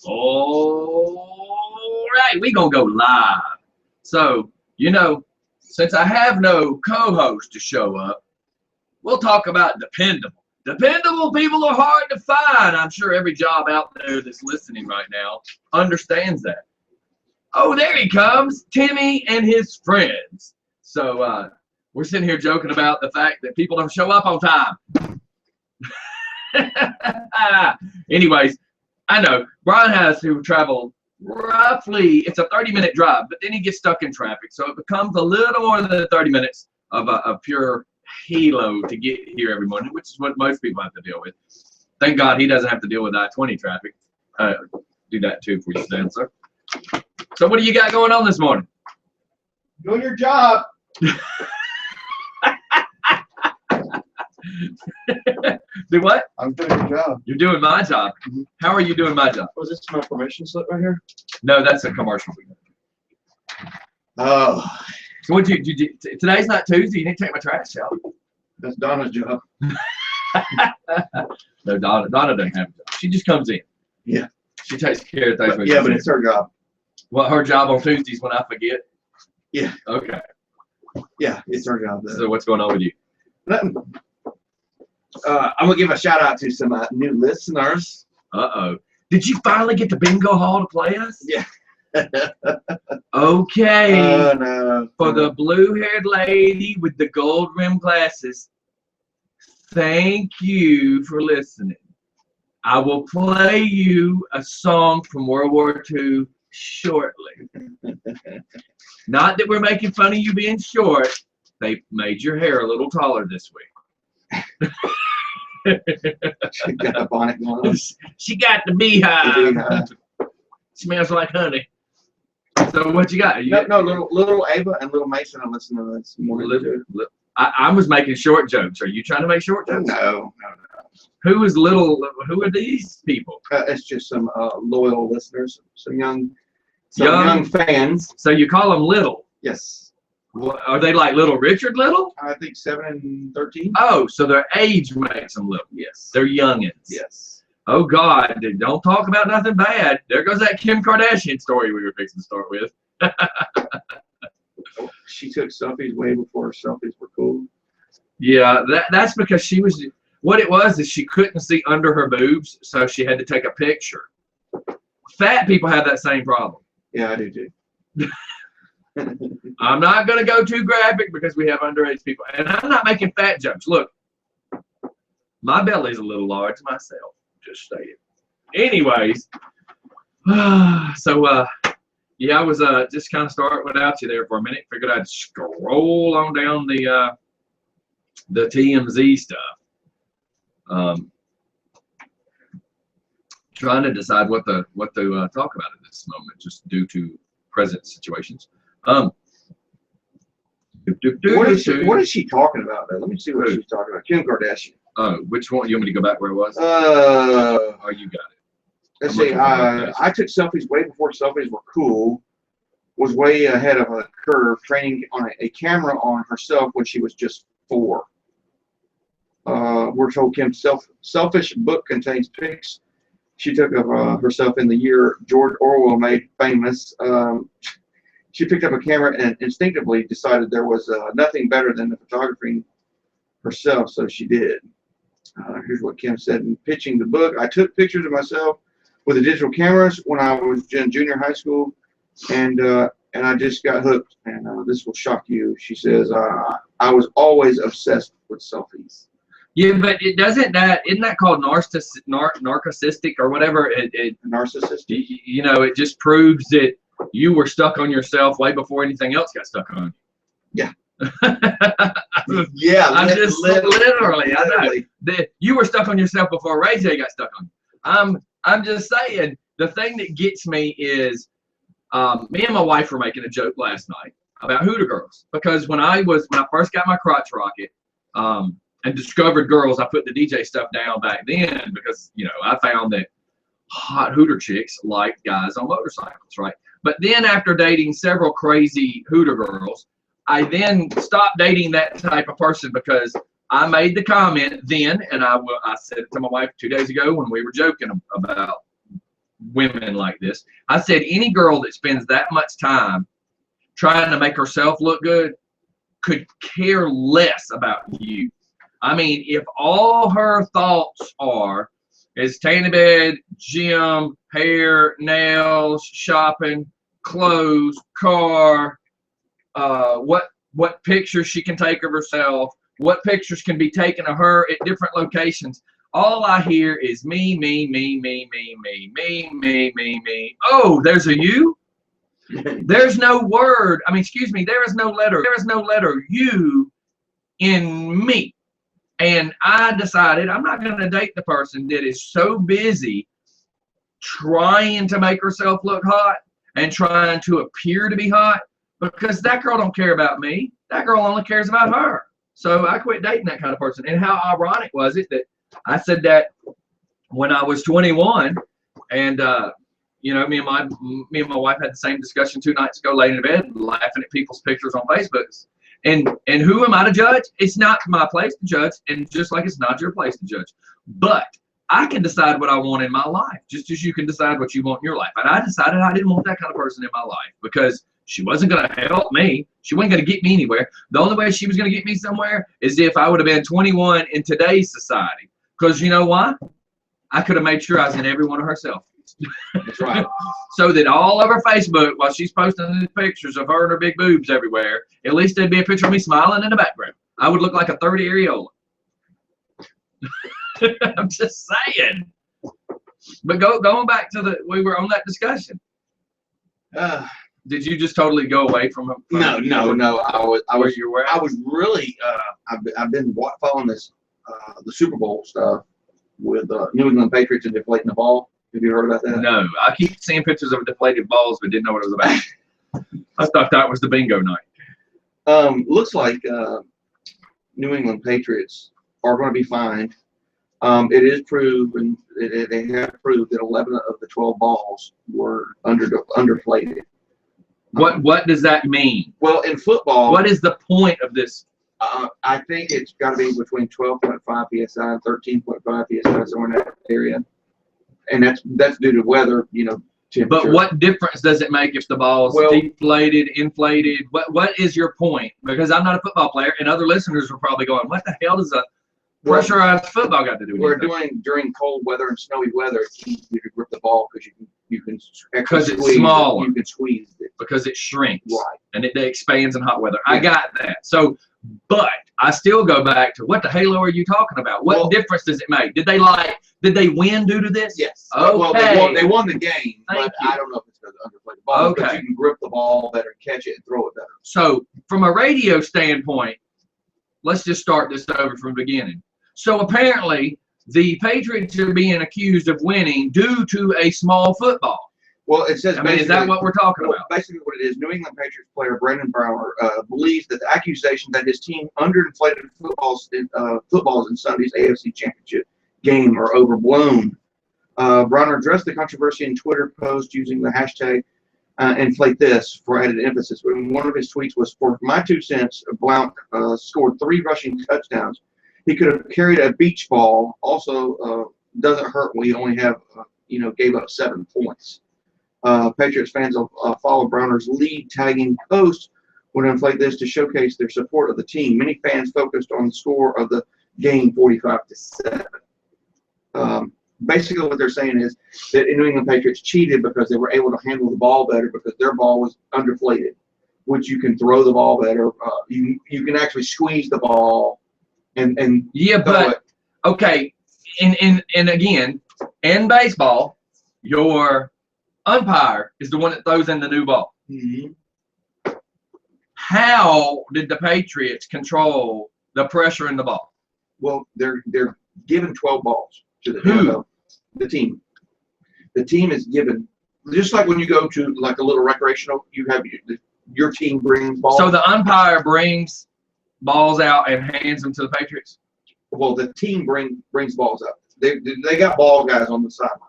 All right, we gonna go live. So, since I have no co-host to show up, we'll talk about dependable. Dependable people are hard to find. I'm sure every job out there that's listening right now understands that. Oh, there he comes, Timmy and his friends. So we're sitting here joking about the fact that people don't show up on time. Anyways, I know Brian has to travel roughly, it's a 30-minute drive, but then he gets stuck in traffic. So it becomes a little more than 30 minutes of pure halo to get here every morning, which is what most people have to deal with. Thank God he doesn't have to deal with I-20 traffic. Do that too for you, Stan, sir. So what do you got going on this morning? Doing your job. Do what? I'm doing your job. You're doing my job. Mm-hmm. How are you doing my job? Was this my permission slip right here? No, that's a commercial. Oh, So what today's not Tuesday. You didn't take my trash out. that's Donna's job. No, Donna doesn't have a job. She just comes in. Yeah. She takes care of things. But it's her job. Well, her job on Tuesdays when I forget. Yeah. Okay. Yeah, it's her job. So what's going on with you? Nothing. I'm gonna give a shout out to some new listeners. Uh-oh. Did you finally get to bingo hall to play us? Yeah. Okay. No. For the blue-haired lady with the gold rimmed glasses, thank you for listening. I will play you a song from World War II shortly. Not that we're making fun of you being short. They made your hair a little taller this week. She got a bonnet going on. She got the beehive. Smells like honey. So what you got? No, little Ava and little Mason are listening to this morning. I was making short jokes. Are you trying to make short jokes? No. Who is little? Who are these people? It's just some loyal listeners, some young fans. So you call them little? Yes. What, are they like little Richard Little? I think 7 and 13. Oh, so their age makes them little. Yes. They're youngins. Yes. Oh God! Don't talk about nothing bad. There goes that Kim Kardashian story we were fixing to start with. She took selfies way before selfies were cool. Yeah, that's because she was. What it was is she couldn't see under her boobs, so she had to take a picture. Fat people have that same problem. Yeah, I do too. I'm not going to go too graphic because we have underage people. And I'm not making fat jokes. Look, my belly's a little large myself, just saying. Anyways, so, yeah, I was just kind of starting without you there for a minute. Figured I'd scroll on down the TMZ stuff. Trying to decide what to talk about at this moment, just due to present situations. What is she talking about? Let me see what she's talking about. Kim Kardashian. Oh, which one? You want me to go back where it was? Oh, you got it. Let's see. I took selfies way before selfies were cool. Was way ahead of a curve, training on a camera on herself when she was just 4. We're told Kim's selfish book contains pics she took of herself in the year George Orwell made famous. She picked up a camera and instinctively decided there was nothing better than the photography herself, so she did. Here's what Kim said in pitching the book. I took pictures of myself with the digital cameras when I was in junior high school, and I just got hooked. And this will shock you. She says, I was always obsessed with selfies. Yeah, but isn't that called narcissistic or whatever? Narcissistic? It just proves that you were stuck on yourself way before anything else got stuck on you. Yeah. Yeah, I just literally, I know that you were stuck on yourself before Ray J got stuck on you. I'm just saying, the thing that gets me is, me and my wife were making a joke last night about Hooter Girls, because when I first got my crotch rocket, and discovered girls, I put the DJ stuff down back then because I found that hot Hooter chicks like guys on motorcycles, right? But then after dating several crazy Hooter girls, I then stopped dating that type of person because I made the comment then, and I said it to my wife 2 days ago when we were joking about women like this. I said any girl that spends that much time trying to make herself look good could care less about you. I mean, if all her thoughts are is tanning bed, gym, hair, nails, shopping, clothes, car, what pictures she can take of herself, what pictures can be taken of her at different locations. All I hear is me, me, me, me, me, me, me, me, me, me. Oh, there's a you? There's no word. I mean, excuse me, there is no letter. There is no letter you in me. And I decided I'm not going to date the person that is so busy trying to make herself look hot and trying to appear to be hot, because that girl don't care about me. That girl only cares about her. So I quit dating that kind of person. And how ironic was it that I said that when I was 21, and you know, me and my wife had the same discussion 2 nights ago, laying in bed, laughing at people's pictures on Facebook. And who am I to judge? It's not my place to judge, and just like it's not your place to judge. But I can decide what I want in my life, just as you can decide what you want in your life. And I decided I didn't want that kind of person in my life because she wasn't going to help me. She wasn't going to get me anywhere. The only way she was going to get me somewhere is if I would have been 21 in today's society. Because you know why? I could have made sure I was in every one of her selfies. That's right. So that all over Facebook, while she's posting these pictures of her and her big boobs everywhere, at least there'd be a picture of me smiling in the background. I would look like a 30 areola. I'm just saying. But going back to we were on that discussion. Did you just totally go away from them? No. I was really. I've been following this the Super Bowl stuff with New England Patriots and deflating the ball. Have you heard about that? No, I keep seeing pictures of deflated balls, but didn't know what it was about. I thought that was the bingo night. Looks like New England Patriots are going to be fined. It is proven, they have proved that 11 of the 12 balls were underflated. What does that mean? Well, in football, what is the point of this? I think it's got to be between 12.5 psi and 13.5 psi, somewhere in that area, and that's due to weather, temperature. But what difference does it make if the ball's deflated, inflated? What is your point? Because I'm not a football player, and other listeners are probably going, "What the hell does a pressurized football got to do with it?" During cold weather and snowy weather, it's easier to grip the ball because you can because it's smaller. You can squeeze it because it shrinks, right, and it expands in hot weather. Yeah. I got that. So, but I still go back to what the halo are you talking about? What difference does it make? Did they win due to this? Yes. Okay. Well, they won the game, but I don't know if it's because of underplayed ball. Okay. But you can grip the ball better, catch it, and throw it better. So, from a radio standpoint, let's just start this over from the beginning. So apparently, the Patriots are being accused of winning due to a small football. Well, it says. I mean, is that what we're talking about? Basically, what it is, New England Patriots player Brandon Browner believes that the accusation that his team underinflated footballs in Sunday's AFC Championship game are overblown. Browner addressed the controversy in Twitter post using the hashtag inflate this for added emphasis. One of his tweets was, "For my 2 cents, Blount scored 3 rushing touchdowns. He could have carried a beach ball. Also, doesn't hurt when you only have, gave up 7 points." Patriots fans will follow Browner's lead tagging post would inflate this to showcase their support of the team. Many fans focused on the score of the game, 45-7. Basically, what they're saying is that New England Patriots cheated because they were able to handle the ball better because their ball was underflated, which you can throw the ball better. You can actually squeeze the ball. And yeah, but okay, and again, in baseball, your umpire is the one that throws in the new ball. Mm-hmm. How did the Patriots control the pressure in the ball? Well, they're given 12 balls to the team. The team is given, just like when you go to like a little recreational, you have your team brings balls. So the umpire brings balls out and hands them to the Patriots? Well, the team brings balls out. They got ball guys on the sidelines.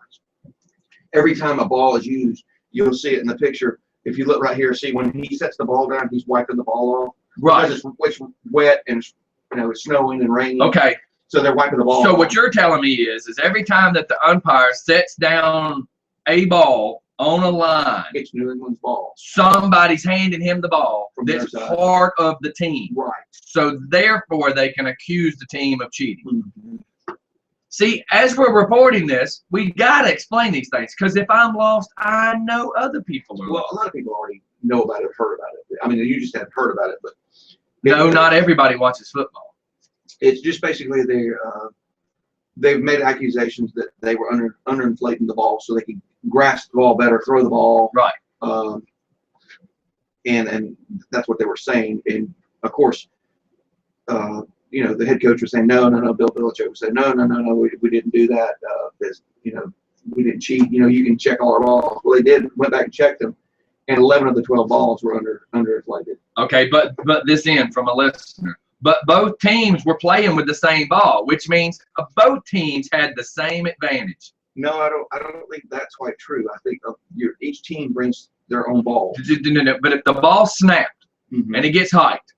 every time a ball is used, you'll see it in the picture. If you look right here, see when he sets the ball down, he's wiping the ball off. Right. Because it's wet and it's snowing and raining. Okay. So they're wiping the ball So off. what you're telling me is every time that the umpire sets down a ball on a line, It's New England's ball. somebody's handing him the ball From the that's other side. part of the team. Right. So therefore, they can accuse the team of cheating. Mm-hmm. See, as we're reporting this, we got to explain these things, because if I'm lost, I know other people are Well, lost. a lot of people already know about it, heard about it. I mean, you just haven't heard about it, but No, not everybody watches football. it's just basically they've made accusations that they were underinflating the ball so they could grasp the ball better, throw the ball. Right. And that's what they were saying. And of course, the head coach was saying no. Bill Belichick was saying no, we didn't do that. We didn't cheat. You can check all our balls. Well, they did. Went back and checked them, and 11 of the 12 balls were underinflated. Okay, but this in from a listener. But both teams were playing with the same ball, which means both teams had the same advantage. No, I don't think that's quite true. I think each team brings their own ball. But if the ball snapped Mm-hmm. and it gets hiked,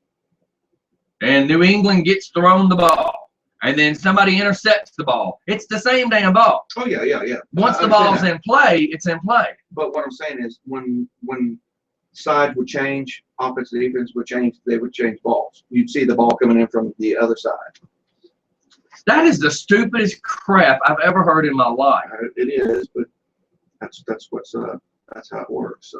and New England gets thrown the ball, and then somebody intercepts the ball, it's the same damn ball. Oh yeah. Once I the understand ball's that. in play, it's in play. But what I'm saying is when sides would change, offense and defense would change, they would change balls. You'd see the ball coming in from the other side. That is the stupidest crap I've ever heard in my life. It is, but that's how it works.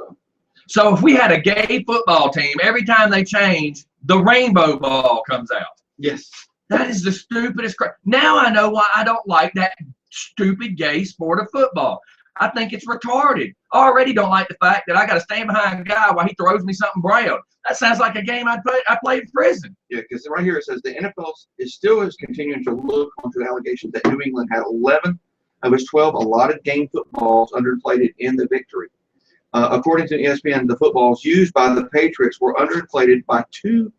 So if we had a gay football team, every time they change, the rainbow ball comes out. Yes. That is the stupidest crap. Now I know why I don't like that stupid gay sport of football. I think it's retarded. I already don't like the fact that I got to stand behind a guy while he throws me something brown. That sounds like a game I played in prison. Yeah, because right here it says the NFL is continuing to look onto allegations that New England had 11 of its 12 allotted game footballs underinflated in the victory. According to ESPN, the footballs used by the Patriots were underinflated by 2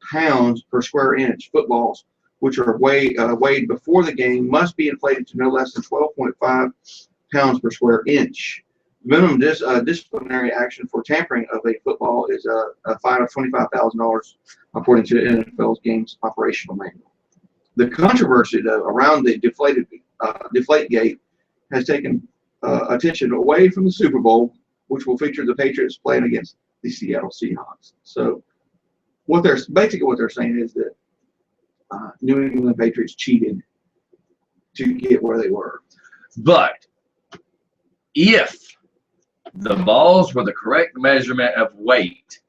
pounds per square inch. Footballs, which are weighed before the game, must be inflated to no less than 12.5 pounds per square inch. Minimum disciplinary action for tampering of a football is a fine of $25,000, according to the NFL's games operational manual. The controversy, though, around the Deflategate has taken attention away from the Super Bowl, which will feature the Patriots playing against the Seattle Seahawks. So, what they're saying is that New England Patriots cheated to get where they were. But if the balls were the correct measurement of weight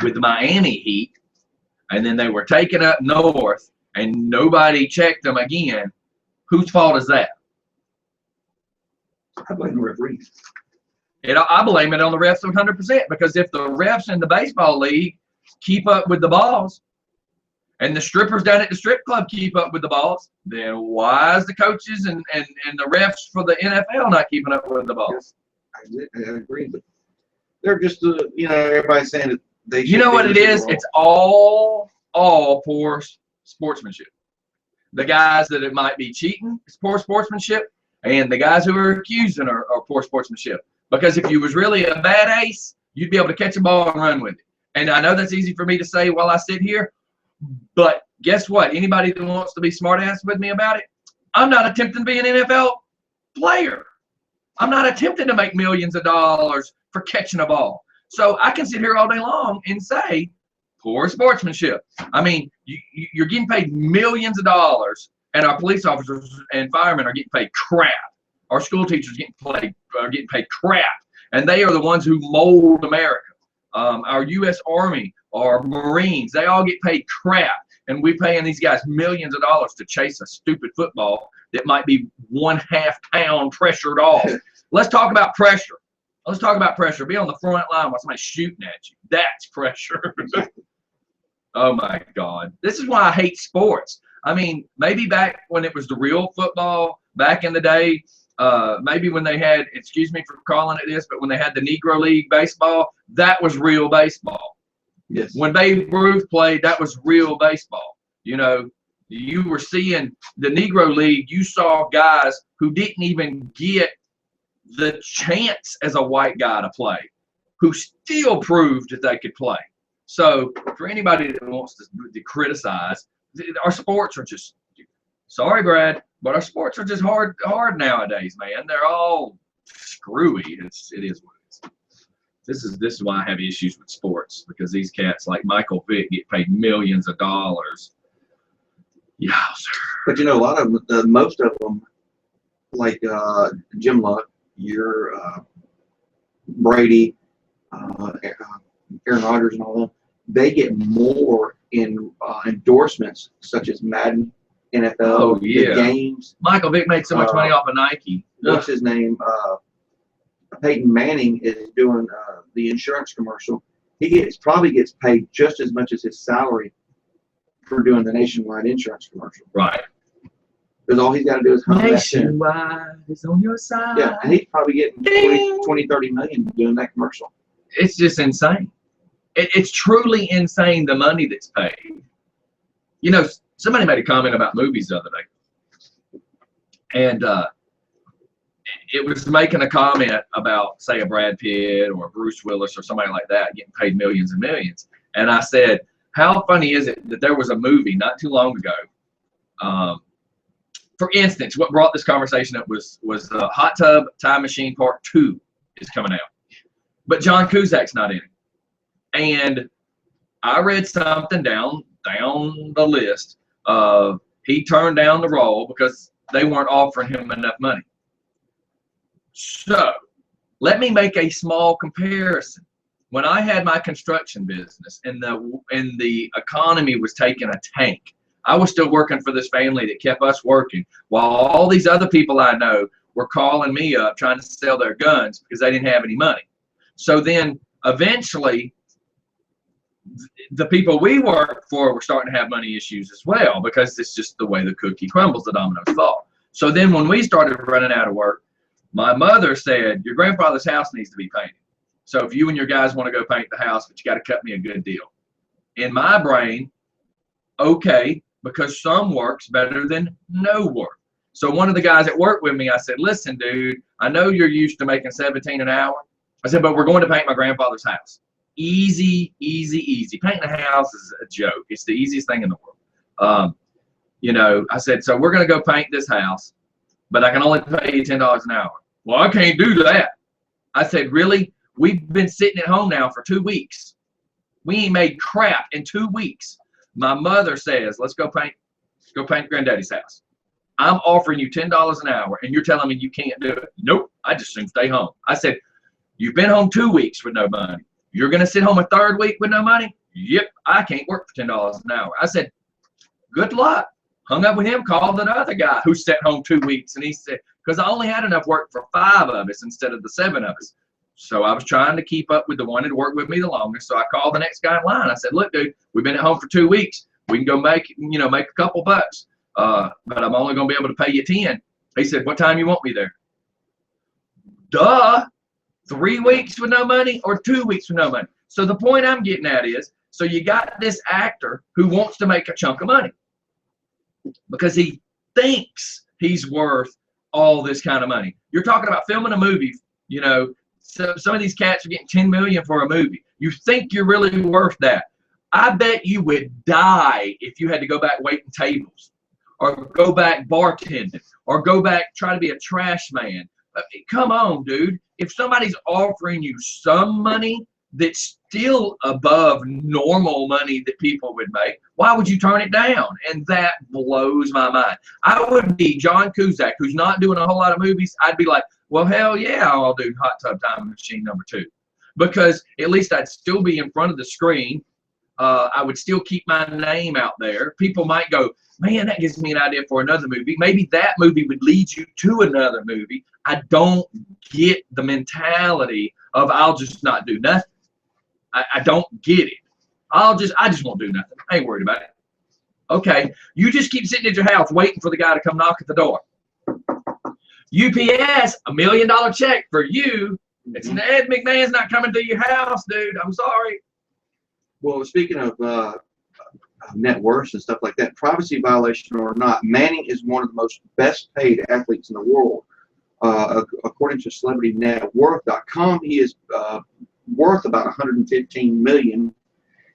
with the Miami Heat, and then they were taken up north and nobody checked them again, whose fault is that? I blame the referees. I blame it on the refs 100%, because if the refs in the baseball league keep up with the balls and the strippers down at the strip club keep up with the balls, then why is the coaches and the refs for the NFL not keeping up with the balls? I agree, but they're just everybody's saying that they. You know what it is? It's all poor sportsmanship. The guys that it might be cheating, it's poor sportsmanship, and the guys who are accusing are poor sportsmanship. Because if you was really a bad ace, you'd be able to catch a ball and run with it. And I know that's easy for me to say while I sit here, but guess what? Anybody that wants to be smart ass with me about it, I'm not attempting to be an NFL player. I'm not attempting to make millions of dollars for catching a ball. So I can sit here all day long and say poor sportsmanship. I mean, you're getting paid millions of dollars, and our police officers and firemen are getting paid crap. Our school teachers are getting paid crap, and they are the ones who mold America. Our U.S. Army, our Marines, they all get paid crap, and we're paying these guys millions of dollars to chase a stupid football that might be 1/2 pound pressured off. Let's talk about pressure. Let's talk about pressure. Be on the front line while somebody's shooting at you. That's pressure. Oh, my God. This is why I hate sports. I mean, maybe back when it was the real football, back in the day, maybe when they had, excuse me for calling it this, but when they had the Negro League baseball, that was real baseball. Yes. When Babe Ruth played, that was real baseball. You know, you were seeing the Negro League, you saw guys who didn't even get the chance as a white guy to play, who still proved that they could play. So for anybody that wants to criticize, our sports are just, sorry, Brad, but our sports are just hard nowadays, man. They're all screwy. It is what it is. This is why I have issues with sports, because these cats like Michael Vick get paid millions of dollars. Yeah, sir. But you know, a lot of them, most of them, like Jim Luck, Brady, Aaron Rodgers, and all them, they get more in endorsements such as Madden, NFL, the games. Michael Vick made so much money off of Nike. What's his name? Peyton Manning is doing the insurance commercial. He probably gets paid just as much as his salary for doing the Nationwide insurance commercial. Right. Because all he's got to do is hum that tune. Nationwide is on your side. Yeah, and he's probably getting 20, 30 million doing that commercial. It's just insane. It's truly insane, the money that's paid. You know, somebody made a comment about movies the other day. And it was making a comment about, say, a Brad Pitt or a Bruce Willis or somebody like that getting paid millions and millions. And I said, how funny is it that there was a movie not too long ago? For instance, what brought this conversation up was Hot Tub Time Machine Part 2 is coming out. But John Cusack's not in it. And I read something down the list of he turned down the role because they weren't offering him enough money. So let me make a small comparison. When I had my construction business and the economy was taking a tank, I was still working for this family that kept us working while all these other people I know were calling me up trying to sell their guns because they didn't have any money. So then eventually the people we worked for were starting to have money issues as well, because it's just the way the cookie crumbles, the dominoes fall. So then when we started running out of work, my mother said, your grandfather's house needs to be painted. So if you and your guys want to go paint the house, but you got to cut me a good deal. In my brain, okay, because some work's better than no work. So one of the guys that worked with me, I said, listen, dude, I know you're used to making $17 an hour. I said, but we're going to paint my grandfather's house. Easy, easy, easy. Painting a house is a joke. It's the easiest thing in the world. You know, I said, so we're going to go paint this house, but I can only pay you $10 an hour. Well, I can't do that. I said, really? We've been sitting at home now for 2 weeks. We ain't made crap in 2 weeks. My mother says, let's go paint Granddaddy's house. I'm offering you $10 an hour, and you're telling me you can't do it. Nope, I just soon stay home. I said, you've been home 2 weeks with no money. You're going to sit home a third week with no money? Yep, I can't work for $10 an hour. I said, good luck. Hung up with him, called another guy who sat home 2 weeks, and he said, because I only had enough work for 5 of us instead of the 7 of us. So I was trying to keep up with the one that worked with me the longest. So I called the next guy in line. I said, look, dude, we've been at home for 2 weeks. We can go make a couple bucks. But I'm only going to be able to pay you 10. He said, what time you want me there? Duh. 3 weeks with no money or 2 weeks with no money. So the point I'm getting at is, so you got this actor who wants to make a chunk of money because he thinks he's worth all this kind of money. You're talking about filming a movie, you know, so some of these cats are getting $10 million for a movie. You think you're really worth that. I bet you would die if you had to go back waiting tables or go back bartending or go back try to be a trash man. Come on, dude. If somebody's offering you some money that's still above normal money that people would make, why would you turn it down? And that blows my mind. I would be John Cusack, who's not doing a whole lot of movies. I'd be like, well, hell yeah, I'll do Hot Tub Time Machine #2. Because at least I'd still be in front of the screen. I would still keep my name out there. People might go, man, that gives me an idea for another movie. Maybe that movie would lead you to another movie. I don't get the mentality of I'll just not do nothing. I don't get it. I just won't do nothing. I ain't worried about it. Okay, you just keep sitting at your house waiting for the guy to come knock at the door. UPS, $1 million check for you. It's Ed McMahon's not coming to your house, dude. I'm sorry. Well, speaking of net worths and stuff like that, privacy violation or not, Manning is one of the most best paid athletes in the world. According to CelebrityNetWorth.com, he is worth about 115 million.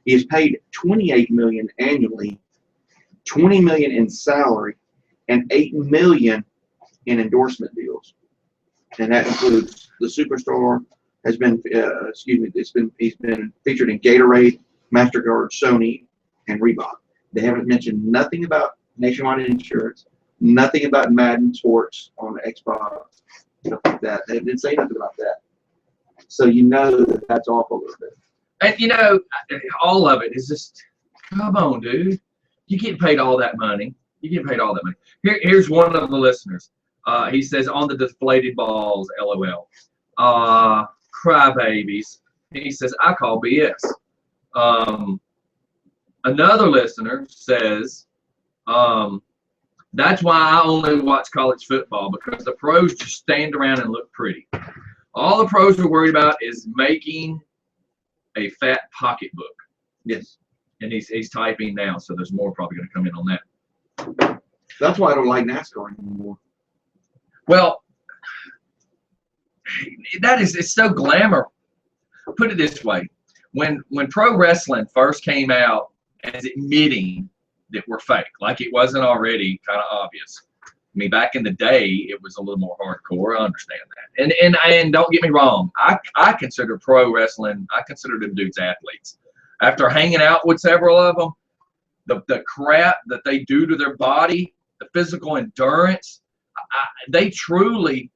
He is paid 28 million annually, 20 million in salary, and 8 million in endorsement deals, and that includes the superstar has been he's been featured in Gatorade, MasterCard, Sony, and Reebok. They haven't mentioned nothing about Nationwide Insurance, nothing about Madden Sports on Xbox, stuff like that. They didn't say nothing about that. So you know that that's off a little bit. And you know, all of it is just, come on, dude. You get paid all that money. You get paid all that money. Here's one of the listeners. He says, on the deflated balls, LOL. Crybabies. He says, I call BS. Another listener says, that's why I only watch college football, because the pros just stand around and look pretty. All the pros are worried about is making a fat pocketbook. Yes. And he's typing now, so there's more probably going to come in on that. That's why I don't like NASCAR anymore. Well, it's so glamour. Put it this way. When pro wrestling first came out as admitting that we're fake, like it wasn't already kind of obvious. I mean, back in the day, it was a little more hardcore. I understand that. And don't get me wrong. I consider pro wrestling, I consider them dudes athletes. After hanging out with several of them, the crap that they do to their body, the physical endurance, they truly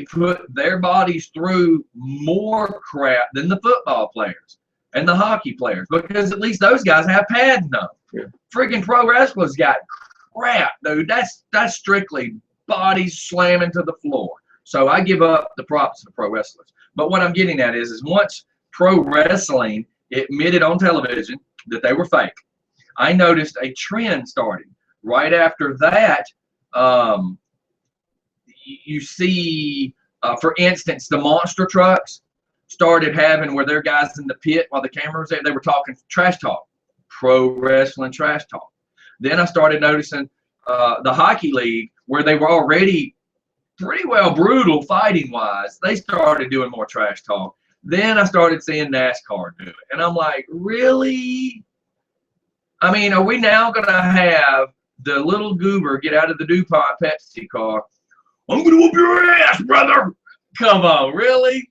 put their bodies through more crap than the football players and the hockey players, because at least those guys have padding on. Yeah. Freaking pro wrestlers got crap, dude. That's strictly bodies slamming to the floor. So I give up the props to the pro wrestlers. But what I'm getting at is once pro wrestling admitted on television that they were fake, I noticed a trend starting. Right after that, you see, for instance, the monster trucks started having where their guys in the pit while the camera was there, they were talking trash talk, pro wrestling trash talk. Then I started noticing the hockey league, where they were already pretty well brutal fighting wise, they started doing more trash talk. Then I started seeing NASCAR do it. And I'm like, really? I mean, are we now going to have the little goober get out of the DuPont Pepsi car? I'm going to whoop your ass, brother. Come on, really?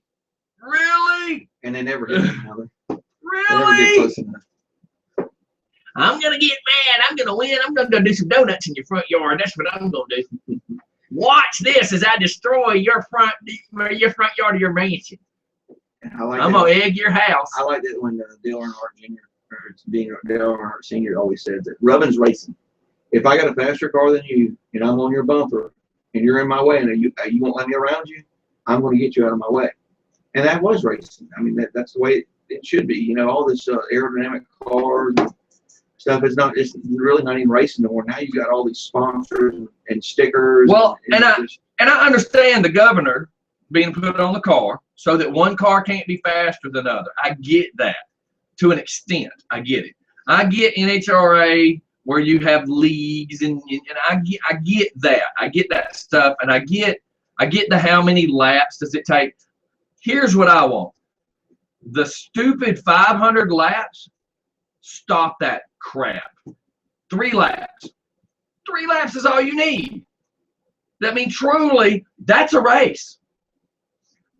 Really? And they never hit each other. Really? They never get close enough. I'm going to get mad. I'm going to win. I'm going to go do some donuts in your front yard. That's what I'm going to do. Watch this as I destroy your front yard of your mansion. I'm going to egg your house. I like that when Dale Earnhardt Jr. or Dale Earnhardt Sr. always said that rubbing's racing. If I got a faster car than you and I'm on your bumper and you're in my way and you won't let me around you, I'm going to get you out of my way. And that was racing. I mean, that's the way it should be. You know, all this aerodynamic cars and stuff it's really not even racing no more. Now you've got all these sponsors and stickers. Well, and I understand the governor being put on the car so that one car can't be faster than the other. I get that to an extent. I get it. I get NHRA where you have leagues and I get that. I get that stuff, and I get the how many laps does it take. Here's what I want. The stupid 500 laps, stop that crap. 3 laps. 3 laps is all you need. I mean, truly, that's a race.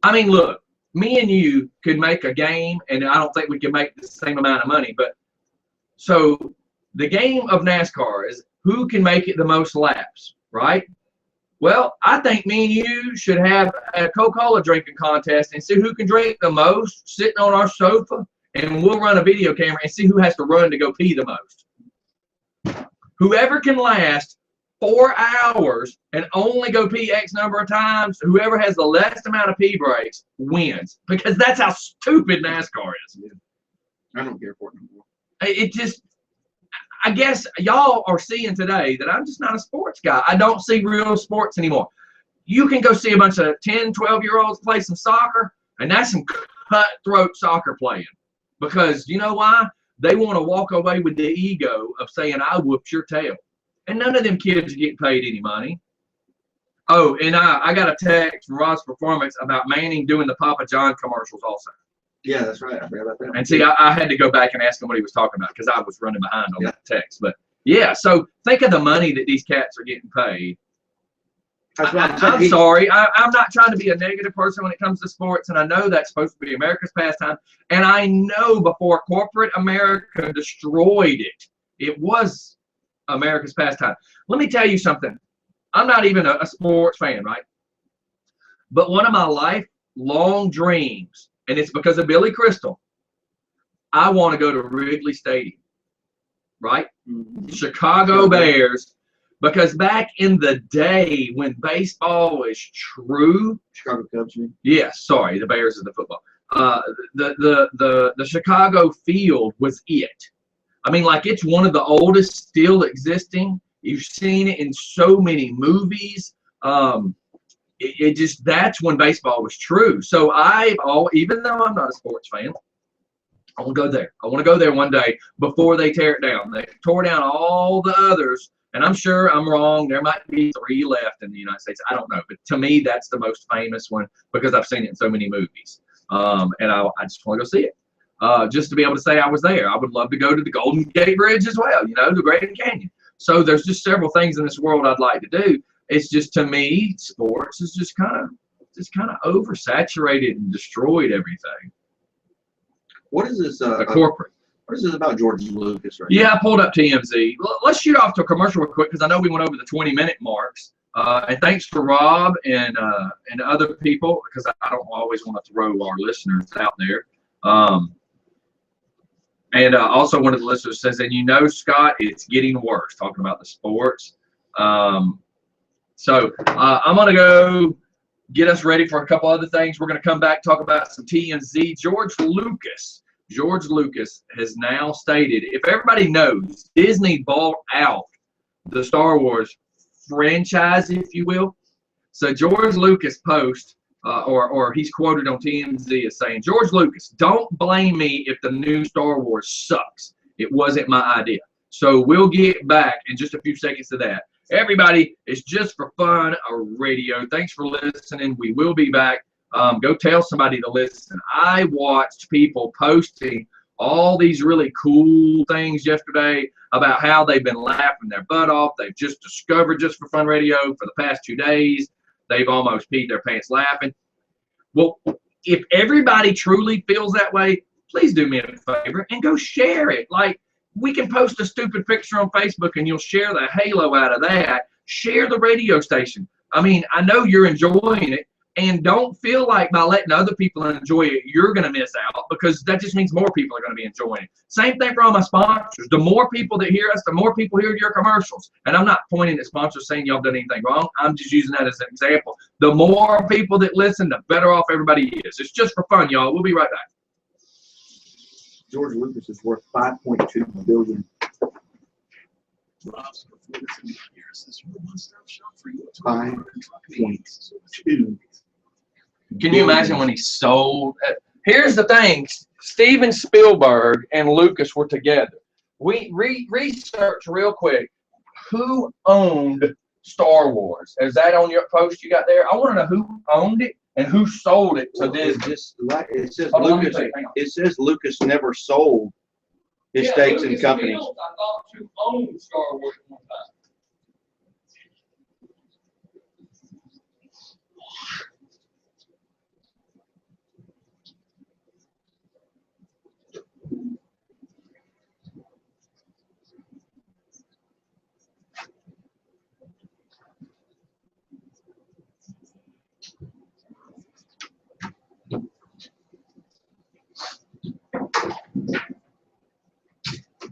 I mean, look, me and you could make a game, and I don't think we can make the same amount of money. But so the game of NASCAR is who can make it the most laps, right? Well, I think me and you should have a Coca-Cola drinking contest and see who can drink the most sitting on our sofa, and we'll run a video camera and see who has to run to go pee the most. Whoever can last 4 hours and only go pee X number of times, whoever has the less amount of pee breaks wins, because that's how stupid NASCAR is. I don't care for it anymore. It just, I guess y'all are seeing today that I'm just not a sports guy. I don't see real sports anymore. You can go see a bunch of 10, 12-year-olds play some soccer, and that's some cutthroat soccer playing. Because you know why? They want to walk away with the ego of saying, I whooped your tail. And none of them kids are getting paid any money. Oh, and I got a text from Ross Performance about Manning doing the Papa John commercials also. Yeah, that's right. I forgot about that. And see, I had to go back and ask him what he was talking about because I was running behind on that text. But yeah, so think of the money that these cats are getting paid. That's what I'm sorry. I'm not trying to be a negative person when it comes to sports, and I know that's supposed to be America's pastime. And I know before corporate America destroyed it, it was America's pastime. Let me tell you something. I'm not even a sports fan, right? But one of my lifelong dreams, and it's because of Billy Crystal, I want to go to Wrigley Stadium, right? Mm-hmm. Chicago Bears. Because back in the day when baseball was true, Chicago Cubs. yes, sorry, the Bears is the football. The Chicago field was it. I mean, like it's one of the oldest still existing. You've seen it in so many movies. It just that's when baseball was true. So even though I'm not a sports fan, I want to go there. I want to go there one day before they tear it down. They tore down all the others. And I'm sure I'm wrong. There might be 3 left in the United States. I don't know. But to me, that's the most famous one because I've seen it in so many movies. And I just want to go see it. Just to be able to say I was there. I would love to go to the Golden Gate Bridge as well, the Grand Canyon. So there's just several things in this world I'd like to do. It's just, to me, sports is just kind of oversaturated and destroyed everything. What is this? The corporate. What is this about George Lucas right now? I pulled up TMZ. Let's shoot off to a commercial real quick because I know we went over the 20-minute marks. And thanks for Rob and other people because I don't always want to throw our listeners out there. And also one of the listeners says, and Scott, it's getting worse, talking about the sports. So I'm going to go get us ready for a couple other things. We're going to come back, talk about some TMZ. George Lucas has now stated, if everybody knows, Disney bought out the Star Wars franchise, if you will. So George Lucas post, or he's quoted on TMZ as saying, George Lucas, don't blame me if the new Star Wars sucks. It wasn't my idea. So we'll get back in just a few seconds to that. Everybody, it's just for fun, a radio. Thanks for listening. We will be back. Go tell somebody to listen. I watched people posting all these really cool things yesterday about how they've been laughing their butt off. They've just discovered Just for Fun Radio for the past 2 days. They've almost peed their pants laughing. Well, if everybody truly feels that way, please do me a favor and go share it. Like, we can post a stupid picture on Facebook and you'll share the halo out of that. Share the radio station. I mean, I know you're enjoying it. And don't feel like by letting other people enjoy it, you're going to miss out because that just means more people are going to be enjoying it. Same thing for all my sponsors. The more people that hear us, the more people hear your commercials. And I'm not pointing at sponsors saying y'all done anything wrong. I'm just using that as an example. The more people that listen, the better off everybody is. It's just for fun, y'all. We'll be right back. George Lucas is worth $5.2 billion. Rob's Performance Engineers is your one-stop shop for you. 5.2. Can you imagine when he sold? Here's the thing. Steven Spielberg and Lucas were together. We researched real quick. Who owned Star Wars? Is that on your post you got there? I want to know who owned it and who sold it to Disney. It says Lucas never sold his stakes in companies. I thought who owned Star Wars at one time.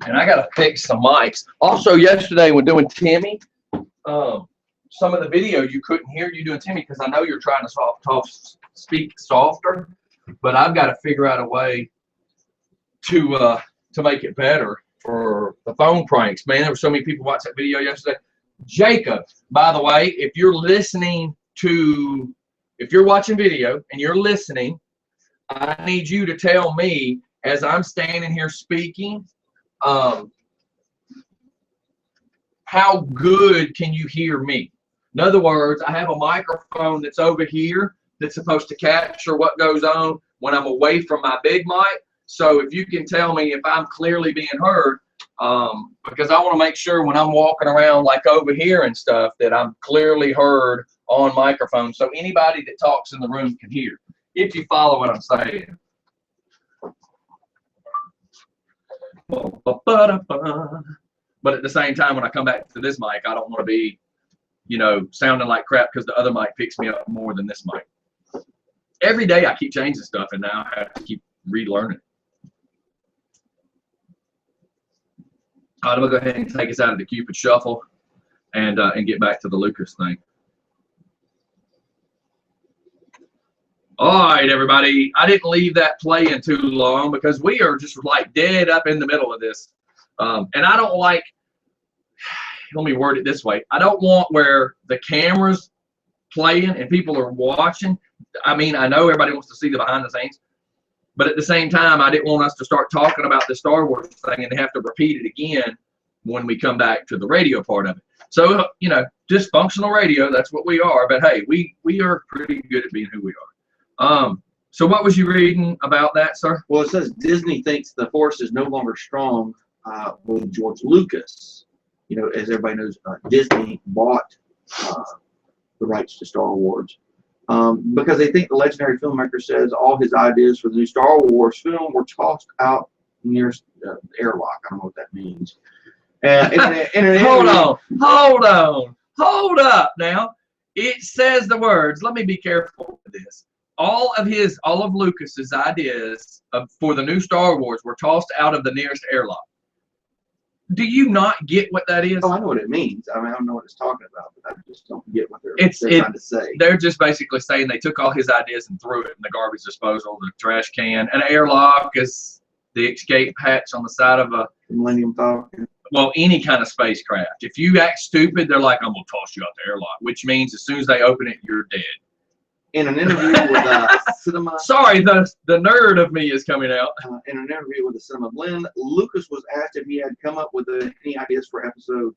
And I got to fix some mics. Also, yesterday when doing Timmy, some of the video you couldn't hear you doing Timmy because I know you're trying to speak softer, but I've got to figure out a way to make it better for the phone pranks. Man, there were so many people watching that video yesterday. Jacob, by the way, if you're watching video and you're listening, I need you to tell me as I'm standing here speaking, how good can you hear me? In other words, I have a microphone that's over here that's supposed to capture what goes on when I'm away from my big mic. So if you can tell me if I'm clearly being heard, because I want to make sure when I'm walking around like over here and stuff that I'm clearly heard on microphone so anybody that talks in the room can hear, if you follow what I'm saying. But at the same time, when I come back to this mic, I don't want to be, you know, sounding like crap because the other mic picks me up more than this mic. Every day I keep changing stuff, and now I have to keep relearning. All right, I'm gonna go ahead and take us out of the Cupid Shuffle and get back to the Lucas thing. All right, everybody. I didn't leave that playing too long because we are just like dead up in the middle of this. And I don't like, let me word it this way. I don't want where the camera's playing and people are watching. I mean, I know everybody wants to see the behind the scenes, but at the same time, I didn't want us to start talking about the Star Wars thing and have to repeat it again when we come back to the radio part of it. So, you know, dysfunctional radio, that's what we are. But hey, we are pretty good at being who we are. So what was you reading about that, sir? Well, it says Disney thinks the Force is no longer strong with George Lucas. You know, as everybody knows, Disney bought the rights to Star Wars because they think the legendary filmmaker says all his ideas for the new Star Wars film were tossed out near the airlock. I don't know what that means. Hold up now. It says the words. Let me be careful with this. All of Lucas's ideas for the new Star Wars were tossed out of the nearest airlock. Do you not get what that is? Oh, I know what it means. I mean, I don't know what it's talking about, but I just don't get what they're trying to say. They're just basically saying they took all his ideas and threw it in the garbage disposal, the trash can. An airlock is the escape hatch on the side of a Millennium Falcon. Well, any kind of spacecraft. If you act stupid, they're like, I'm going to toss you out the airlock, which means as soon as they open it, you're dead. In an interview with Cinema... Sorry, the nerd of me is coming out. In an interview with the Cinema Blend, Lucas was asked if he had come up with any ideas for episode,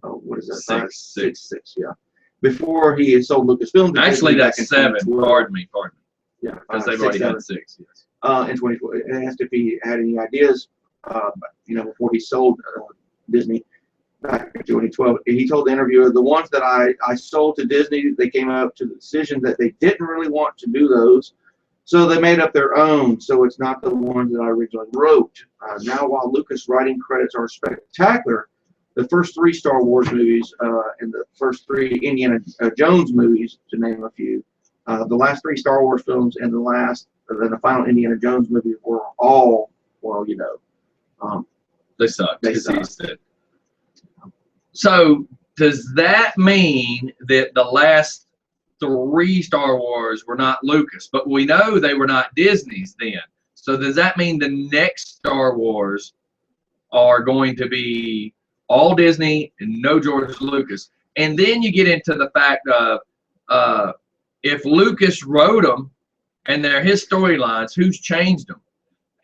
what is that? Six, yeah. Before he had sold Lucasfilm. Actually, that's 7. Pardon me. Yeah. Because they've already had 6, yes. In 2012, and asked if he had any ideas, you know, before he sold Disney back in 2012. He told the interviewer, the ones that I sold to Disney, they came up to the decision that they didn't really want to do those, so they made up their own. So it's not the ones that I originally wrote. Now, while Lucas' writing credits are spectacular, the first 3 Star Wars movies and the first 3 Indiana Jones movies, to name a few, the last 3 Star Wars films and the final Indiana Jones movie were all, well, you know, they sucked. So does that mean that the last 3 Star Wars were not Lucas? But we know they were not Disney's then. So does that mean the next Star Wars are going to be all Disney and no George Lucas? And then you get into the fact of if Lucas wrote them and they're his storylines, who's changed them?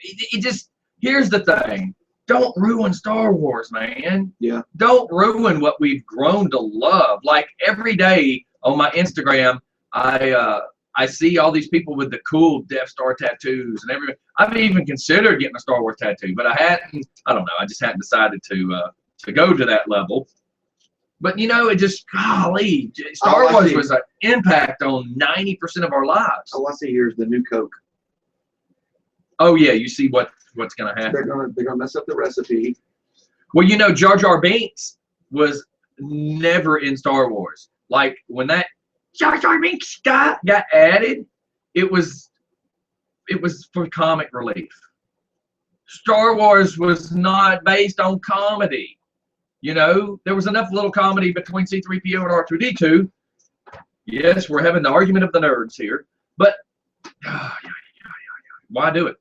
It just, here's the thing. Don't ruin Star Wars, man. Yeah. Don't ruin what we've grown to love. Like every day on my Instagram, I see all these people with the cool Death Star tattoos and everything. I've even considered getting a Star Wars tattoo, but I don't know. I just hadn't decided to go to that level. But you know, it just, golly, Star Wars was an impact on 90% of our lives. All I see here is the new Coke. Oh yeah, you see what's going to happen. They're gonna mess up the recipe. Well, you know, Jar Jar Binks was never in Star Wars. Like when that Jar Jar Binks got added, it was for comic relief. Star Wars was not based on comedy. You know, there was enough little comedy between C-3PO and R2-D2. Yes, we're having the argument of the nerds here, but why do it?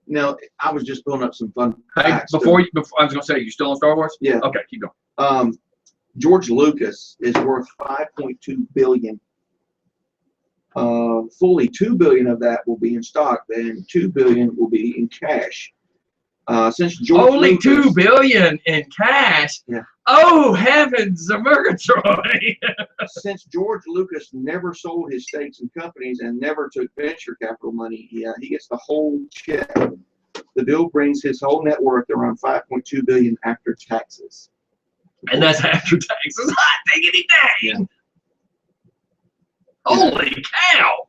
Now, I was just pulling up some fun Hey, facts. before I was gonna say, you still on Star Wars? Yeah. Okay, keep going. George Lucas is worth $5.2 billion. Fully $2 billion of that will be in stock, and $2 billion will be in cash. Since George Only Lucas, $2 billion in cash. Yeah. Oh, heavens, a Murgatroyd. Since George Lucas never sold his stakes in companies and never took venture capital money, he gets the whole check. The deal brings his whole net worth to around $5.2 billion after taxes. And that's after taxes. Hot diggity dang. Holy cow.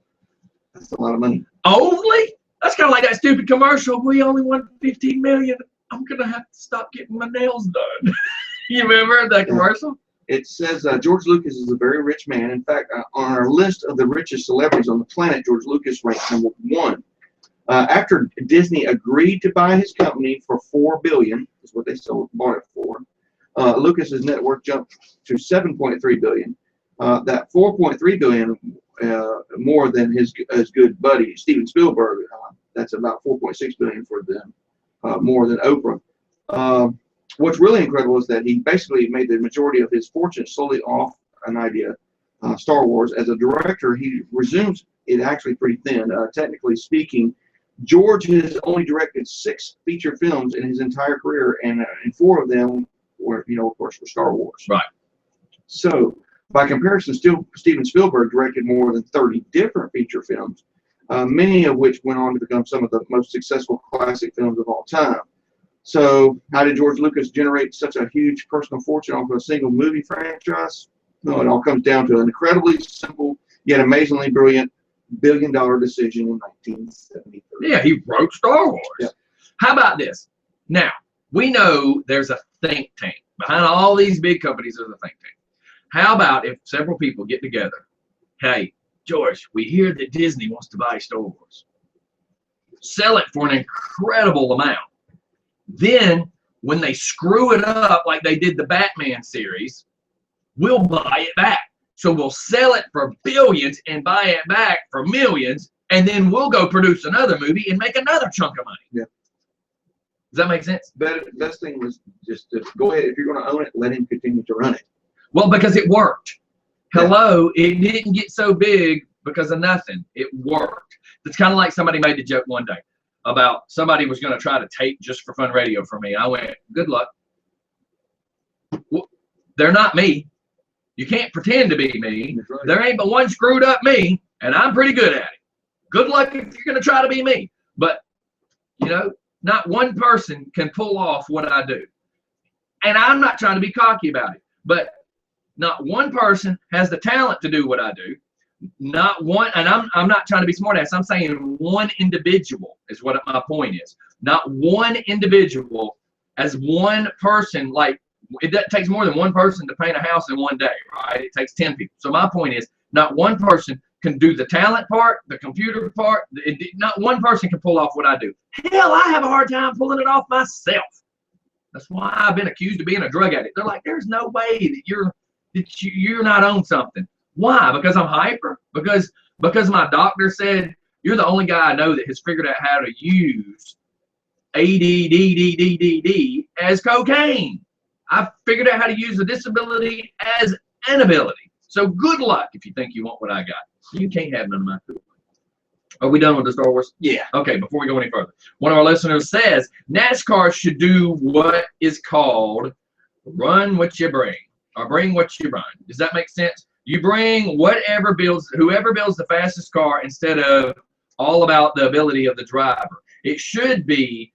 That's a lot of money. Only? That's kind of like that stupid commercial. We only want 15 million. I'm going to have to stop getting my nails done. You remember that commercial? It says George Lucas is a very rich man. In fact, on our list of the richest celebrities on the planet, George Lucas ranks number 1. After Disney agreed to buy his company for $4 billion, is what they bought it for, Lucas's net worth jumped to $7.3 billion. That $4.3 billion more than his good buddy Steven Spielberg. That's about $4.6 billion for them, more than Oprah. What's really incredible is that he basically made the majority of his fortune solely off an idea, Star Wars. As a director, he resumes it actually pretty thin. Technically speaking, George has only directed 6 feature films in his entire career, and 4 of them were, of course, for Star Wars. Right. So, by comparison, Steven Spielberg directed more than 30 different feature films, many of which went on to become some of the most successful classic films of all time. So, how did George Lucas generate such a huge personal fortune off of a single movie franchise? No, it all comes down to an incredibly simple yet amazingly brilliant billion-dollar decision in 1973. Yeah, he wrote Star Wars. Yeah. How about this? Now, we know there's a think tank. Behind all these big companies, there's a think tank. How about if several people get together? Hey, George, we hear that Disney wants to buy Star Wars. Sell it for an incredible amount. Then, when they screw it up like they did the Batman series, we'll buy it back. So we'll sell it for billions and buy it back for millions, and then we'll go produce another movie and make another chunk of money. Yeah. Does that make sense? Best thing was just to go ahead. If you're going to own it, let him continue to run it. Well, because it worked. Yeah. Hello, it didn't get so big because of nothing. It worked. It's kind of like somebody made the joke one day about somebody was going to try to tape Just for Fun radio for me. I went, good luck. Well, they're not me. You can't pretend to be me. That's right. There ain't but one screwed up me, and I'm pretty good at it. Good luck if you're going to try to be me. But, not one person can pull off what I do. And I'm not trying to be cocky about it, but not one person has the talent to do what I do. Not one, and I'm not trying to be smart ass. I'm saying one individual is what my point is. Not one individual as one person. Like it takes more than one person to paint a house in one day, right? It takes 10 people. So my point is, not one person can do the talent part, the computer part. Not one person can pull off what I do. Hell, I have a hard time pulling it off myself. That's why I've been accused of being a drug addict. They're like, there's no way that you're not on something. Why? Because I'm hyper? Because my doctor said you're the only guy I know that has figured out how to use ADD as cocaine. I've figured out how to use the disability as an ability. So good luck if you think you want what I got. You can't have none of my food. Are we done with the Star Wars? Yeah. Okay, before we go any further, one of our listeners says NASCAR should do what is called run what you bring, or bring what you run. Does that make sense? You bring whoever builds the fastest car instead of all about the ability of the driver. It should be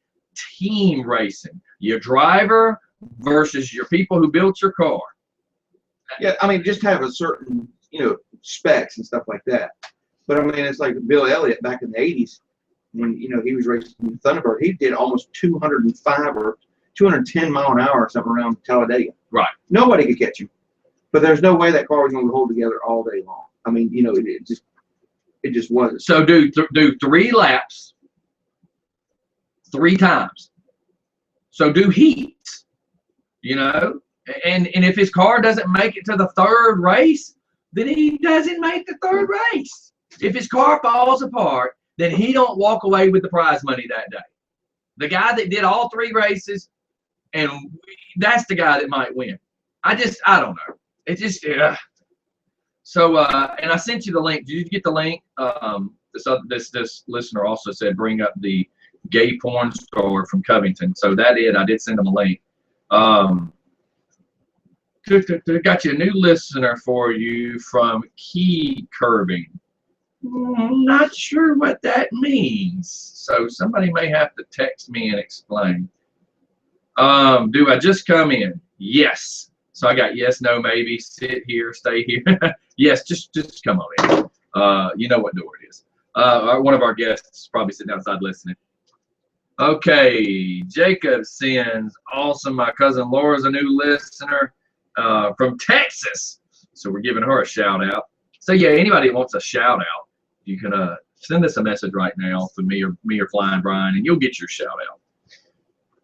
team racing. Your driver versus your people who built your car. Yeah, I mean, just have a certain, specs and stuff like that. But I mean, it's like Bill Elliott back in the 80s when, he was racing Thunderbird. He did almost 205 or 210 mile an hour or something around Talladega. Right. Nobody could catch him. But there's no way that car was going to hold together all day long. I mean, it just wasn't. So do 3 laps 3 times. So do heats, and if his car doesn't make it to the 3rd race, then he doesn't make the 3rd race. If his car falls apart, then he don't walk away with the prize money that day. The guy that did all 3 races, and that's the guy that might win. I don't know. It just, So, and I sent you the link. Did you get the link? This listener also said bring up the gay porn star from Covington. So I did send him a link. Got you a new listener for you from Key Curbing. I'm not sure what that means. So somebody may have to text me and explain. Do I just come in? Yes. So I got yes, no, maybe, sit here, stay here. Yes, just come on in. You know what door it is. One of our guests is probably sitting outside listening. Okay, Jacob sends, awesome. My cousin Laura's a new listener from Texas. So we're giving her a shout out. So yeah, anybody that wants a shout out, you can send us a message right now to me or Flying Brian, and you'll get your shout out.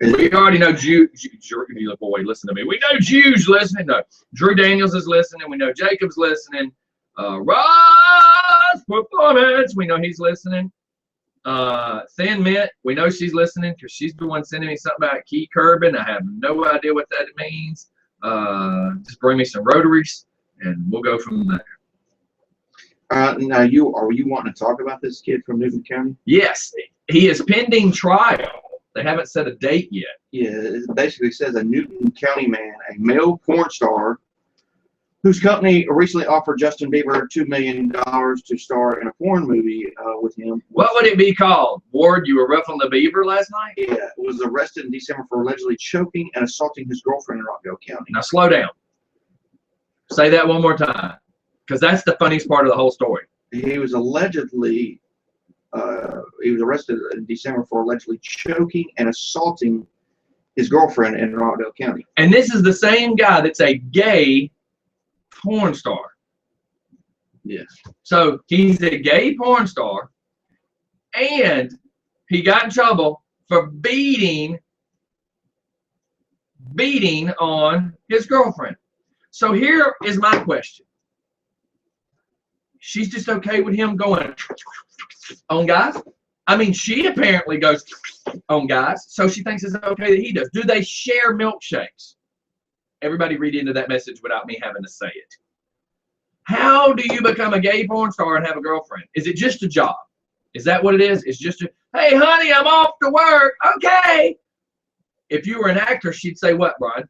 We already know boy, listen to me. We know Jude's listening. No, Drew Daniels is listening. We know Jacob's listening. Ross Performance, we know he's listening. Thin Mint, we know she's listening because she's the one sending me something about key curbing. I have no idea what that means. Just bring me some rotaries, and we'll go from there. Now, are you wanting to talk about this kid from Newton County? Yes, he is pending trial. They haven't set a date yet. Yeah, it basically says a Newton County man, a male porn star, whose company recently offered Justin Bieber $2 million to star in a porn movie with him. What would it be called? Ward, you were ruffling the beaver last night? Yeah, was arrested in December for allegedly choking and assaulting his girlfriend in Rockdale County. Now slow down. Say that one more time, because that's the funniest part of the whole story. He was allegedly, he was arrested in December for allegedly choking and assaulting his girlfriend in Rockdale County. And this is the same guy that's a gay porn star. Yes. So he's a gay porn star, and he got in trouble for beating on his girlfriend. So here is my question. She's just okay with him going on guys? I mean, she apparently goes on guys, so she thinks it's okay that he does. Do they share milkshakes? Everybody read into that message without me having to say it. How do you become a gay porn star and have a girlfriend? Is it just a job? Is that what it is? It's just hey, honey, I'm off to work. Okay. If you were an actor, she'd say what, Brian?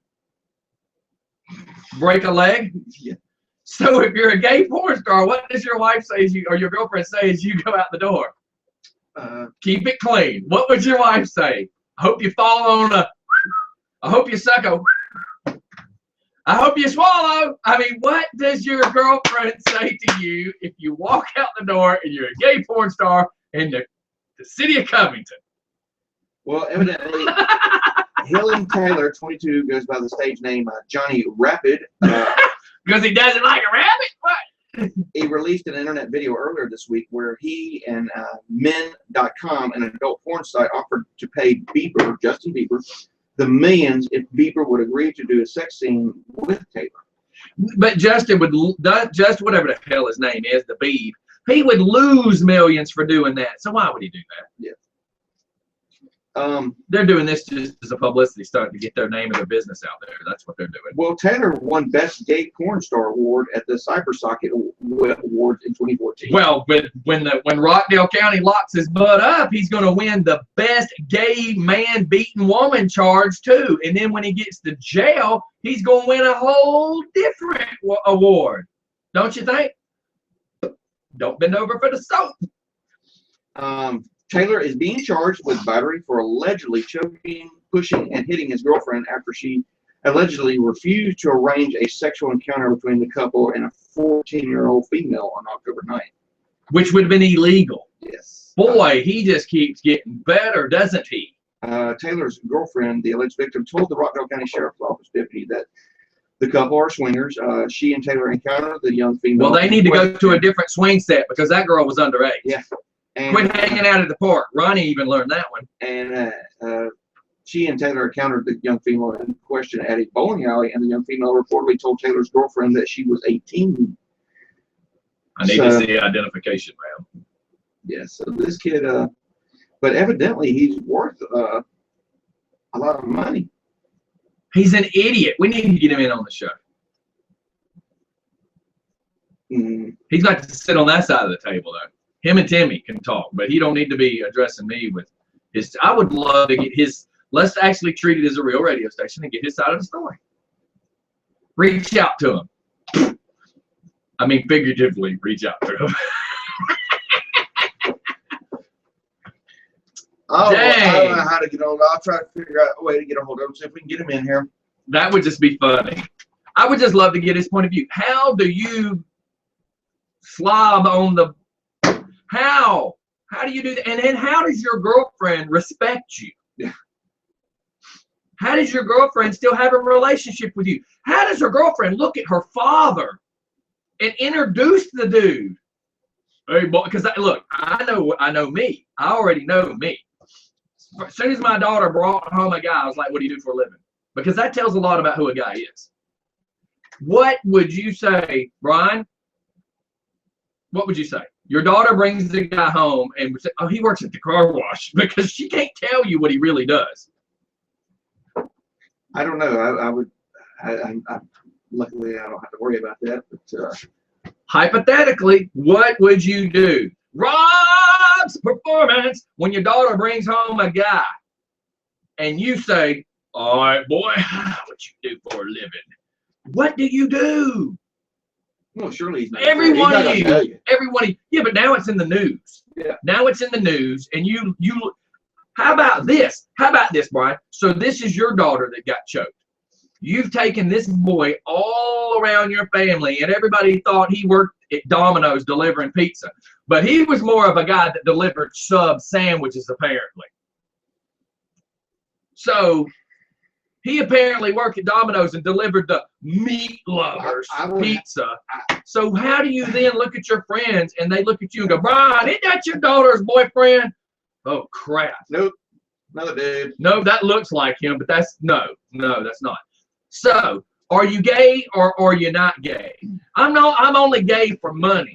Break a leg? Yeah. So if you're a gay porn star, what does your wife say or your girlfriend say as you go out the door? Keep it clean. What would your wife say? I hope you fall on I hope you suck I hope you swallow. I mean, what does your girlfriend say to you if you walk out the door and you're a gay porn star in the city of Covington? Well, evidently, Helen Taylor, 22, goes by the stage name Johnny Rapid. Because he doesn't like a rabbit? What? He released an internet video earlier this week where he and men.com, an adult porn site, offered to pay Bieber, Justin Bieber, the millions if Bieber would agree to do a sex scene with Taylor. But Justin would, just whatever the hell his name is, the Beeb, he would lose millions for doing that. So why would he do that? Yeah. They're doing this just as a publicity stunt to get their name and their business out there. That's what they're doing. Well, Taylor won Best Gay Porn Star Award at the CyberSocket Awards in 2014. Well, but when Rockdale County locks his butt up, he's going to win the Best Gay Man Beaten Woman charge too. And then when he gets to jail, he's going to win a whole different award. Don't you think? Don't bend over for the soap. Taylor is being charged with battery for allegedly choking, pushing, and hitting his girlfriend after she allegedly refused to arrange a sexual encounter between the couple and a 14-year-old female on October 9th. Which would have been illegal. Yes. Boy, he just keeps getting better, doesn't he? Taylor's girlfriend, the alleged victim, told the Rockdale County Sheriff's Office deputy that the couple are swingers. She and Taylor encountered the young female. Well, they need to go to a different swing set because that girl was underage. Yeah. And, quit hanging out at the park. Ronnie even learned that one. And she and Taylor encountered the young female in question at a bowling alley, and the young female reportedly told Taylor's girlfriend that she was 18. I need to see identification, ma'am. Yeah, so this kid, but evidently he's worth a lot of money. He's an idiot. We need to get him in on the show. He's got to sit on that side of the table, though. Him and Timmy can talk, but he don't need to be addressing me with his. I would love to get his. Let's actually treat it as a real radio station and get his side of the story. Reach out to him. I mean, figuratively, reach out to him. I don't Dang. know how to get hold. I'll try to figure out a way to get a hold of him. See if we can get him in here. That would just be funny. I would just love to get his point of view. How do you slob on the? How? How do you do that? And then how does your girlfriend respect you? Yeah. How does your girlfriend still have a relationship with you? How does her girlfriend look at her father and introduce the dude? Hey, boy, because look, I know me. I already know me. As soon as my daughter brought home a guy, I was like, "What do you do for a living?" Because that tells a lot about who a guy is. What would you say, Brian? What would you say? Your daughter brings the guy home and would say, "Oh, he works at the car wash," because she can't tell you what he really does. I don't know. I would. Luckily, I don't have to worry about that. But Hypothetically, what would you do? Rob's performance when your daughter brings home a guy and you say, "All right, boy, what you do for a living?" What do you do? well, surely he's not. Every he's one not of gonna you, tell you. yeah, but now it's in the news. Yeah. Now it's in the news, and you. How about this? How about this, Brian? So this is your daughter that got choked. You've taken this boy all around your family, and everybody thought he worked at Domino's delivering pizza, but he was more of a guy that delivered sub sandwiches, apparently. So he apparently worked at Domino's and delivered the meat lovers pizza. So how do you then look at your friends and they look at you and go, "Brian, isn't that your daughter's boyfriend?" Oh crap! Nope, another dude. No, that looks like him, but that's no, that's not. So, are you gay or are you not gay? I'm only gay for money.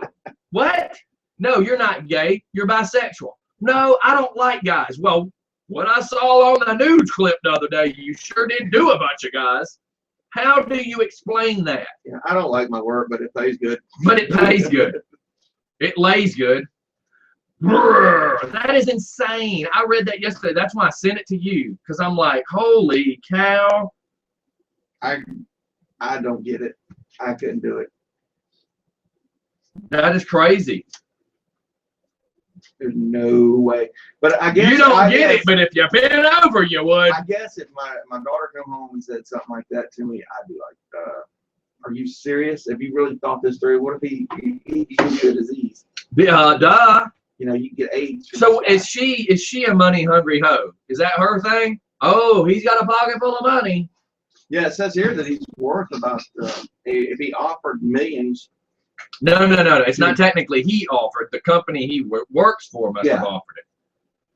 What? No, you're not gay. You're bisexual. No, I don't like guys. Well, what I saw on the news clip the other day, you sure did do a bunch of guys. How do you explain that? Yeah, I don't like my work, but it pays good. But it pays good. It lays good. Brr, that is insane. I read that yesterday. That's why I sent it to you, because I'm like, holy cow. I don't get it. I couldn't do it. That is crazy. There's no way. But I guess You don't I get guess, it, but if you bent over, you would. I guess if my daughter come home and said something like that to me, I'd be like, "Are you serious? Have you really thought this through? What if he gives you a disease? Duh. You know, you get AIDS." So is she a money hungry hoe? Is that her thing? Oh, he's got a pocket full of money. Yeah, it says here that he's worth about if he offered millions. No. It's not technically he offered. The company he works for must have offered it.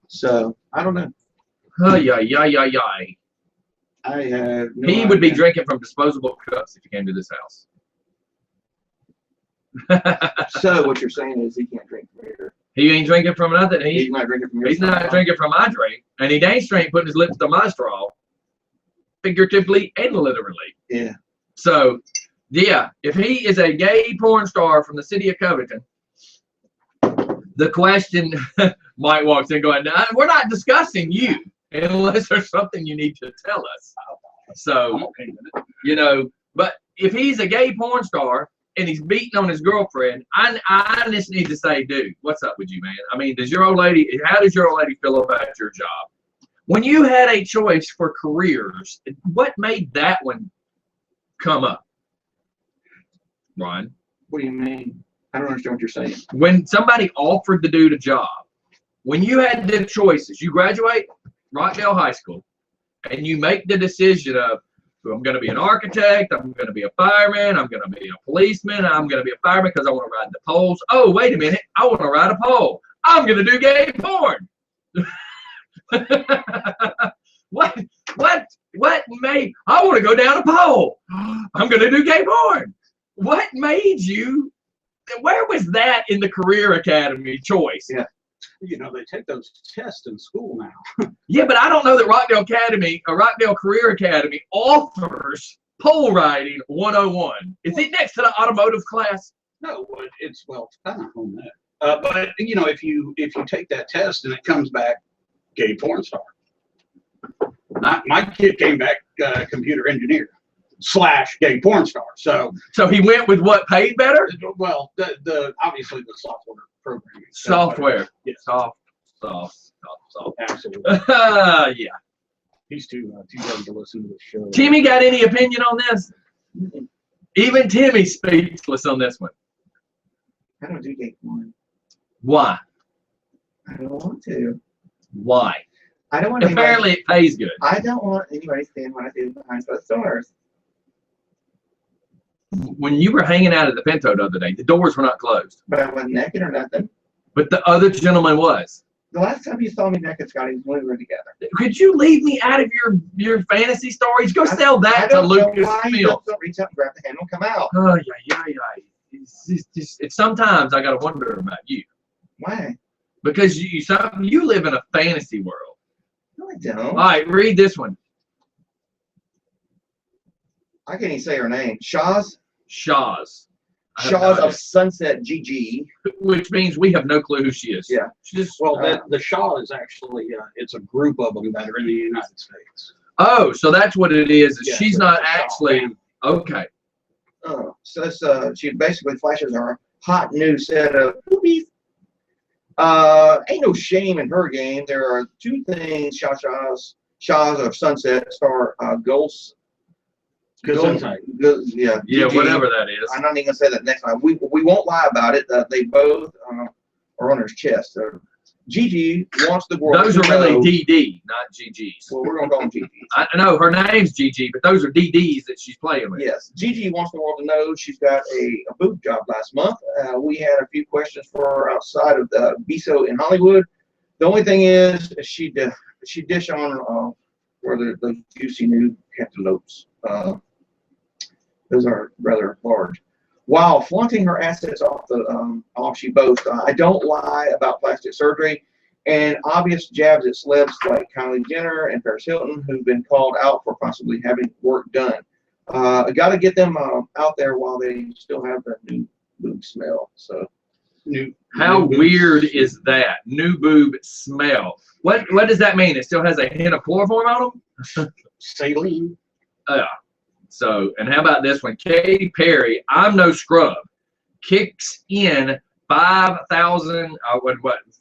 So I don't know. Yeah. I have no He would be idea. drinking from disposable cups if he came to this house. So what you're saying is he can't drink from here. He ain't drinking from nothing. He's not drinking from here. He's not drinking from my drink, and he ain't straight putting his lips to my straw, figuratively and literally. Yeah. So, yeah, if he is a gay porn star from the city of Covington, the question Mike walks in going, "We're not discussing you unless there's something you need to tell us." So, you know, but if he's a gay porn star and he's beating on his girlfriend, I just need to say, dude, what's up with you, man? I mean, how does your old lady feel about your job? When you had a choice for careers, what made that one come up, Brian? What do you mean? I don't understand what you're saying. When somebody offered the dude a job, when you had the choices, you graduate Rockdale High School, and you make the decision of, I'm going to be an architect, I'm going to be a fireman, I'm going to be a policeman, I'm going to be a fireman because I want to ride the poles. Oh, wait a minute, I want to ride a pole. I'm going to do gay porn. What made, I want to go down a pole. I'm going to do gay porn. What made you, where was that in the career academy choice? Yeah. You know, they take those tests in school now. Yeah, but I don't know that Rockdale Career Academy offers pole riding 101. Is it next to the automotive class? No, but it's well done on that. But you know, if you take that test and it comes back gay porn star, my kid came back computer engineer. slash gay porn star. So he went with what paid better? well, the obviously the software programming. Software. Yes. Soft. Absolutely. Yeah. He's too young to listen to the show. Timmy, got any opinion on this? Even Timmy's speechless on this one. I don't do gay porn. Why? I don't want to. Why? I don't want anybody. Apparently it pays good. I don't want anybody seeing what I do behind closed doors. When you were hanging out at the Pinto the other day, the doors were not closed. But I wasn't naked or nothing. But the other gentleman was. The last time you saw me naked, Scotty, was when we were together. Could you leave me out of your fantasy stories? Go sell I that to don't know Lucas why you Fields. don't reach out and grab the handle and come out. Oh, yeah. It's sometimes I got to wonder about you. Why? Because you live in a fantasy world. No, I don't. All right, read this one. I can't even say her name. Shaw's Shaw's. I have no of idea. Sunset GG. Which means we have no clue who she is. Yeah. She's just, Well, the Shaw is actually it's a group of them that are in the United States. oh, so that's what it is. Yeah, She's so not it's a Shaw actually. family. Okay. Oh, so it's, she basically flashes our hot new set of boobies. Ain't no shame in her game. There are two things Shaw's of Sunset star Ghosts. Gesundheit. Yeah. Yeah, GG. whatever that is. I'm not even gonna say that next time. We won't lie about it. They both are on her chest. Gigi wants the world. Those to are really know- DD, not GGs. Well, we're gonna call them Gigi. I know her name's GG, but those are DDs that she's playing with. Yes, Gigi wants the world to know she's got a boob job last month. We had a few questions for her outside of the BISO in Hollywood. The only thing is she dish on where the juicy new cantaloupes. Those are rather large. While flaunting her assets off, she boasts, "I don't lie about plastic surgery," and obvious jabs at celebs like Kylie Jenner and Paris Hilton, who've been called out for possibly having work done. Got to get them out there while they still have the new boob smell. So, How new boobs. weird is that? New boob smell. What does that mean? It still has a hint of chloroform on them? Saline? So, and how about this one? Katy Perry, I'm no scrub, kicks in 5,000.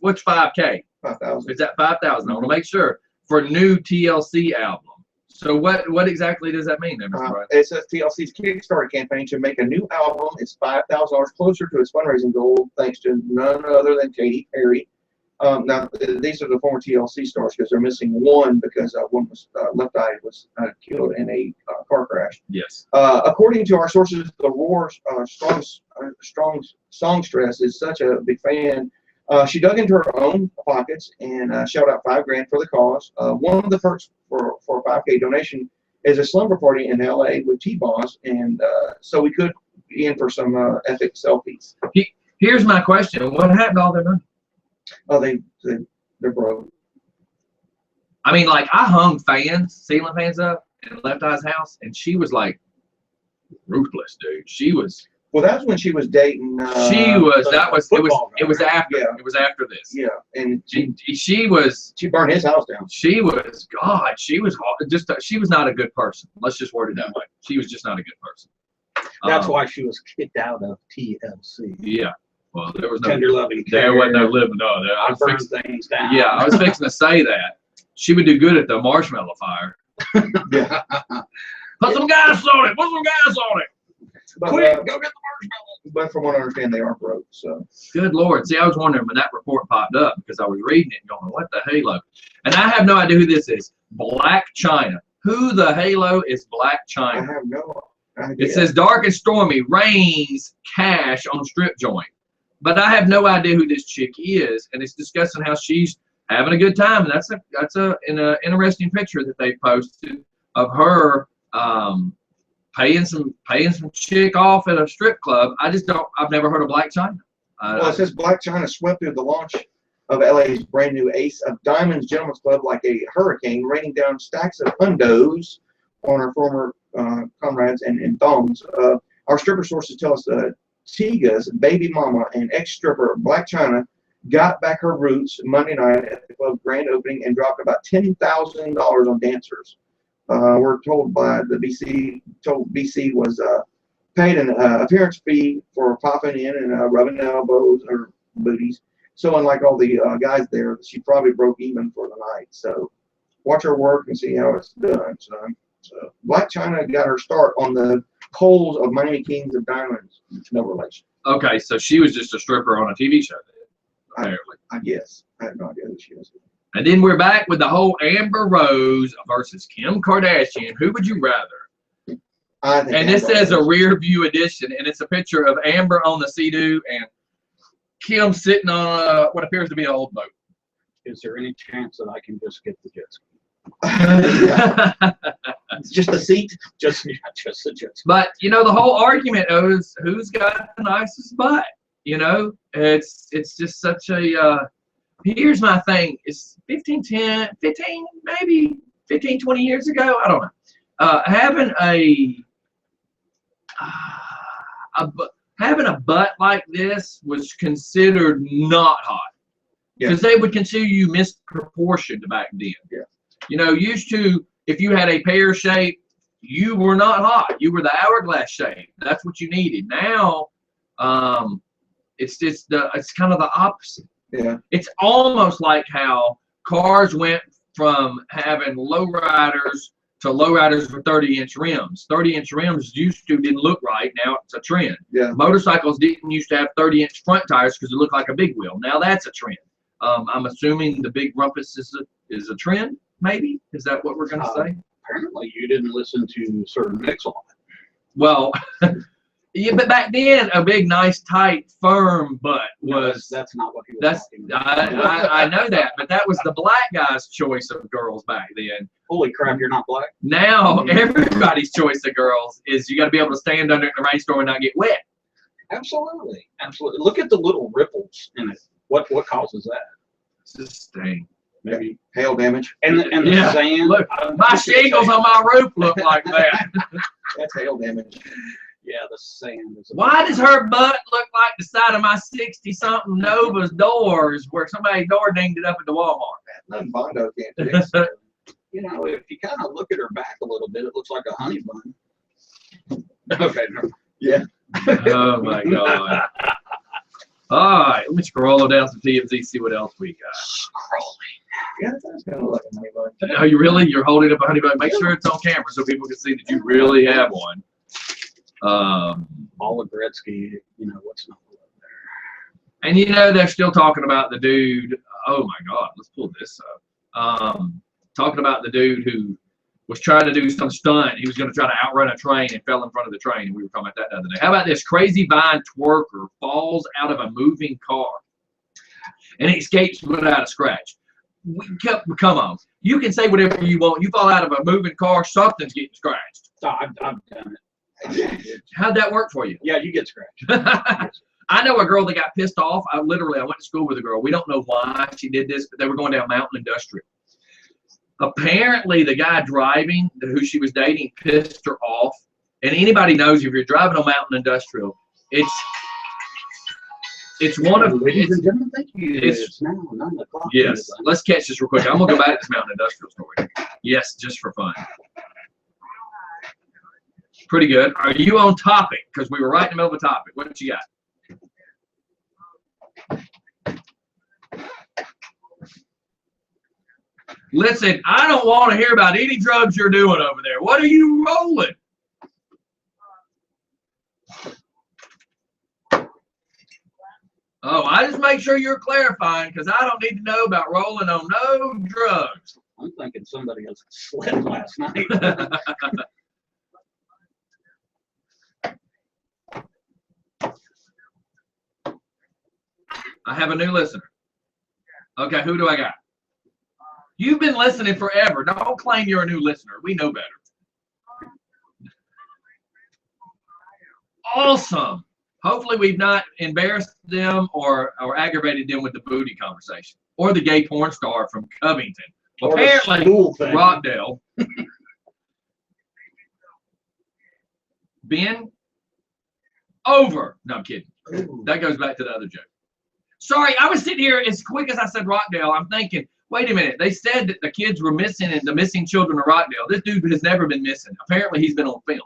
What's 5K? 5,000. Is that 5,000? I want to make sure for new TLC album. So what exactly does that mean, then, Mr. Brian? It says TLC's Kickstarter campaign to make a new album is $5,000 closer to its fundraising goal, thanks to none other than Katy Perry. Now, these are the former TLC stars because they're missing one because one was left eye was killed in a car crash. Yes. According to our sources, the Roar strong songstress is such a big fan. She dug into her own pockets and shelled out $5,000 for the cause. One of the perks for a 5K donation is a slumber party in LA with T-Boss, and so we could be in for some epic selfies. Here's my question. What happened to all their money? Oh, they're broke. I mean, like, I hung ceiling fans up in Left Eye's house, and she was like ruthless, dude. She was. Well, that was when she was dating. It was after. Yeah. It was after this. Yeah, and She was. she burned his house down. She was. God, she was she was not a good person. Let's just word it that way. She was just not a good person. That's why she was kicked out of TLC. Yeah. Well, there was no. Tender loving care. There wasn't no living. No, there. I I was burn fixing, things down. yeah, I was fixing to say that. She would do good at the marshmallow fire. Yeah. Put some gas on it. Put some gas on it. But, Quick, go get the marshmallow. but from what I understand, they are broke. So Good Lord. See, I was wondering when that report popped up because I was reading it and going, what the halo? And I have no idea who this is. Black China. Who the halo is Black I China? have no idea. It says dark and stormy, rains cash on strip joint. But I have no idea who this chick is, and it's discussing how she's having a good time. And that's an interesting picture that they posted of her paying some chick off at a strip club. I've never heard of Black China. Well, it says Black China swept through the launch of LA's brand new Ace of Diamonds Gentlemen's Club like a hurricane, raining down stacks of hundos on her former comrades and thongs. Our stripper sources tell us Tiga's baby mama and ex-stripper Black China got back her roots Monday night at the club's grand opening and dropped about $10,000 on dancers. we're told by the BC was paid an appearance fee for popping in and rubbing elbows or booties. So unlike all the guys there, she probably broke even for the night. So watch her work and see how it's done, son. So Blac Chyna got her start on the coals of Miami Kings of Diamonds. No relation. Okay, so she was just a stripper on a TV show then, apparently. I guess. I have no idea who she is. And then we're back with the whole Amber Rose versus Kim Kardashian. Who would you rather? I think And this Amber says a Rose. rear view edition, and it's a picture of Amber on the Sea-Doo and Kim sitting on what appears to be an old boat. Is there any chance that I can just get the jet ski? Yeah. It's just a seat. Just the jet ski. But you know, the whole argument is who's got the nicest butt. You know, it's just such a. Here's my thing: it's 15, 20 years ago. I don't know. Having having a butt like this was considered not hot because they would consider you misproportioned back then. Yeah. You know, used to, if you had a pear shape, you were not hot. You were the hourglass shape. That's what you needed. Now, it's kind of the opposite. Yeah. It's almost like how cars went from having lowriders to lowriders with 30-inch rims. 30-inch rims didn't look right. Now it's a trend. Yeah. Motorcycles didn't used to have 30-inch front tires because it looked like a big wheel. Now that's a trend. I'm assuming the big rumpus is a trend. Maybe is that what we're going to say? Apparently, you didn't listen to Sir Mix-a-Lot. Well, yeah, but back then a big, nice, tight, firm butt was. That's not what he was That's talking about. I know that, but that was the black guy's choice of girls back then. Holy crap, you're not black? Now everybody's choice of girls is you got to be able to stand under it in a rainstorm and not get wet. Absolutely, absolutely. Look at the little ripples in it. What causes that? It's just stain. Maybe Hail damage. and the Yeah. sand. Look, my shingles on my roof look like that. That's hail damage. Yeah, the sand is. Why does her butt look like the side of my 60-something Nova's doors where somebody door dinged it up at the Walmart? Nothing Bondo can't fix. You know, if you kind of look at her back a little bit, it looks like a honey bun. Okay. Yeah. Oh my God. All right, let me scroll down some TMZ, see what else we got. Yeah, that's kind of like a honey bun. Oh, you're holding up a honey bun. Make sure it's on camera so people can see that you really have one. Paula Gretzky, you know, what's not there? And you know they're still talking about the dude. Oh my God, let's pull this up. Talking about the dude who was trying to do some stunt. He was going to try to outrun a train and fell in front of the train. And we were talking about that the other day. How about this? Crazy Vine twerker falls out of a moving car and he escapes without a scratch. Come on. You can say whatever you want. You fall out of a moving car, something's getting scratched. Oh, I've done it. How'd that work for you? Yeah, you get scratched. I know a girl that got pissed off. I went to school with a girl. We don't know why she did this, but they were going down Mountain Industrial. Apparently, the guy driving, who she was dating, pissed her off. And anybody knows if you're driving on Mountain Industrial, it's one of Ladies and gentlemen, thank you. it's- It's now 9 o'clock. yes. Let's catch this real quick. I'm gonna go back to this Mountain Industrial story. Yes, just for fun. Pretty good. Are you on topic? Because we were right in the middle of a topic. What you got? Listen, I don't want to hear about any drugs you're doing over there. What are you rolling? Oh, I just make sure you're clarifying because I don't need to know about rolling on no drugs. I'm thinking somebody else slept last night. I have a new listener. Okay, who do I got? You've been listening forever. Don't claim you're a new listener. We know better. Awesome. Hopefully we've not embarrassed them or aggravated them with the booty conversation or the gay porn star from Covington. Or the Apparently, school thing. Rockdale. Ben? Over. No, I'm kidding. Ooh. That goes back to the other joke. Sorry, I was sitting here as quick as I said Rockdale. I'm thinking, Wait a minute. They said that the kids were missing and the missing children of Rockdale. This dude has never been missing. Apparently, he's been on film.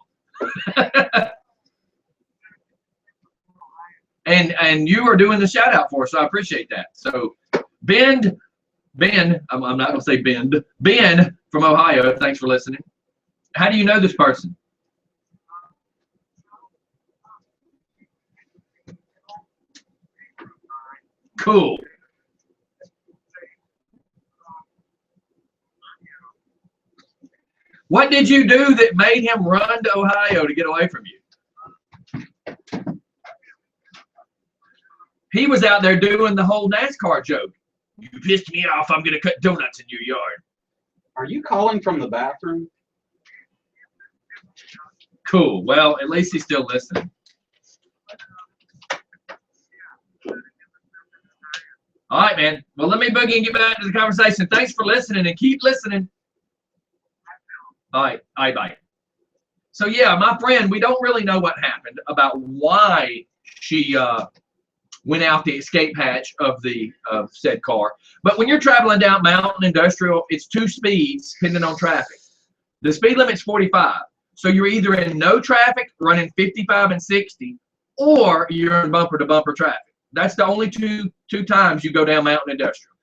and you are doing the shout out for us, so I appreciate that. So Ben, I'm not going to say Bend. Ben from Ohio, thanks for listening. How do you know this person? Cool. What did you do that made him run to Ohio to get away from you? He was out there doing the whole NASCAR joke. You pissed me off, I'm going to cut donuts in your yard. Are you calling from the bathroom? Cool. Well, at least he's still listening. All right, man. Well, let me boogie and get back to the conversation. Thanks for listening and keep listening. All right, bye. So, yeah, my friend, we don't really know what happened about why she went out the escape hatch of the said car. But when you're traveling down Mountain Industrial, it's 2 speeds depending on traffic. The speed limit's 45. So you're either in no traffic, running 55 and 60, or you're in bumper-to-bumper traffic. That's the only two times you go down Mountain Industrial.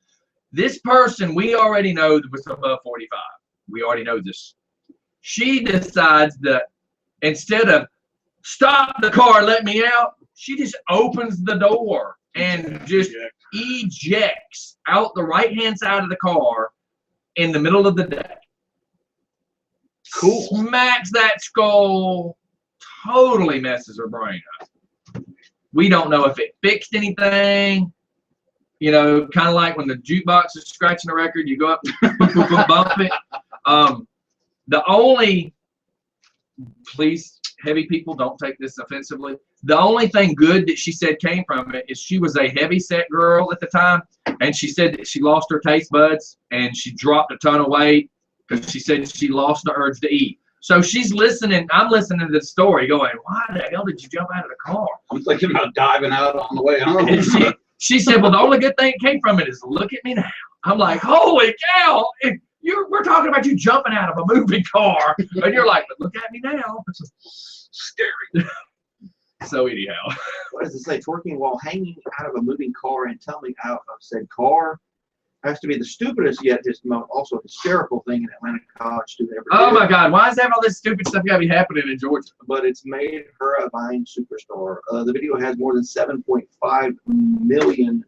This person, we already know was above 45. We already know this. She decides that instead of stop the car, let me out, she just opens the door and just ejects out the right-hand side of the car in the middle of the day. Cool. Smacks that skull, totally messes her brain up. We don't know if it fixed anything. You know, kind of like when the jukebox is scratching a record, you go up and bump it. The only, please, heavy people, don't take this offensively. The only thing good that she said came from it is she was a heavy set girl at the time, and she said that she lost her taste buds and she dropped a ton of weight because she said she lost the urge to eat. So she's listening. I'm listening to this story going, why the hell did you jump out of the car? I'm thinking about diving out on the way home. And she said, well, the only good thing that came from it is look at me now. I'm like, holy cow. We're talking about you jumping out of a moving car. And you're like, but look at me now. Scary. So anyhow. What does it say? Twerking while hanging out of a moving car and tumbling out of said car has to be the stupidest yet just also hysterical thing an Atlanta college student ever did. Oh my God, why is all this stupid stuff got to be happening in Georgia? But it's made her a Vine superstar. The video has more than 7.5 million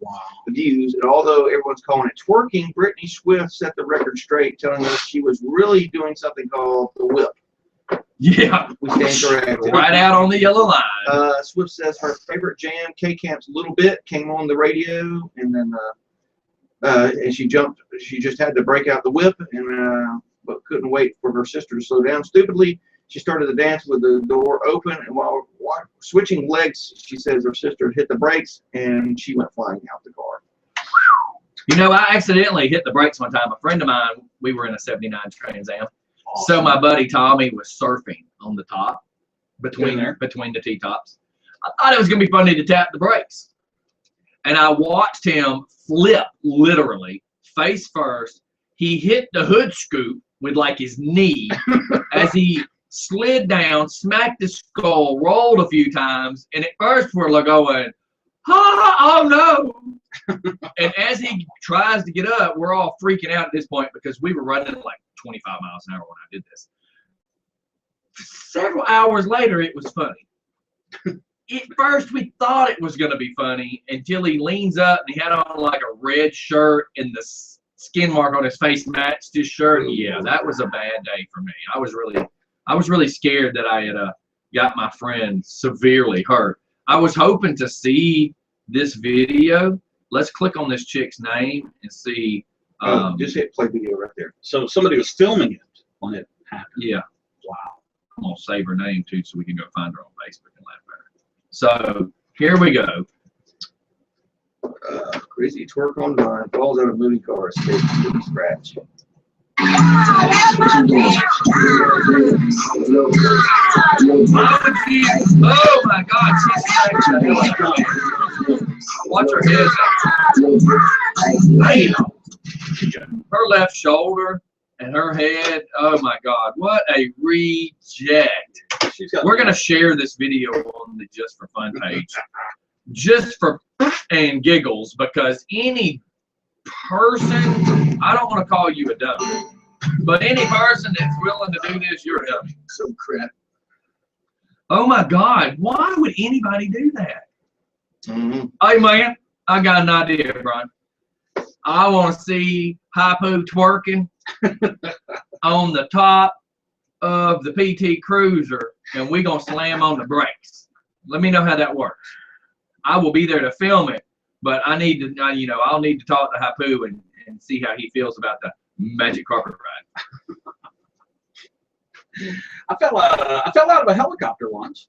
views, and although everyone's calling it twerking, Brittany Swift set the record straight, telling us she was really doing something called the whip. Yeah. We stand corrected. Right out on the yellow line. Swift says her favorite jam, K-Camp's Little Bit, came on the radio, and then and she jumped. She just had to break out the whip, and but couldn't wait for her sister to slow down. Stupidly, she started to dance with the door open, and while switching legs, she says her sister hit the brakes, and she went flying out the car. You know, I accidentally hit the brakes one time. A friend of mine, we were in a 79 Trans Am. Awesome. So my buddy Tommy was surfing on the top between the T-tops. I thought it was going to be funny to tap the brakes. And I watched him flip, literally, face first. He hit the hood scoop with like his knee as he slid down, smacked his skull, rolled a few times. And at first we're like going, oh no. And as he tries to get up, we're all freaking out at this point because we were running like 25 miles an hour when I did this. Several hours later, it was funny. At first, we thought it was going to be funny until he leans up and he had on like a red shirt and the skin mark on his face matched his shirt. Yeah, that was a bad day for me. I was really scared that I had got my friend severely hurt. I was hoping to see this video. Let's click on this chick's name and see. Just hit play video right there. So somebody was filming it when it happened. Yeah. Wow. I'm going to save her name too so we can go find her on Facebook and laugh at her. So here we go. Crazy twerk on Vine, falls out of movie car, escapes with a scratch. Oh my God, she's watch her head. Damn. her left shoulder and her head. Oh my God, what a reject! We're gonna share this video on the Just for Fun page, just for and giggles, because any person, I don't want to call you a dummy, but any person that's willing to do this, you're a dummy. So crap. Oh my God, why would anybody do that? Mhm. Hey man, I got an idea, Brian. I want to see Hypo twerking on the top of the PT Cruiser, and we're gonna slam on the brakes. Let me know how that works. I will be there to film it, but I need to, I'll need to talk to Hypo and see how he feels about the magic carpet ride. I fell out of a helicopter once.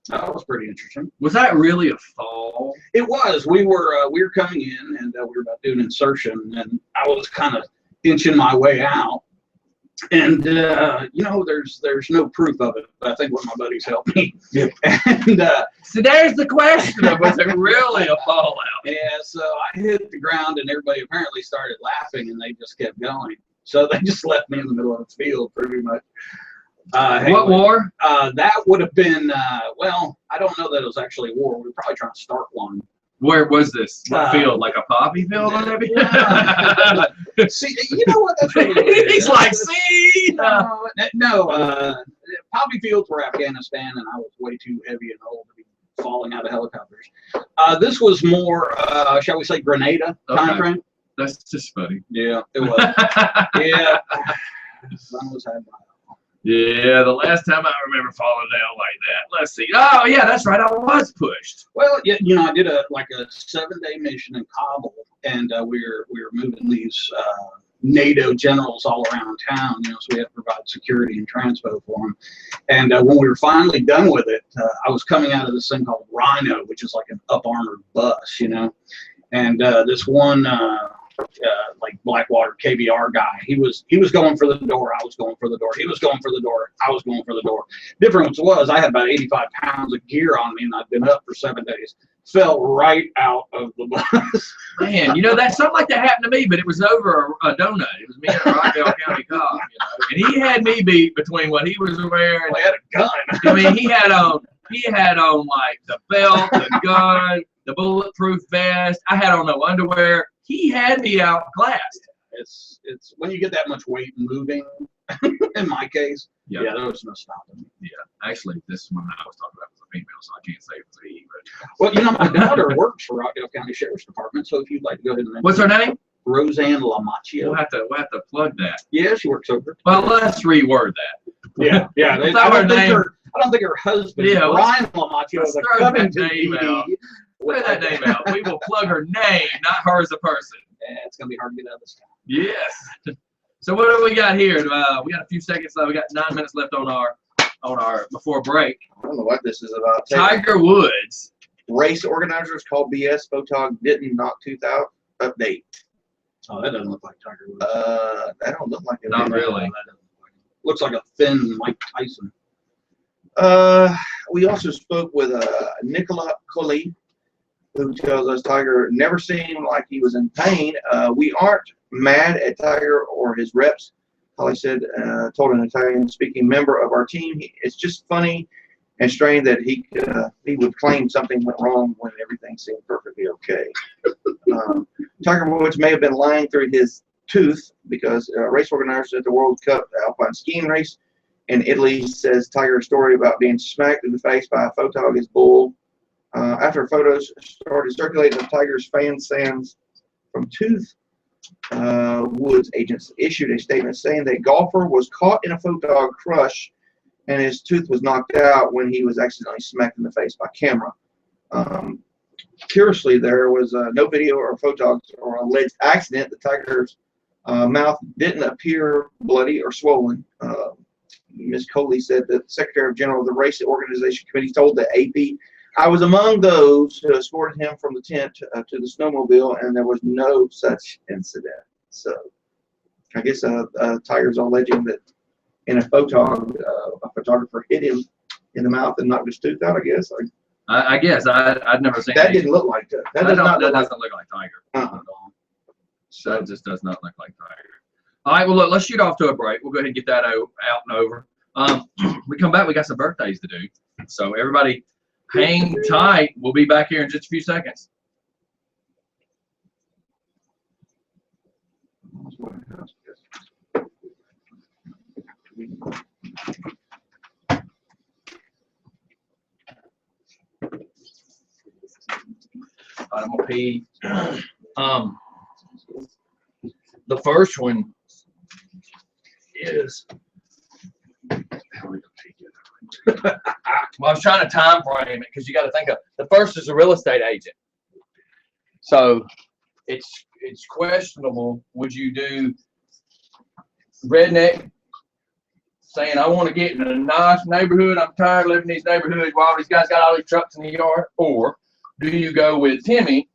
That was pretty interesting. Was that really a fall? It was. We were coming in, and we were about to do an insertion, and I was kind of inching my way out. And there's no proof of it, but I think one of my buddies helped me. Yep. And So there's the question of, was it really a fallout? yeah, so I hit the ground, and everybody apparently started laughing, and they just kept going. So they just left me in the middle of the field, pretty much. What war? That would have been, well, I don't know that it was actually war. We were probably trying to start one. Where was this? What field? Like a poppy field or maybe? See, you know what? That's really weird. He's like, see? No, poppy fields were Afghanistan, and I was way too heavy and old to be falling out of helicopters. This was more, shall we say, Grenada time frame. That's just funny. Yeah, it was. Yeah. Sun was had by. Yeah, the last time I remember falling down like that. Let's see. Oh, yeah, that's right. I was pushed. Well, yeah, I did a 7-day mission in Kabul, and we were moving these NATO generals all around town. So we had to provide security and transpo for them. And when we were finally done with it, I was coming out of this thing called Rhino, which is like an up-armored bus, And this one. Like Blackwater KBR guy. He was going for the door. I was going for the door. He was going for the door. I was going for the door. Difference was I had about 85 pounds of gear on me, and I'd been up for 7 days. Fell right out of the bus. Man, that something like that happened to me, but it was over a donut. It was me and a Rockdale County cop, and he had me beat between what he was wearing. Well, he had a gun. I mean, he had on like the belt, the gun, the bulletproof vest. I had on no underwear. He had me outclassed. It's when you get that much weight moving. In my case, yeah, there was no stopping. Yeah, actually, this one I was talking about was a female, so I can't say it was a he. But well, my daughter works for Rockdale County Sheriff's Department, so if you'd like to go ahead and what's her name? Roseanne Lamacchio. We'll have to plug that. Yeah, she works over. Well, let's reword that. Yeah. I don't think her husband, Ryan Lamacchio, is a Covington PD. Play that name out. We will plug her name, not her as a person. Yeah, it's gonna be hard to get out of this town. Yes. So what do we got here? We got a few seconds left. We got 9 minutes left on our before break. I don't know what this is about. Tiger Woods. Race organizers called BS. Photog didn't knock tooth out. Update. Oh, that doesn't look like Tiger Woods. That don't look like it. Not really. Looks like a thin Mike Tyson. We also spoke with Nicola Colley, who tells us Tiger never seemed like he was in pain. We aren't mad at Tiger or his reps. Holly said, told an Italian-speaking member of our team, it's just funny and strange that he would claim something went wrong when everything seemed perfectly okay. Tiger Woods may have been lying through his tooth because race organizers at the World Cup Alpine skiing race in Italy says Tiger's story about being smacked in the face by a photog is bull. After photos started circulating of Tiger's fan stands from tooth, Woods agents issued a statement saying that golfer was caught in a photog crush and his tooth was knocked out when he was accidentally smacked in the face by camera. Curiously, there was no video or photogs or alleged accident. The Tiger's mouth didn't appear bloody or swollen. Ms. Coley said that the Secretary General of the Race Organization Committee told the AP, I was among those who escorted him from the tent to the snowmobile, and there was no such incident. So I guess Tiger's alleging that in a photog, a photographer hit him in the mouth and knocked his tooth out, I guess. I guess. I've never seen that. Didn't look like that. That doesn't look like Tiger. That just does not look like Tiger. All right, well, look, let's shoot off to a break. We'll go ahead and get that out and over. We come back, we got some birthdays to do. So everybody hang tight. We'll be back here in just a few seconds. I'm gonna pee. The first one is well, I was trying to time frame it because you got to think of the first is a real estate agent. So it's questionable. Would you do redneck saying I want to get in a nice neighborhood, I'm tired of living in these neighborhoods while all these guys got all these trucks in the yard, or do you go with Timmy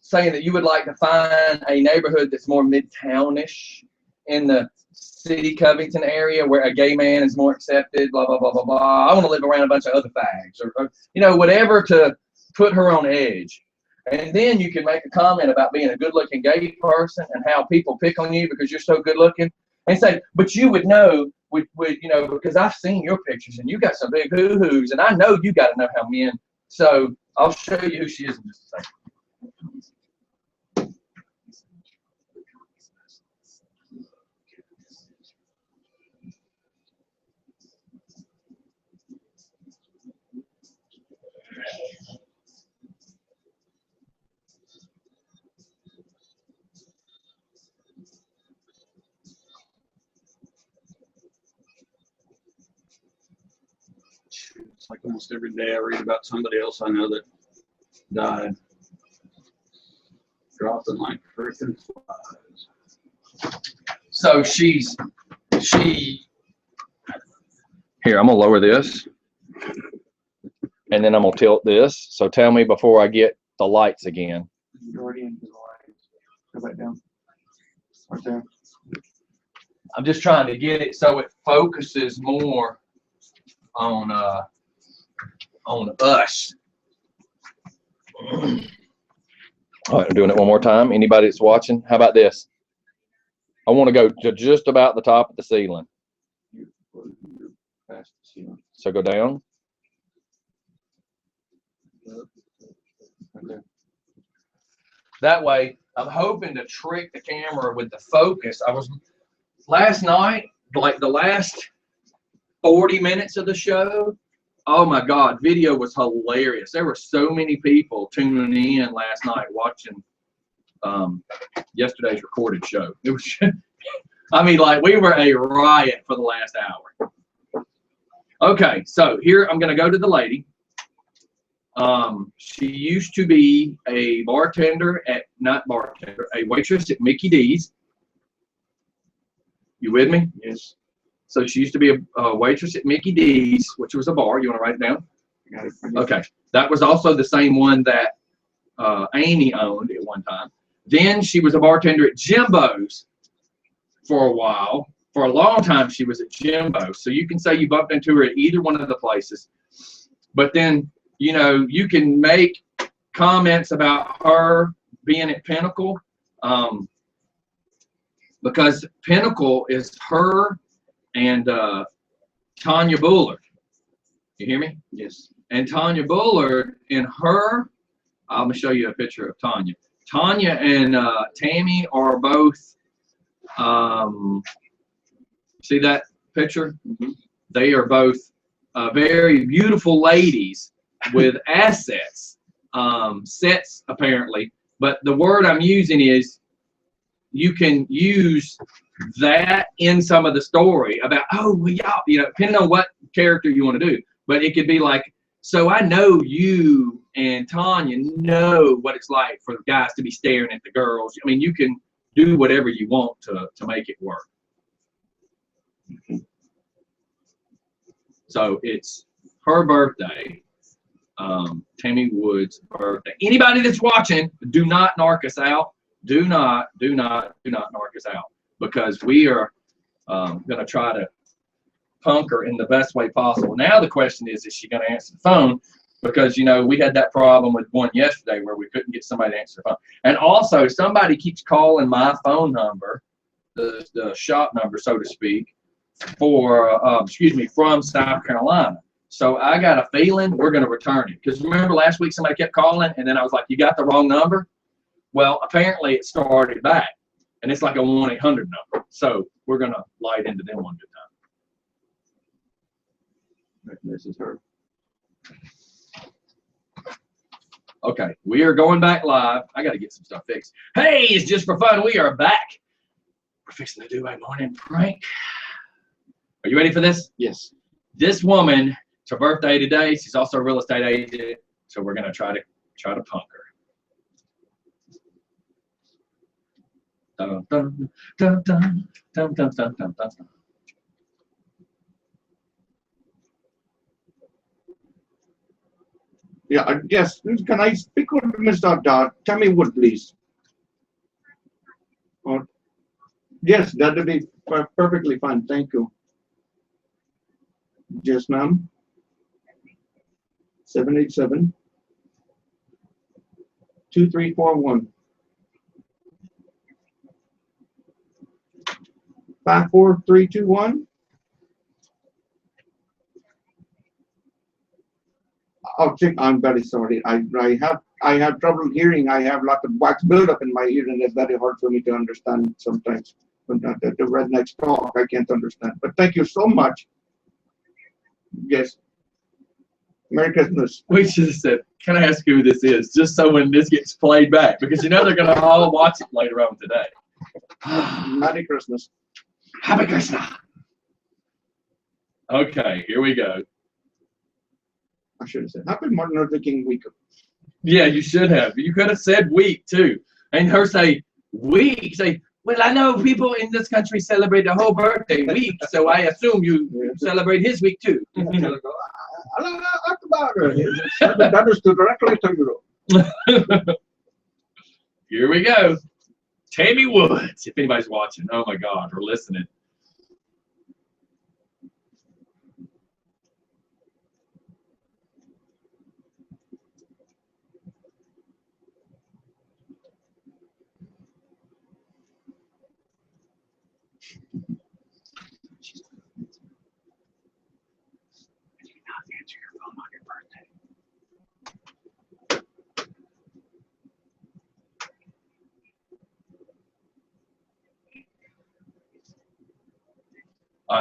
saying that you would like to find a neighborhood that's more midtownish in the city Covington area where a gay man is more accepted, blah, blah, blah, blah, blah. I want to live around a bunch of other fags or you know, whatever to put her on edge. And then you can make a comment about being a good-looking gay person and how people pick on you because you're so good-looking and say, but you would know, you know, because I've seen your pictures and you got some big hoo-hoos and I know you got to know how men. So I'll show you who she is in just a second. It's like almost every day I read about somebody else I know that died. Dropping like freaking flies. So here, I'm gonna lower this and then I'm gonna tilt this. So tell me before I get the lights again. You're already into the lights. Go back down. Right there. I'm just trying to get it so it focuses more on us. All right, I'm doing it one more time. Anybody that's watching, how about this? I want to go to just about the top of the ceiling. So go down. That way, I'm hoping to trick the camera with the focus. Last night, like the last 40 minutes of the show, oh my God, video was hilarious. There were so many people tuning in last night watching yesterday's recorded show. It was, I mean, like we were a riot for the last hour. Okay, so here I'm going to go to the lady. She used to be a bartender a waitress at Mickey D's. You with me? Yes. So she used to be a waitress at Mickey D's, which was a bar. You want to write it down? Got it. Okay. That was also the same one that Amy owned at one time. Then she was a bartender at Jimbo's for a while. For a long time, she was at Jimbo's. So you can say you bumped into her at either one of the places. But then, you know, you can make comments about her being at Pinnacle because Pinnacle is her and Tanya Bullard. You hear me? Yes. And Tanya Bullard and her, I'm going to show you a picture of Tanya. Tanya and Tammy are both, see that picture? Mm-hmm. They are both very beautiful ladies with assets, sets apparently. But the word I'm using is you can use that in some of the story about, oh, well, y'all, you know, depending on what character you want to do. But it could be like, so I know you and Tanya know what it's like for the guys to be staring at the girls. I mean, you can do whatever you want to make it work. So it's her birthday, Tammy Wood's birthday. Anybody that's watching, do not narc us out. Do not narc us out, because we are going to try to punk her in the best way possible. Now the question is she going to answer the phone? because, you know, we had that problem with one yesterday where we couldn't get somebody to answer the phone. And also, somebody keeps calling my phone number, the shop number, so to speak, from South Carolina. So I got a feeling we're going to return it. Because remember last week somebody kept calling, and then I was like, you got the wrong number? Well, apparently it started back, and it's like a 1-800 number. So we're going to light into them one good time. This is her. Okay, we are going back live. I got to get some stuff fixed. Hey, it's just for fun. We are back. We're fixing to do a morning prank. Are you ready for this? Yes. This woman, it's her birthday today. She's also a real estate agent, so we're gonna try to punk her. Dun, dun, dun, dun, dun, dun, dun, dun, dun. Yeah, yes. Can I speak with Mr. Tammy Wood, please? Yes, that would be perfectly fine. Thank you. Yes, ma'am. 787-2341. 54321. Oh, I'm very sorry. I have trouble hearing. I have lots of wax buildup in my ear, and it's very hard for me to understand sometimes. When the rednecks talk, I can't understand. But thank you so much. Yes. Merry Christmas. We should have said, can I ask who this is? Just so when this gets played back, because you know they're going to all watch it later on today. Merry Christmas. Happy Christmas. Okay, here we go. I should have said Happy Martin Luther King week. Yeah, you should have. You could have said week too. And her say, week. Say, well, I know people in this country celebrate the whole birthday week, so I assume you celebrate his week too. That is directly to you. Here we go. Tammy Woods, if anybody's watching. Oh my God, or listening.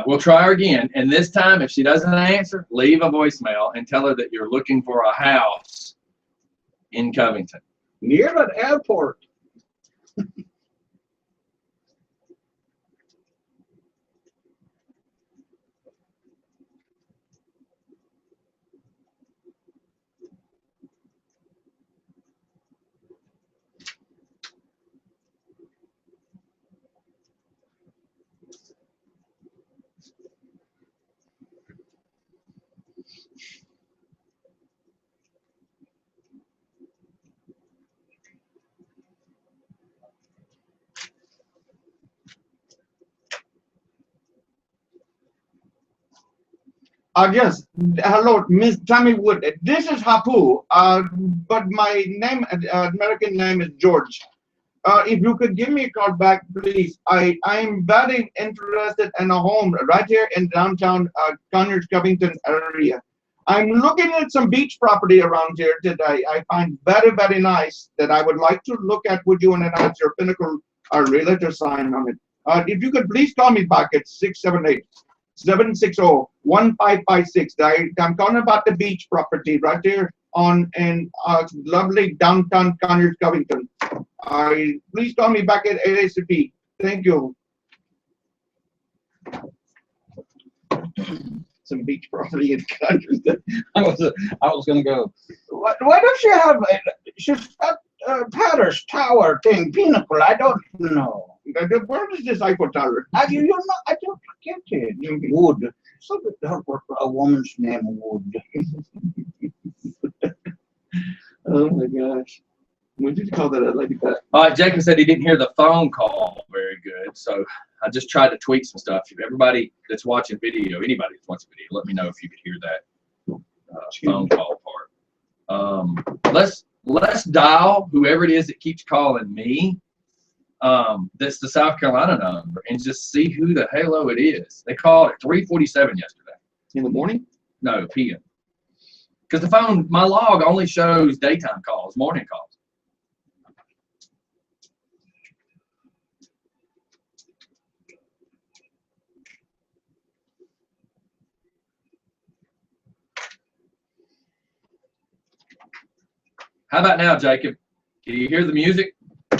We'll try her again. And this time, if she doesn't answer, leave a voicemail and tell her that you're looking for a house in Covington. Near an airport. Yes, hello, Miss Tammy Wood. This is Hapu, but my name, American name is George. If you could give me a call back, please. I'm very interested in a home right here in downtown Conyers, Covington area. I'm looking at some beach property around here today. I find very, very nice that I would like to look at. Would you announce your Pinnacle realtor sign on it? If you could please call me back at 678-760-1556. I'm calling about the beach property right here in lovely downtown Conyers, Covington. Please call me back at ASAP. Thank you. Some beach property in Conyers. I was gonna go. Why don't you have? She's got Paris Tower thing, Pinnacle. I don't know. Where is this Eiffel Tower? I don't get it. Wood. So a woman's name Wood. Oh my gosh. When did you call that a lady back? All right, Jacob said he didn't hear the phone call very good, so I just tried to tweak some stuff. Everybody that's watching video, anybody that's watching video, let me know if you could hear that phone call part. Let's dial whoever it is that keeps calling me. That's the South Carolina number, and just see who the hello it is. They called at 3:47 yesterday. In the morning? No, PM. Because the phone, my log only shows daytime calls, morning calls. How about now, Jacob? Can you hear the music? How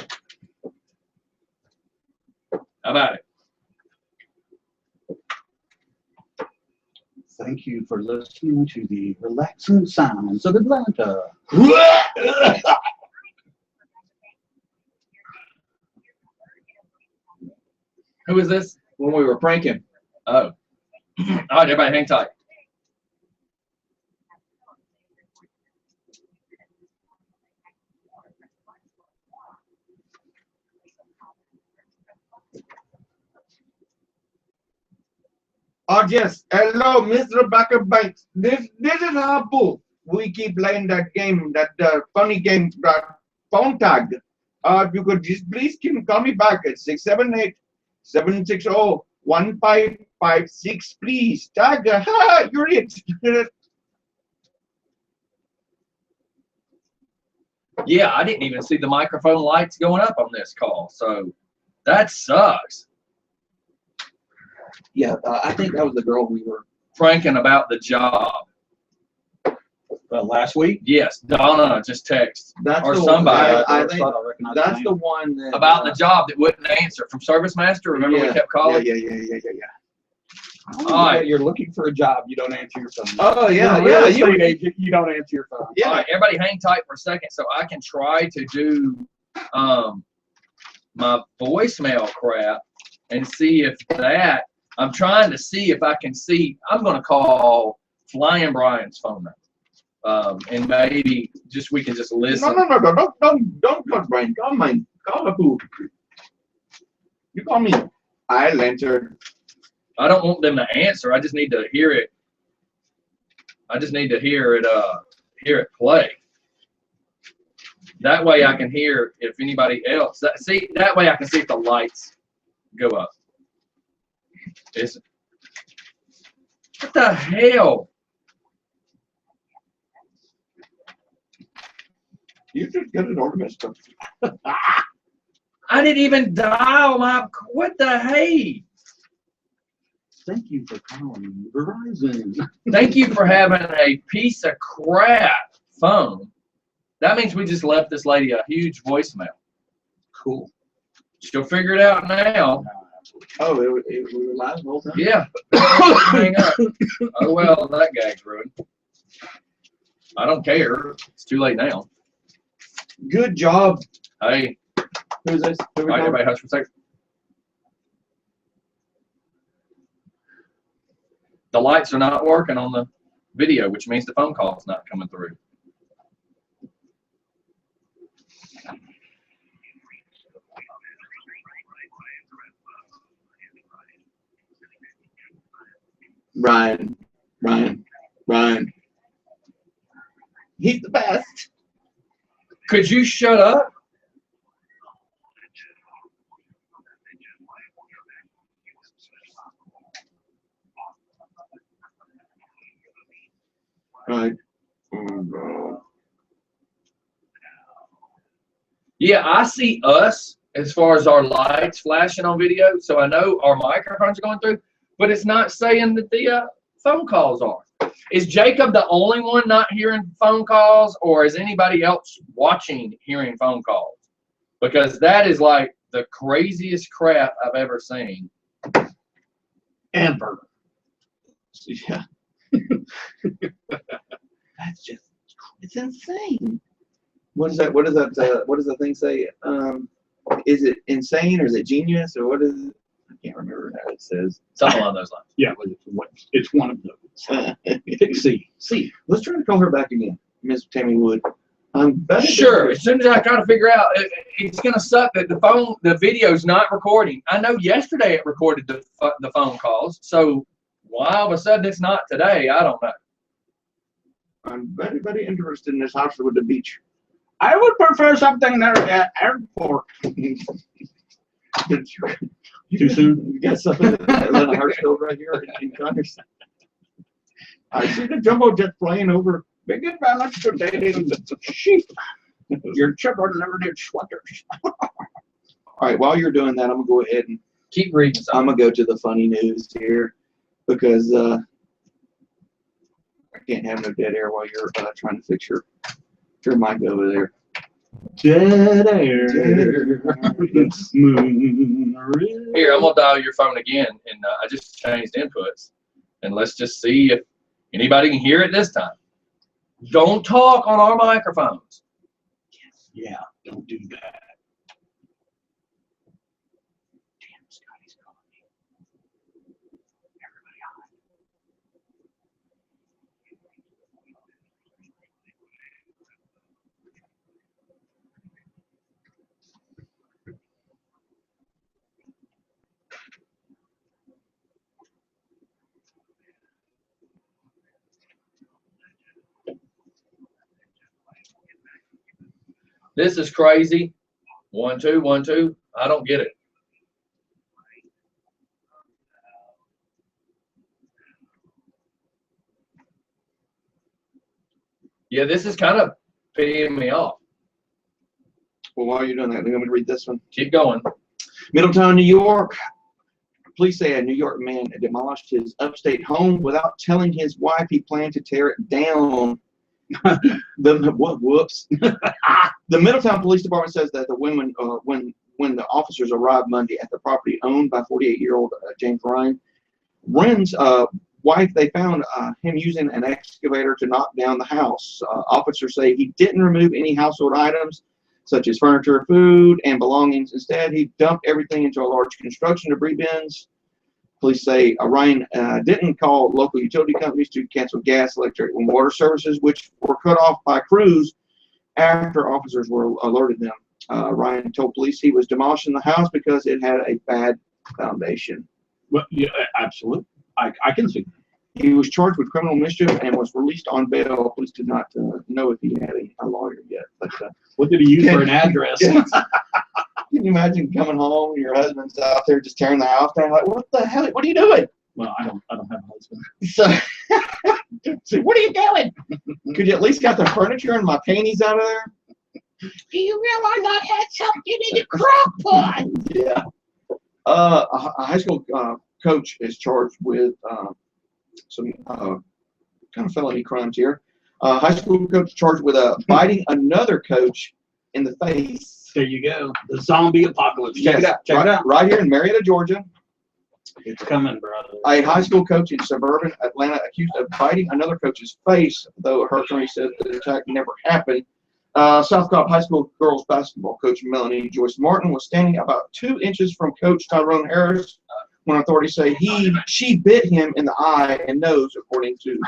about it? Thank you for listening to the relaxing sounds of Atlanta. Who is this? When we were pranking. Oh. All right, everybody hang tight. Oh yes, hello, Miss Rebecca Banks. This is our booth. We keep playing that game, that funny game, that phone tag. If you could just please call me back at 678-760-1556, please. Tag, you're it. Yeah, I didn't even see the microphone lights going up on this call, so that sucks. Yeah, I think that was the girl we were. Pranking about the job. Last week? Yes, Donna just texted. That's Or the somebody. One, I I think thought I recognized that's name. the one that, About the job that wouldn't answer from Service Master. Remember we kept calling? Yeah. All right, you're looking for a job, you don't answer your phone. Oh yeah, You're a yeah. real estate agent, you don't answer your phone. Yeah. All right, everybody hang tight for a second so I can try to do my voicemail crap and see if that, I'm trying to see if I can see, I'm going to call Flying Brian's phone number. And maybe just we can just listen. No, don't call Brian. Call mine. Call who? You call me. I'll answer. I don't want them to answer. I just need to hear it. I just need to hear it play. That way I can hear if anybody else. That way I can see if the lights go up. What the hell? You just get an ornament. I didn't even dial my. What the hey? Thank you for calling Verizon. Thank you for having a piece of crap phone. That means we just left this lady a huge voicemail. Cool. She'll figure it out now. Oh, we were live the whole time? Yeah. Hang up. Oh, well, that gag's ruined. I don't care. It's too late now. Good job. Hey, Who's this? Who all we right, calling? everybody hush for a second. The lights are not working on the video, which means the phone call is not coming through. Brian. He's the best. Could you shut up? Right. Oh, Yeah, I see us as far as our lights flashing on video, so I know our microphones are going through, but it's not saying that the phone calls are. Is Jacob the only one not hearing phone calls, or is anybody else watching hearing phone calls? Because that is like the craziest crap I've ever seen. Amber. yeah. That's just, it's insane. What is that? What does the thing say? Is it insane or is it genius or what is it? I can't remember how it says. Something along those lines. Yeah, but it's one of those. Pick C. C. Let's try to call her back again, Miss Tammy Wood. Sure. As soon as I kind of figure out, it's going to suck that the video's not recording. I know yesterday it recorded the phone calls, so why all of a sudden it's not today? I don't know. I'm very, very interested in this house with the beach. I would prefer something there at airport. Too soon? You got something at Atlanta Hartsfield right here in Conyers. I see the jumbo jet flying over. Big advantage to dating sheep. Your children never did sweaters. All right, while you're doing that, I'm gonna go ahead and Keep reading. I'm gonna go to the funny news here because I can't have no dead air while you're trying to fix your mic over there. Dead air. Moon. Here, I'm gonna dial your phone again, and I just changed inputs, and let's just see if anybody can hear it this time. Don't talk on our microphones. Yeah, don't do that. Damn, Scotty's calling me. Everybody on. This is crazy. 1 2 1 2. I don't get it. Yeah, this is kind of peeing me off. Well, while you're doing that, let me read this one. Keep going. Middletown, New York. Police say a New York man demolished his upstate home without telling his wife he planned to tear it down. Whoops. The Middletown Police Department says that the women, when the officers arrived Monday at the property owned by 48-year-old James Ryan, Ren's wife, they found him using an excavator to knock down the house. Officers say he didn't remove any household items such as furniture, food, and belongings. Instead, he dumped everything into a large construction debris bins. Police say Ryan didn't call local utility companies to cancel gas, electric, and water services, which were cut off by crews after officers were alerted them. Ryan told police he was demolishing the house because it had a bad foundation. Well, yeah, absolutely. I can see. He was charged with criminal mischief and was released on bail. Police did not know if he had a lawyer yet. But What did he use for an address? can you imagine coming home and your husband's out there just tearing the house down? Like, what the hell? What are you doing? Well, I don't have a husband. So what are you doing? Could you at least got the furniture and my panties out of there? Do you realize I had something in the crock pot? Yeah. A high school coach is charged with some kind of felony crimes here. High school coach charged with biting another coach in the face. There you go. The zombie apocalypse. Check Yes, it out. Check it out. Right here in Marietta, Georgia. It's coming, brother. A high school coach in suburban Atlanta accused of biting another coach's face, though her attorney said the attack never happened. South Cobb High School girls basketball coach Melanie Joyce Martin was standing about 2 inches from Coach Tyrone Harris when authorities say she bit him in the eye and nose, according to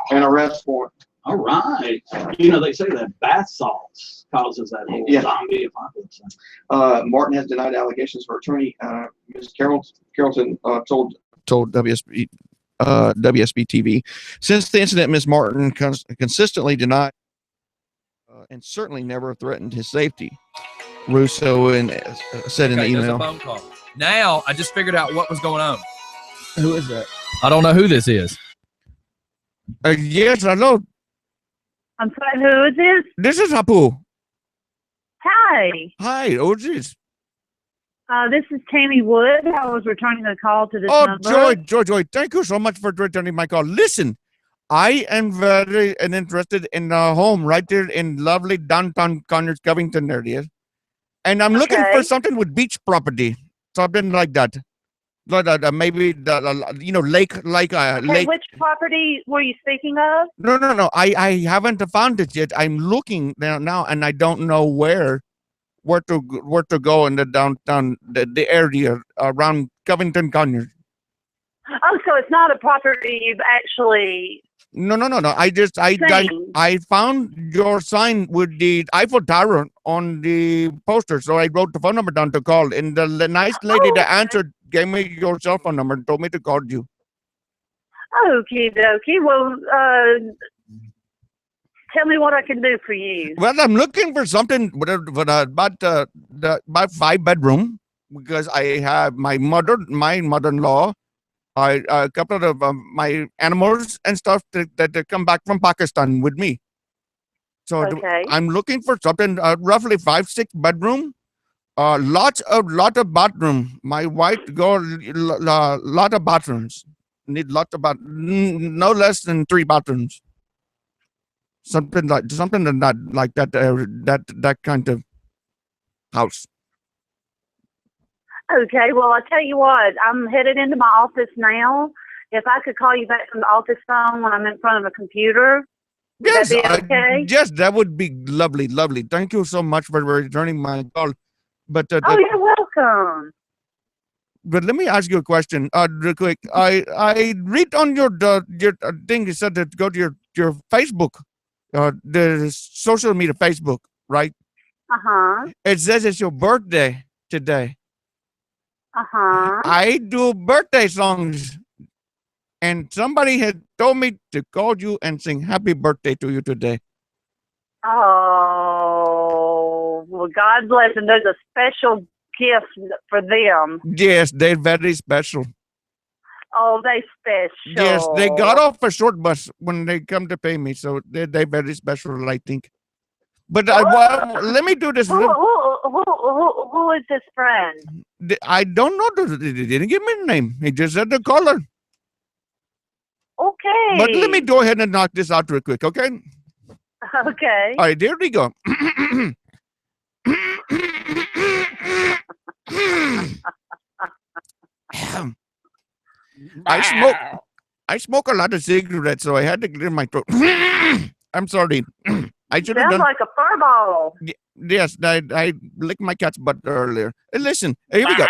an arrest warrant. All right. You know, they say that bath salts causes that whole zombie apocalypse. Martin has denied allegations. Her attorney, Ms. Carrollton, told WSB TV. Since the incident, Ms. Martin consistently denied and certainly never threatened his safety. Russo said in the email. There's a phone call. Now I just figured out what was going on. Who is that? I don't know who this is. Yes, hello. I'm sorry, who is this? This is Apu. Hi. Hi, who's this? This is Tammy Wood. I was returning a call to this number. Joy, thank you so much for returning my call. Listen, I am very interested in a home right there in lovely downtown Conyers, Covington area. And I'm looking for something with beach property, something like that. Maybe lake. Okay, which property were you speaking of? No. I haven't found it yet. I'm looking now, and I don't know where to go in the downtown the area around Covington, Conyers. Oh, so it's not a property you've actually. No. I found your sign with the Eiffel Tower on the poster, so I wrote the phone number down to call. And the nice lady that answered gave me your cell phone number and told me to call you. Okie dokie. Well, Tell me what I can do for you. Well, I'm looking for something about 5 bedroom because I have my mother-in-law, a couple of my animals and stuff that come back from Pakistan with me. So Okay. I'm looking for something roughly 5-6 bedroom. Lot of bathroom. My wife go lot of bathrooms. Need lot of no less than 3 bathrooms. Something like that kind of house. Okay, well, I'll tell you what, I'm headed into my office now. If I could call you back from the office phone when I'm in front of a computer, would Yes, that be okay? yes, that would be lovely. Thank you so much for returning my call. But Oh, you're welcome. but let me ask you a question, real quick. I read on your thing. You said that go to your Facebook, the social media Facebook, right? Uh-huh. It says it's your birthday today. Uh-huh. I do birthday songs, and somebody had told me to call you and sing happy birthday to you today. Oh, well, God bless them. There's a special gift for them. Yes, they're very special. Oh, they special. Yes, they got off a short bus when they come to pay me, so they're very special, I think. But let me do this. Who is this friend? I don't know. They didn't give me a name. He just said the caller. Okay. But let me go ahead and knock this out real quick, okay? Okay. All right, there we go. I smoke a lot of cigarettes, so I had to clear my throat. I'm sorry. I should have Sounds done. like a fur ball. Yes, I licked my cat's butt earlier. Hey, listen, here we go.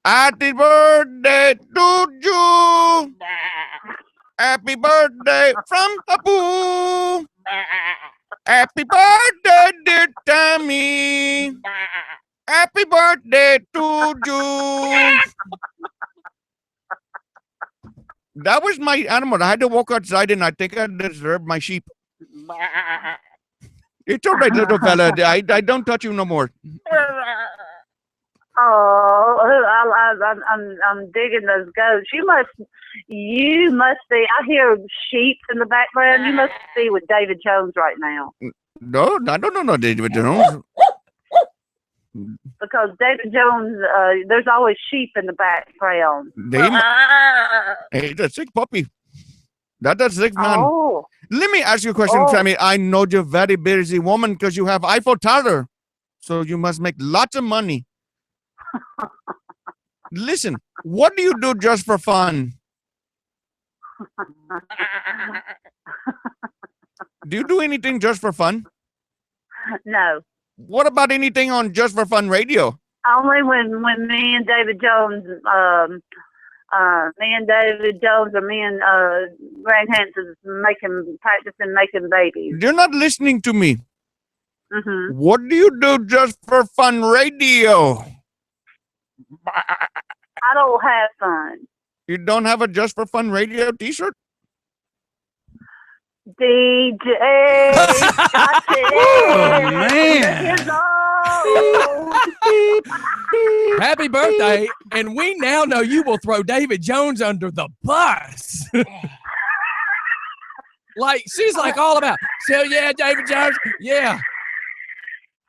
Happy birthday to you. Happy birthday from Abu. Happy birthday, dear Tammy. Happy birthday to you. That was my animal. I had to walk outside, and I think I deserved my sheep. It's all right, little fella. I don't touch you no more. Oh, I'm digging those goats. You must be. I hear sheep in the background. You must be with David Jones right now. No, I don't know David Jones. Because David Jones, there's always sheep in the background. Hey, the sick puppy. That's a sick man. Oh. Let me ask you a question, Tammy. I know you're a very busy woman because you have Eiffel Tower. So you must make lots of money. Listen, what do you do just for fun? Do you do anything just for fun? No. What about anything on Just for Fun radio? Only when me and David Jones, or me and Grant Hansen's practicing making babies. You're not listening to me. Mm-hmm. What do you do Just for Fun radio? I don't have fun. You don't have a Just for Fun radio t-shirt? DJ Oh, man. Happy birthday. And we now know you will throw David Jones under the bus. Like, she's like all about, so yeah, David Jones, yeah.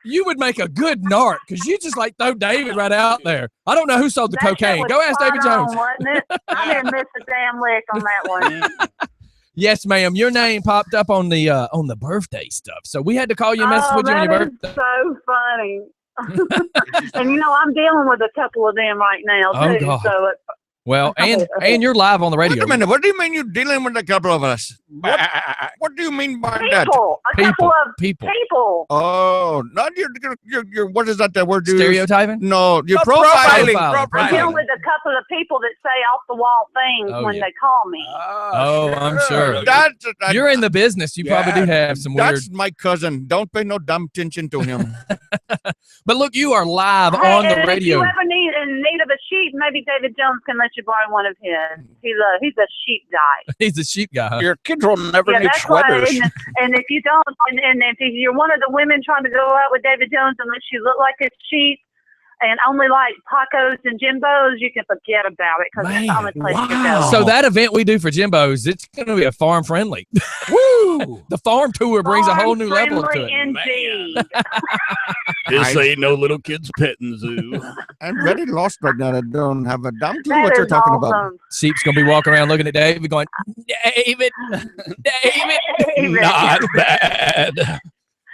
You would make a good narc because you just like throw David right out there. I don't know who sold the cocaine. Go ask David Jones. Wasn't it? I didn't miss a damn lick on that one. Yes, ma'am. Your name popped up on the birthday stuff, so we had to call you and message with you on your birthday. So funny. And you know, I'm dealing with a couple of them right now Oh, too. God. So Well, and you're live on the radio. Wait a minute. What do you mean you're dealing with a couple of us? What do you mean by that? people, a couple of People. people. Oh, not your what is that word? you use? Stereotyping? No, you're Profiling. profiling. I'm dealing with a couple of people that say off the wall things Oh, when yeah. they call me. Oh, I'm sure. You're in the business. You probably do have some weird. That's my cousin. Don't pay no dumb attention to him. But look, you are live Hey, on the and radio. If you ever need in need of a sheep, maybe David Jones can let you borrow one of his. He's a sheep guy. He's a sheep guy. Huh? Your kids will never Yeah, need that's why. sweaters. And if you don't, and if you're one of the women trying to go out with David Jones, unless you look like a sheep and only like Pacos and Jimbos, you can forget about it because it's the only place to go. So that event we do for Jimbo's, it's going to be a farm friendly. Woo! The farm tour brings a whole new level to it. Indeed. This ain't no little kid's petting zoo. I'm very lost right now. I don't have a damn clue That what you're is talking about. awesome. Sheep's going to be walking around looking at David going, David, David. Not bad.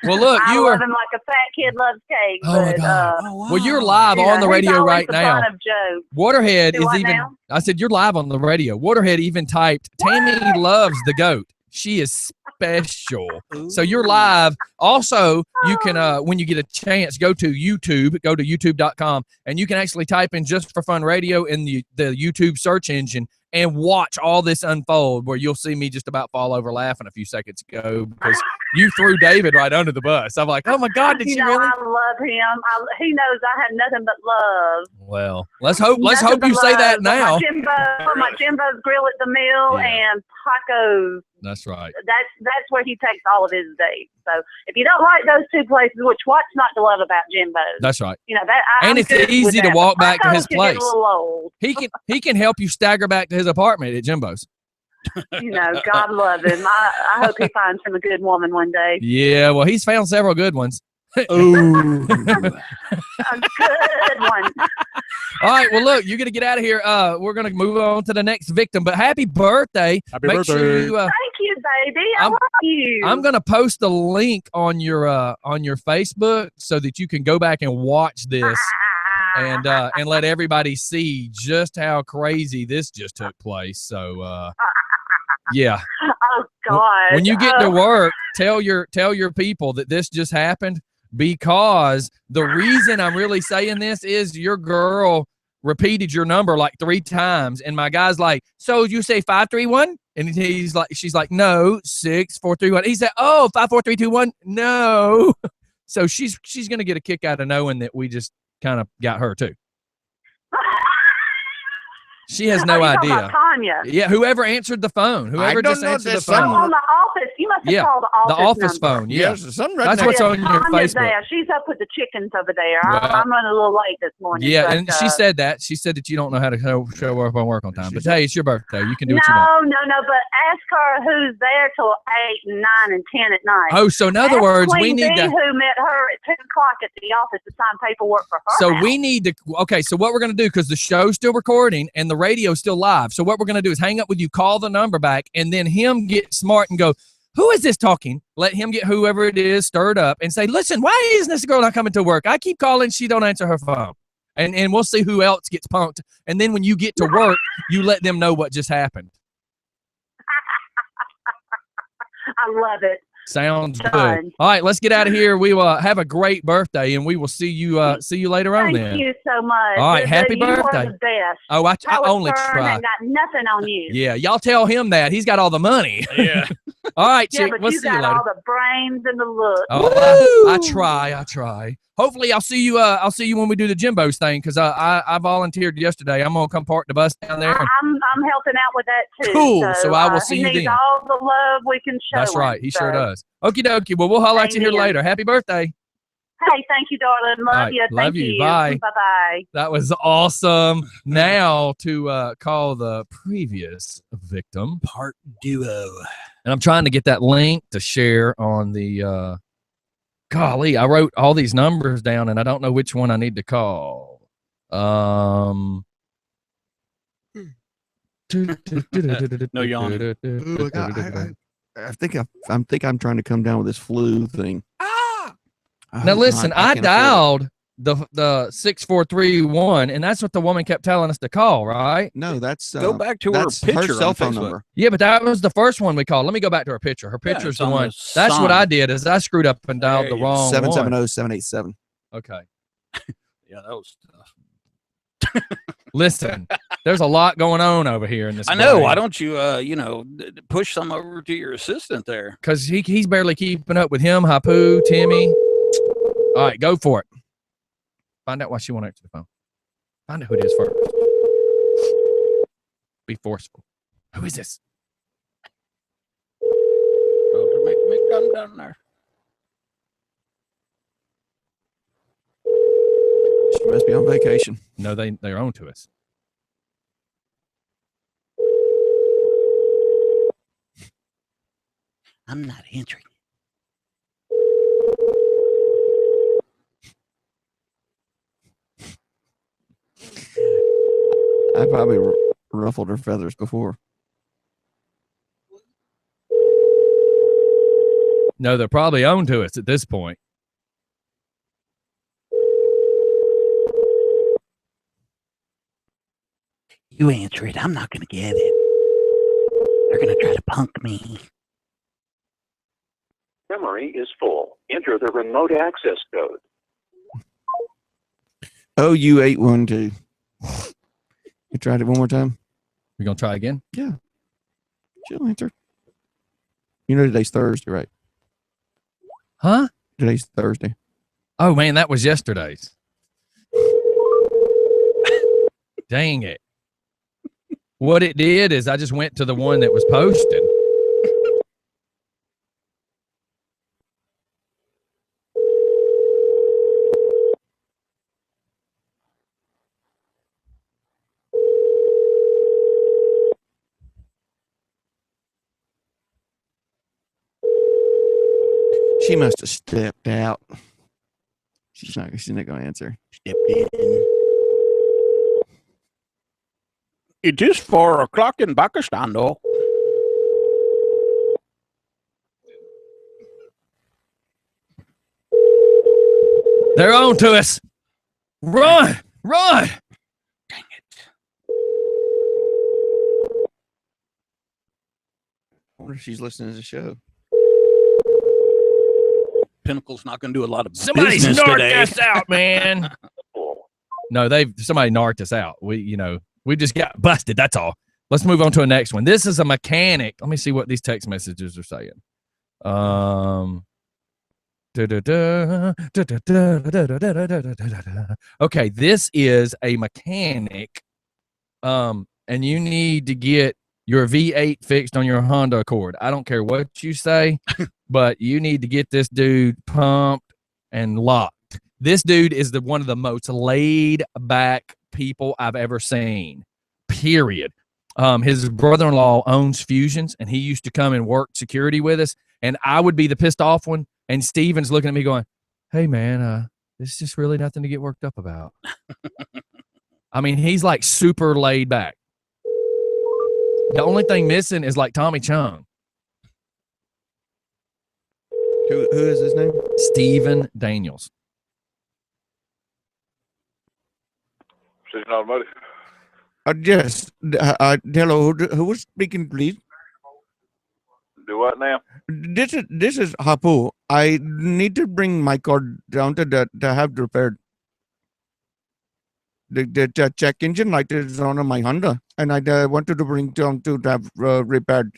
Well, look, I you love are. him like a fat kid loves cake. Oh, my but, God. Well, you're live you on know, the he's radio always right the now. butt of jokes. Waterhead Do is what even. now? I said you're live on the radio. Waterhead even typed, Tammy loves the goat. She is special. So you're live. Also, you can when you get a chance, go to youtube.com, and you can actually type in Just for Fun Radio in the YouTube search engine and watch all this unfold, where you'll see me just about fall over laughing a few seconds ago because you threw David right under the bus. I'm like, oh my God, did You she know, really? I love him. He knows I have nothing but love. Well, let's hope Nothing you but say that love. now. My Jimbo's Grill at the Mill Yeah. and Paco's. That's right. That's where he takes all of his dates. So if you don't like those two places, which what's not to love about Jimbo's? That's right. You know that. And I'm it's good easy with to that. walk back to Paco's his can place. Get a little old. He can help you stagger back to his apartment at Jimbo's. You know, God love him. I hope he finds him a good woman one day. Yeah, well, he's found several good ones. Ooh. A good one. All right, well, look, you're going to get out of here. We're going to move on to the next victim, but happy birthday. Happy Make birthday. sure you, Thank you, baby. I love you. I'm going to post the link on your Facebook so that you can go back and watch this and let everybody see just how crazy this just took place. So, yeah. Oh God. When you get to work, tell your people that this just happened, because the reason I'm really saying this is your girl repeated your number like 3 times, and my guy's like, so you say 531? And she's like, no, 64321. He said, oh, 54321? No. So she's gonna get a kick out of knowing that we just kind of got her too. She has no Are you talking idea. about Tanya? Yeah, whoever answered the phone, whoever don't just know, answered the there's phone. some- On the office. You must have Yeah, called The office number. phone. Yeah. Yes, some right That's next- what's on your Tanya's Facebook. there. She's up with the chickens over there. Well, I'm running a little late this morning. Yeah, but, and she said that. She said that you don't know how to show up on work on time. But hey, it's your birthday. You can do what you want. No. But ask her who's there till 8, 9, and 10 at night. Oh, so in other Ask words, we Queen need Bee to. who met her at 10 o'clock at the office to sign paperwork for her. So house. we need to. Okay, so what we're gonna do, because the show's still recording and the radio's still live. So what we're gonna do is hang up with you, call the number back, and then him get smart and go, who is this talking? Let him get whoever it is stirred up and say, listen, why isn't this girl not coming to work? I keep calling, she don't answer her phone. And we'll see who else gets punked. And then when you get to work, you let them know what just happened. I love it. Sounds good. Done. All right, let's get out of here. We will have a great birthday, and we will see you later on. Thank Then. you so much. All right, happy You birthday. are the best. Oh, I Howard only Stern try. ain't got nothing on you. Yeah, y'all tell him that he's got all the money. Yeah. All right, Yeah, chick. but We'll you see you got later. all the brains and the look. Oh, I try. Hopefully, I'll see you. I'll see you when we do the Jimbo's thing, because I volunteered yesterday. I'm gonna come park the bus down there. I'm helping out with that too. Cool. So I will see he you needs then. all the love we can show That's him, right. He sure so. does. Okie dokie. Well, we'll holler at you here Amen. later. Happy birthday. Hey, thank you, darling. Love All right, you. love Thank you. you. Bye. Bye-bye. That was awesome. Now to call the previous victim. Part duo. And I'm trying to get that link to share on the golly, I wrote all these numbers down and I don't know which one I need to call. No yawn. Ooh, I think I'm trying to come down with this flu thing. Now listen, I can't afford it. dialed the 6431, and that's what the woman kept telling us to call, right? No, that's Go back to her that's picture cell on phone Facebook. number. Yeah, but that was the first one we called. Let me go back to her picture. Her Yeah, picture's it's the on one. the That's what sign. I did. Is I screwed up and dialed There the you go. wrong one. 770-787. Okay. Yeah, that was tough. Listen, there's a lot going on over here in this. I know. Why don't you, push some over to your assistant there? Because he's barely keeping up with him, Hapu, Timmy. All right, go for it. Find out why she won't answer the phone. Find out who it is first. Be forceful. Who is this? Make gun down there. She must be on vacation. No, they're on to us. I'm not answering. I probably ruffled her feathers before. No, they're probably on to us at this point. You answer it. I'm not going to get it. They're going to try to punk me. Memory is full. Enter the remote access code. OU812. You tried it one more time? You gonna try again? Yeah. She'll answer. You know today's Thursday, right? Huh? Today's Thursday. Oh man, that was yesterday's. Dang it. What it did is I just went to the one that was posted. She must have stepped out. She's not gonna answer. Stepped in. It is 4 o'clock in Pakistan, though. They're on to us. Run! Run! Dang it. I wonder if she's listening to the show. Pinnacle's not going to do a lot of Somebody business narked today. us out, man. Full. No, somebody narked us out. We just got busted. That's all. Let's move on to the next one. This is a mechanic. Let me see what these text messages are saying. Okay, this is a mechanic. And you need to get your V8 fixed on your Honda Accord. I don't care what you say, but you need to get this dude pumped and locked. This dude is one of the most laid back people I've ever seen. Period. His brother-in-law owns Fusions, and he used to come and work security with us. And I would be the pissed off one. And Steven's looking at me going, "Hey man, this is just really nothing to get worked up about." I mean, he's like super laid back. The only thing missing is like Tommy Chung. Who is his name? Steven Daniels. Precision Automotive. Yes. Hello. Who was speaking, please? Do what now? This is Hapu. I need to bring my car down to have repaired. The check engine light is on my Honda, and I wanted to bring down to have repaired.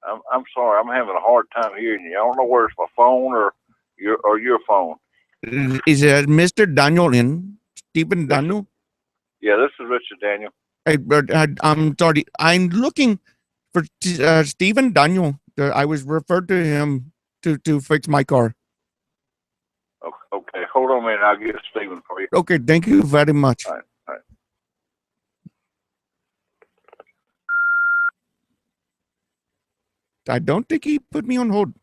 I'm sorry. I'm having a hard time hearing you. I don't know where it's my phone or your phone. Is Mr. Daniel in? Stephen Daniel? Yeah, this is Richard Daniel. I'm sorry. I'm looking for Stephen Daniel. I was referred to him to fix my car. Okay, hold on a minute. I'll get Stephen for you. Okay, thank you very much. All right. I don't think he put me on hold.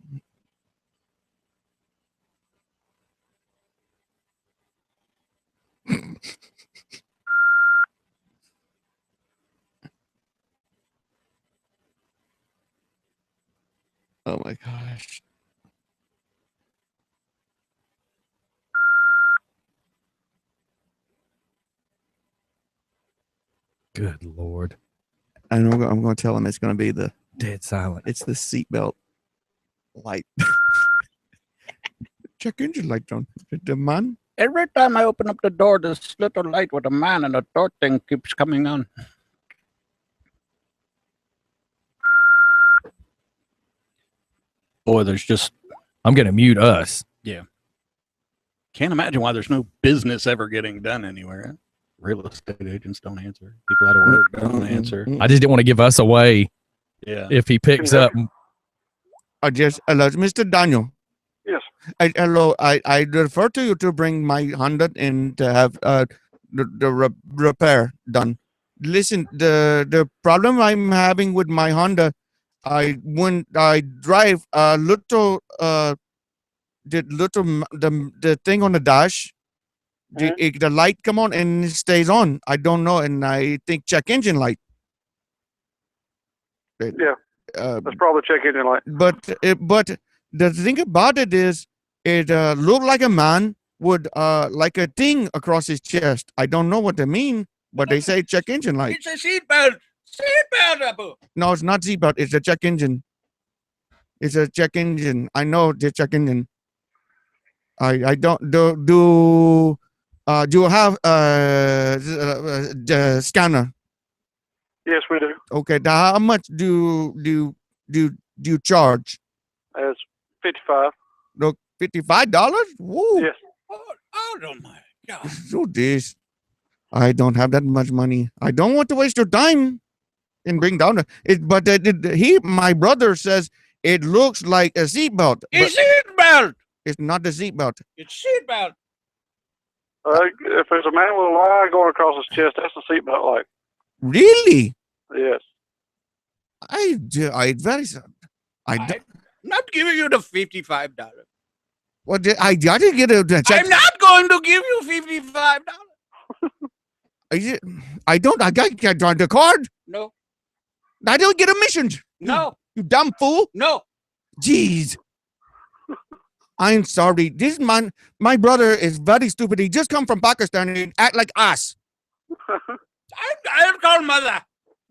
Oh my gosh. Good Lord. I know I'm going to tell him it's going to be Dead silent. it's the seatbelt light. Check engine light on. The man. Every time I open up the door, this little light with a man and the door thing keeps coming on. Boy, I'm going to mute us. can't imagine why there's no business ever getting done anywhere. Real estate agents don't answer. People out of work don't answer. I just didn't want to give us away Yeah. if he picks up. I just hello, Mr. Daniel. Yes. Hello. I refer to you to bring my Honda and to have the repair done. Listen, the problem I'm having with my Honda, when I drive a little the thing on the dash, the light come on and it stays on. I don't know, and I think check engine light. Yeah. Uh, That's probably check engine light. but the thing about it is, it looked like a man with like a thing across his chest. I don't know what they mean, but they say check engine light. It's a seatbelt. Seatbelt, Abu. No, it's not seatbelt. It's a check engine. It's a check engine. I know the check engine. I don't do you have the scanner? Yes, we do. Okay. Now, how much do you charge? It's 55. Look, $55. Woo! Yes. Oh my God. So this, I don't have that much money. I don't want to waste your time and bring down it. But my brother says it looks like a seatbelt. It's but seatbelt. it's not a seatbelt. It's seatbelt. If there's a man with a line going across his chest, that's the seatbelt light. Really? Yes. I don't. Not giving you the $55. Well, I didn't get a check. I'm not going to give you $55. I don't. I got the card. No. I don't get emissions. No. You dumb fool. No. Jeez. I'm sorry. This man, my brother is very stupid. He just come from Pakistan and act like us. I'll call mother.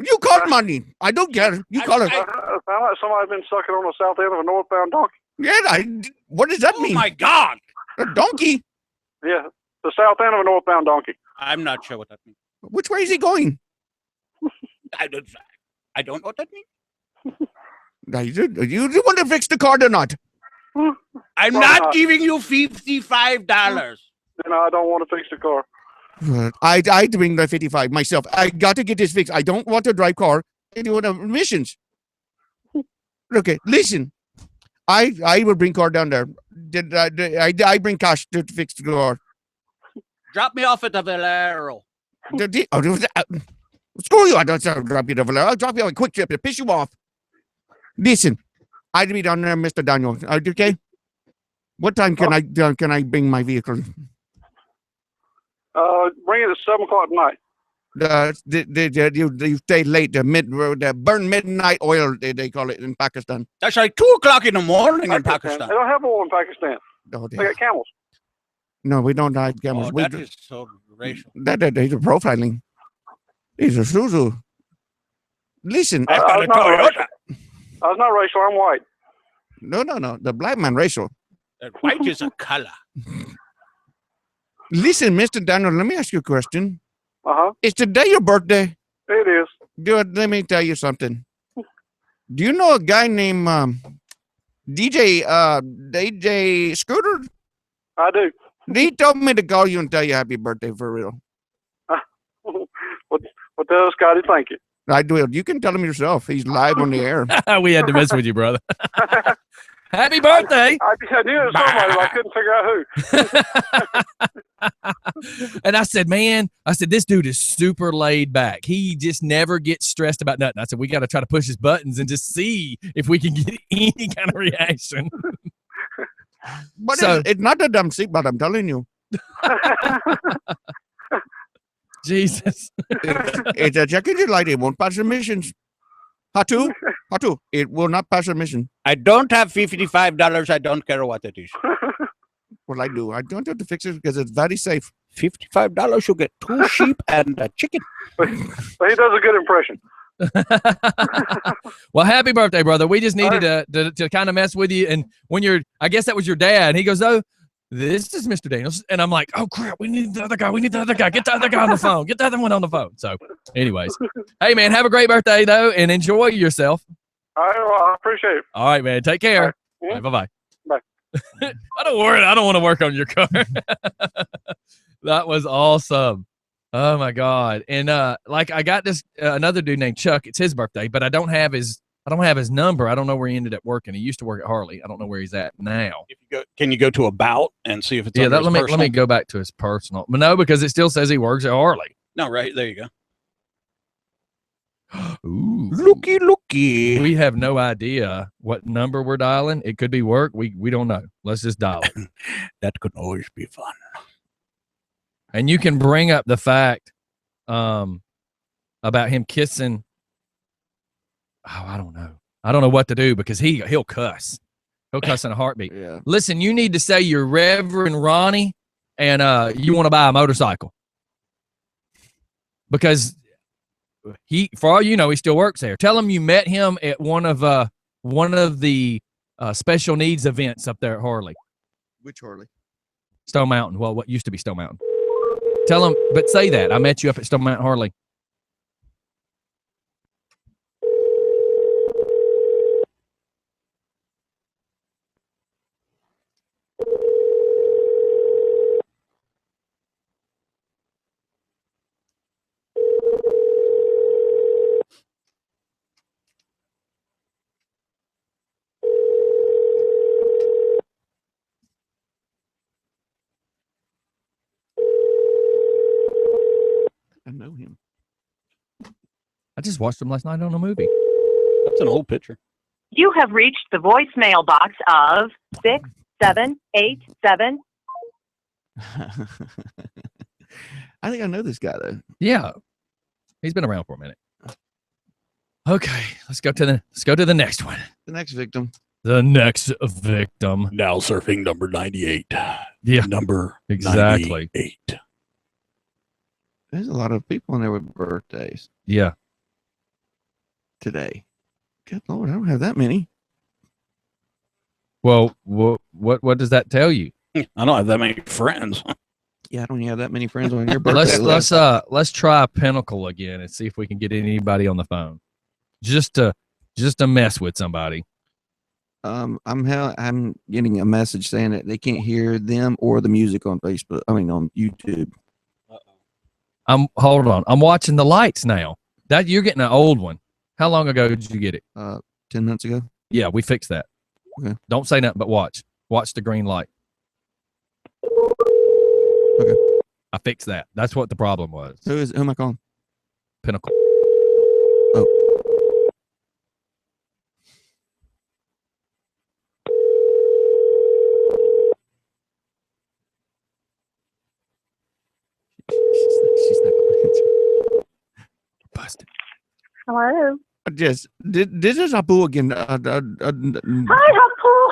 You called money. I don't get it. You call her. It sounds like somebody's been sucking on the south end of a northbound donkey. Yeah, what does that mean? Oh my God. A donkey? Yeah, the south end of a northbound donkey. I'm not sure what that means. Which way is he going? I don't know what that means. Now, you want to fix the car or not? I'm Well, not giving you $55. Then I don't want to fix the car. I bring the 55 myself. I got to get this fixed. I don't want to drive car. I don't want emissions. Okay, listen. I will bring car down there. I bring cash to fix the car. Drop me off at the Valero. Screw you! I don't drop you to Valero. I'll drop you on a quick trip to piss you off. Listen, I'll be down there, Mr. Daniel. Okay. What time can I bring my vehicle? Bring it at 7 o'clock tonight. You stay late. The burn midnight oil. They call it in Pakistan. That's like 2 o'clock in the morning in Pakistan. They don't have oil in Pakistan. Oh, They got camels. no, we don't have camels. Oh, We that do- is so racial. That is a profiling. He's a Suzu. Listen, I was not racial. I was not racial. I'm white. no. The black man racial. That white is a color. Listen, Mr. Daniel, let me ask you a question. Uh-huh. Is today your birthday? It is. Dude, let me tell you something. Do you know a guy named DJ Scooter? I do. He told me to call you and tell you happy birthday for real. What does Scotty think you? I do. You can tell him yourself. He's live on the air. We had to mess with you, brother. Happy birthday. I knew it was somebody, but I couldn't figure out who. And I said, this dude is super laid back. He just never gets stressed about nothing. I said, we got to try to push his buttons and just see if we can get any kind of reaction. But So- it's not a dumb seatbelt, I'm telling you. Jesus. It's a check engine light. It won't pass emissions. Hatu, it will not pass emission. I don't have $55. I don't care what it is. Well, I do. I don't have to fix it because it's very safe. $55, you get 2 sheep and a chicken. But he does a good impression. Well, happy birthday, brother. We just needed to kind of mess with you. And when I guess that was your dad. And he goes, oh, this is Mr. Daniels. And I'm like, oh, crap. We need the other guy. Get the other guy on the phone. Get the other one on the phone. So anyways, hey, man, have a great birthday, though, and enjoy yourself. All right, well, I appreciate it. All right, man. Take care. All right. Bye-bye. Bye. I don't want to work on your car. That was awesome. Oh my God. And like I got this another dude named Chuck. It's his birthday, but I don't have his number. I don't know where he ended up working. He used to work at Harley. I don't know where he's at now. If you go, can you go to About and see if it's Yeah, under his let me personal? go back to his personal. But no, because it still says he works at Harley. No, right there you go. Ooh. Looky. We have no idea what number we're dialing. It could be work. We don't know. Let's just dial it. That could always be fun. And you can bring up the fact about him kissing. Oh, I don't know. I don't know what to do because he'll cuss. He'll cuss in a heartbeat. Yeah. Listen, you need to say you're Reverend Ronnie and you want to buy a motorcycle. Because for all you know, he still works there. Tell him you met him at one of the special needs events up there at Harley. Which Harley? Stone Mountain. Well, what used to be Stone Mountain. Tell him, but say that. I met you up at Stone Mountain Harley. I know him. I just watched him last night on a movie. That's an old picture. You have reached the voicemail box of 6787. I think I know this guy though. Yeah, he's been around for a minute. Okay, let's go to the next one. The next victim. The next victim. Now surfing number 98. Yeah, Number exactly. 98. There's a lot of people in there with birthdays Yeah. today. Good Lord, I don't have that many. Well, what does that tell you? I don't have that many friends. Yeah, I don't have that many friends on your birthday Let's list. let's try Pinnacle again and see if we can get anybody on the phone. Just to mess with somebody. I'm getting a message saying that they can't hear them or the music on Facebook. I mean on YouTube. Hold on. I'm watching the lights now. That you're getting an old one. How long ago did you get it? 10 minutes ago. Yeah, we fixed that. Okay. Don't say nothing but watch. Watch the green light. Okay. I fixed that. That's what the problem was. Who am I calling? Pinnacle. Oh. She's not gonna answer. Busted. Hello. Yes, this is Abu again. Hi, Hapu.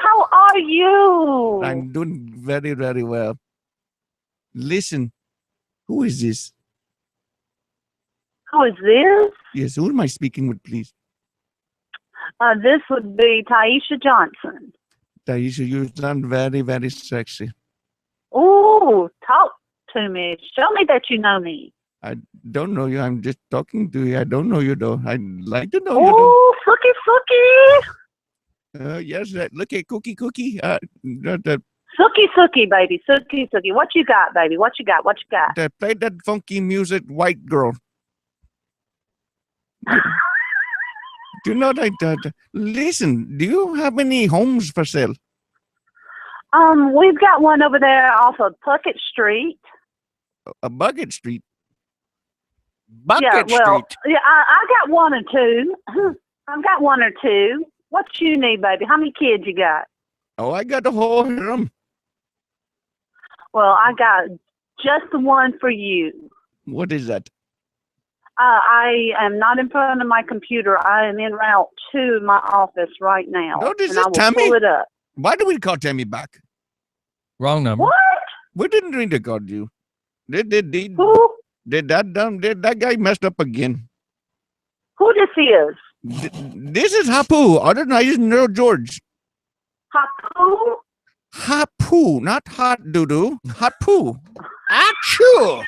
How are you? I'm doing very, very well. Listen, who is this? Who is this? Yes, who am I speaking with, please? This would be Taisha Johnson. Taisha, you sound very, very sexy. Ooh, talk to me. Show me that you know me. I don't know you. I'm just talking to you. I don't know you, though. I'd like to know you, Ooh, Sookie. Yes, look at Cookie. Sookie, baby. Sookie. What you got, baby? What you got? Play that funky music, white girl. Do you know that? Listen, do you have any homes for sale? We've got one over there off of Puckett Street. A Bucket Street. Yeah, I got one or two. I've got one or two. What you need, baby? How many kids you got? Oh, I got the whole harem. Well, I got just the one for you. What is that? I am not in front of my computer. I am en route to my office right now. No, this and is I will Tammy. pull it up. Why do we call Tammy back? Wrong number. What? We didn't need to call you. Did Who? that guy messed up again? Who this is? This is Hapu. Other than I just know George. Hapu? Hapu, not hot doo-doo. Hapu. Achoo.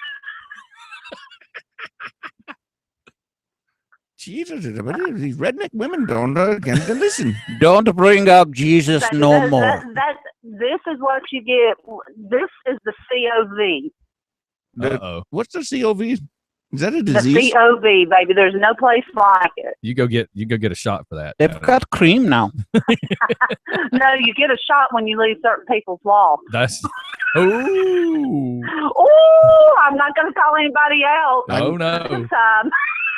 Jesus, these redneck women don't get to listen. Don't bring up Jesus no more. This is what you get. This is the COV. What's the COV? Is that a The disease? COV, baby. There's no place like it. You go get a shot for that. They've got cream now. No, you get a shot when you leave certain people's loft. That's ooh. Oh, I'm not going to call anybody out. No, This time.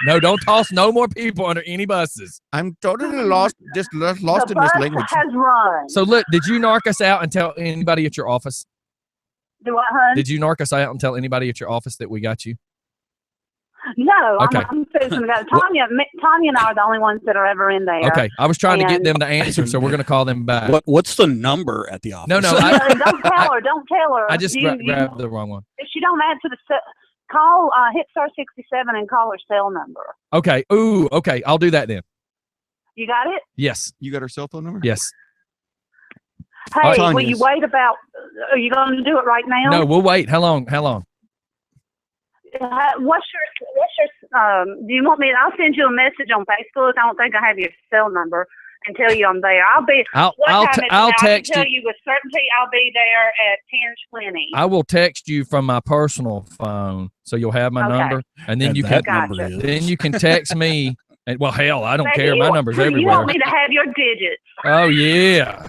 no, don't toss no more people under any buses. I'm totally lost, just lost The in this bus language. has run. So look, did you narc us out and tell anybody at your office? Do what, hun? Did you narc us out and tell anybody at your office that we got you? No, Okay. I'm fixing to go. Tanya and I are the only ones that are ever in there. Okay, I was trying to get And- them to answer, so we're going to call them back. What's the number at the office? No, Don't tell her. Don't tell her. I just You- grabbed the wrong one. If she don't answer call, hit star 67 and call her cell number. Okay. Ooh. Okay. I'll do that then. You got it? Yes. You got her cell phone number? Yes. Hey, Tanya's. will you wait about? Are you going to do it right now? No, we'll wait. How long? How long? What's your? Do you want me? I'll send you a message on Facebook. I don't think I have your cell number and tell you I'm there. I'll be. I'll I text can tell you. you with certainty I'll be there at 10:20. I will text you from my personal phone, so you'll have my Okay. number, and then And you can that number is. then you can text me. And, well, hell, I don't Baby, care. My number's You everywhere. want me to have your digits? Oh yeah.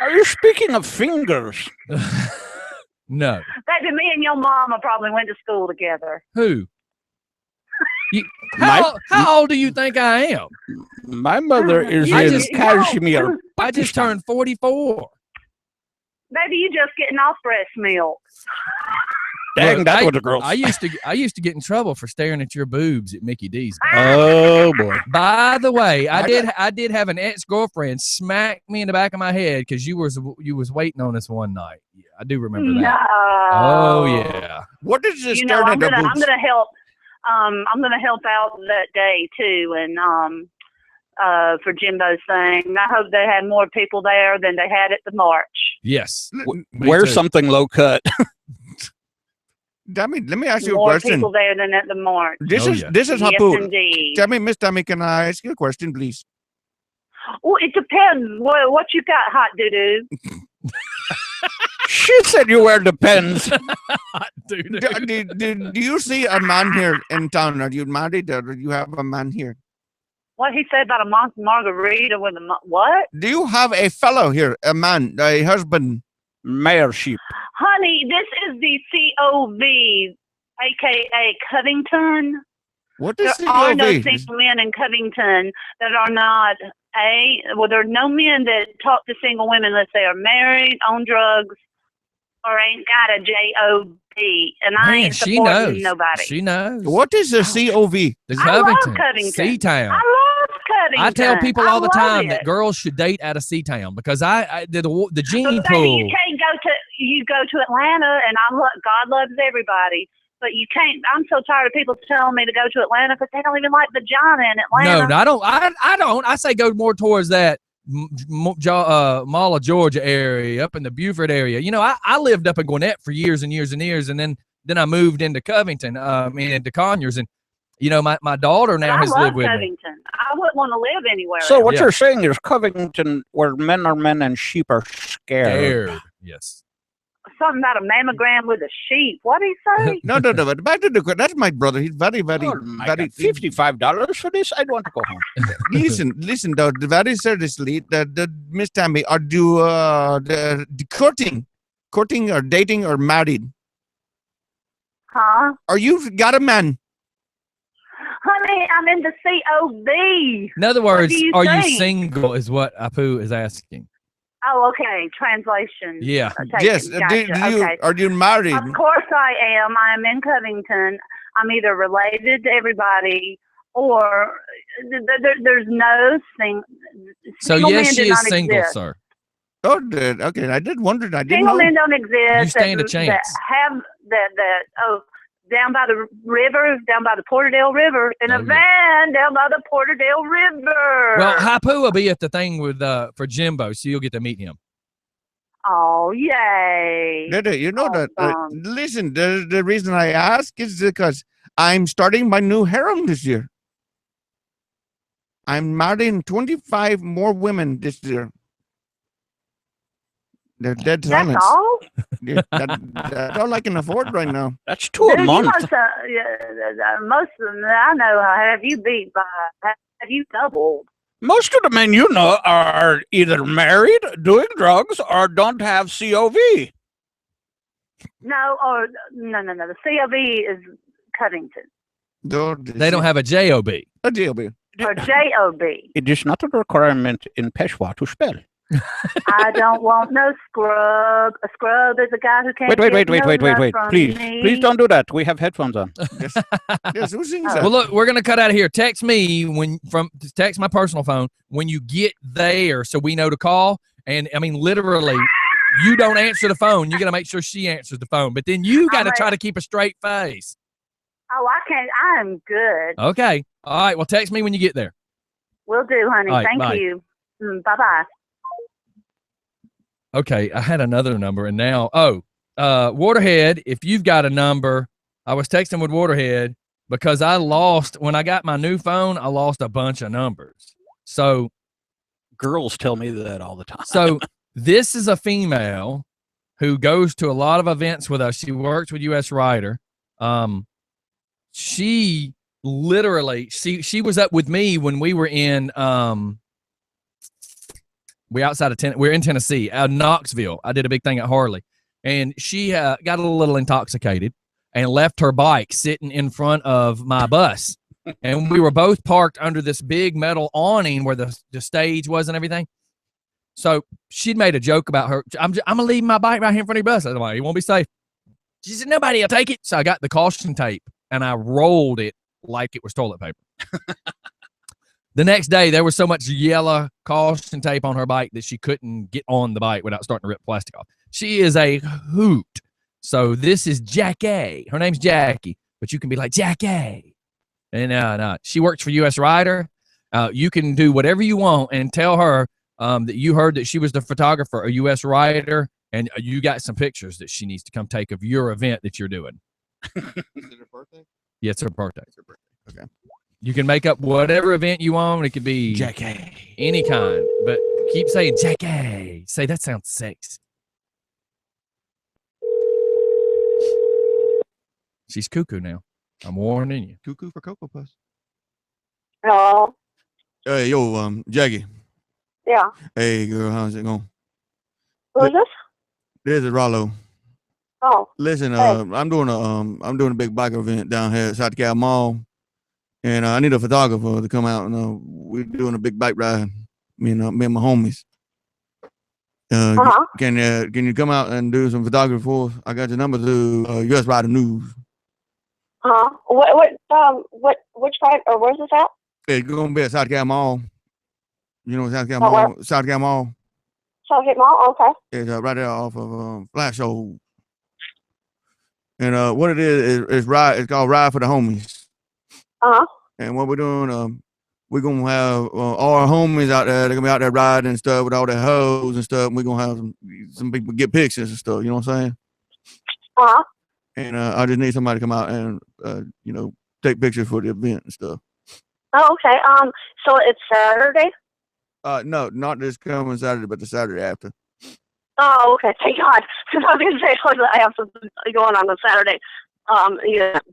Are you speaking of fingers? No. Baby, me and your mama probably went to school together. Who? You, My- how old do you think I am? My mother is I in just- Kashmir. I just turned 44. Baby, you just getting off breast milk. Dang, Look, that's what the girl I used to get in trouble for staring at your boobs at Mickey D's. Oh boy. By the way, I did have an ex-girlfriend smack me in the back of my head because you was waiting on us one night. Yeah, I do remember No. that. Oh yeah. What is this You know, staring I'm at her gonna boobs? help. I'm gonna help out that day too, and for Jimbo's thing. I hope they had more people there than they had at the march. Yes. Me Wear too. something low cut. Tammy, let me ask you a More question. people there than at the march. This Oh, is yeah. this is Yes, Hapu. indeed. Tammy, Miss Tammy, can I ask you a question, please? Well, it depends. What you got, hot doo doo? She said you wear depends. Dude. Do you see a man here in town? Are you married or do you have a man here? What he said about a margarita with a what? Do you have a fellow here, a man, a husband? Mayorship. Honey, this is the COV, aka Covington. What There is are no COV? single men in Covington that are not there are no men that talk to single women unless they are married, on drugs, or ain't got a JOB. And I Man, ain't she supporting knows. nobody. She knows. What is a COV? The I love Covington. Covington. C-Town. I love Covington. I tell people all the I love time that it. girls should date out of C-Town because the But gene baby, pool. you can't go to Atlanta, and God loves everybody. But you can't. I'm so tired of people telling me to go to Atlanta because they don't even like vagina in Atlanta. No, I don't. I don't. I say go more towards that Mall of Georgia area, up in the Beaufort area. You know, I lived up in Gwinnett for years and years and years, and then I moved into Covington, into Conyers, and you know, my daughter now I has love lived with me. Covington. I wouldn't want to live anywhere So else. what Yeah. you're saying is Covington, where men are men and sheep are scared. Scared. Yes. Something about a mammogram with a sheep. What did he say? No, but back to the question. That's my brother. He's very, very, Oh my very. God, $55 for this? I don't want to go home. listen, though, very seriously, the Miss Tammy, are you the courting or dating or married? Huh? Are you got a man? Honey, I'm in the COV. In other words, do you are you think? single? Is what Apu is asking. Oh, okay. Translation. Yeah. Taken. Yes. Gotcha. Okay. Are you married? Of course I am. I'm in Covington. I'm either related to everybody or there's no So single yes, men she do is not single, exist. sir. Oh, okay. I did wonder. I didn't Single know. men don't exist. You stand a that chance. have down by the river, down by the Porterdale River, in Oh, a yeah. van down by the Porterdale River. Well, Hapu will be at the thing with for Jimbo, so you'll get to meet him. Oh, yay. Dede, you know that. Awesome. Listen, the reason I ask is because I'm starting my new harem this year. I'm marrying 25 more women this year. They're dead That's silence. all? Yeah, that's all I can afford right now. That's two a Dude, you month. must, most of them that I know have you beat by, have you doubled? Most of the men you know are either married, doing drugs, or don't have COV. No, or no. The COV is Covington They don't have a JOB. A JOB. or JOB. It is not a requirement in Peshwa to spell. I don't want no scrub. A scrub is a guy who can't Wait. get no love from Please, me. please don't do that. We have headphones on. Yes, who sings Oh. that? Well, look, we're gonna cut out of here. Text me text my personal phone when you get there, so we know to call. And I mean, literally, you don't answer the phone. You got to make sure she answers the phone. But then you got to try to keep a straight face. Oh, I can't. I'm good. Okay. All right. Well, text me when you get there. Will do, honey. All right, Thank bye. you. Bye-bye. Okay. I had another number, and now, Waterhead, if you've got a number, I was texting with Waterhead because I lost, when I got my new phone, I lost a bunch of numbers. So girls tell me that all the time. So this is a female who goes to a lot of events with us. She works with US Rider. She literally, she was up with me when we were in, we're in Tennessee, Knoxville. I did a big thing at Harley, and she got a little intoxicated and left her bike sitting in front of my bus. And we were both parked under this big metal awning where the stage was and everything. So she'd made a joke about her. I'm going to leave my bike right here in front of your bus. I was like, you won't be safe. She said, nobody will take it. So I got the caution tape and I rolled it like it was toilet paper. The next day, there was so much yellow caution tape on her bike that she couldn't get on the bike without starting to rip plastic off. She is a hoot. So this is Jackie. Her name's Jackie, but you can be like, Jackie. And no, she works for US Rider. You can do whatever you want and tell her that you heard that she was the photographer of US Rider, and you got some pictures that she needs to come take of your event that you're doing. Is it her birthday? Yeah, it's her birthday. It's her birthday. Okay. You can make up whatever event you want. It could be Jackie. Any kind, but keep saying Jackie. Say that sounds sexy. She's cuckoo now. I'm warning you. Cuckoo for Cocoa Puffs. Hello. Hey, yo, Jackie. Yeah. Hey, girl, how's it going? Who is this? This is Rollo. Oh. Listen, Hey. I'm doing a big bike event down here at South Cal Mall, and I need a photographer to come out, and we're doing a big bike ride. Me and my homies. Can you come out and do some photography for us? I got your number to US Rider News. Which part, or where's this at? It's gonna be at South Cal Mall. You know South Cal Oh, Mall? where? South Cal Mall. Southgate Mall? Okay. It's right there off of Flash Show. And what it is it's called Ride for the Homies. And what we're doing, we're gonna have all our homies out there. They're gonna be out there riding and stuff with all their hoes and stuff. And we're gonna have some people get pictures and stuff. You know what I'm saying? And I just need somebody to come out and take pictures for the event and stuff. Oh, okay. So it's Saturday? No, not this coming Saturday, but the Saturday after. Oh, okay. Thank God. Because I was going to say, I have something going on Saturday.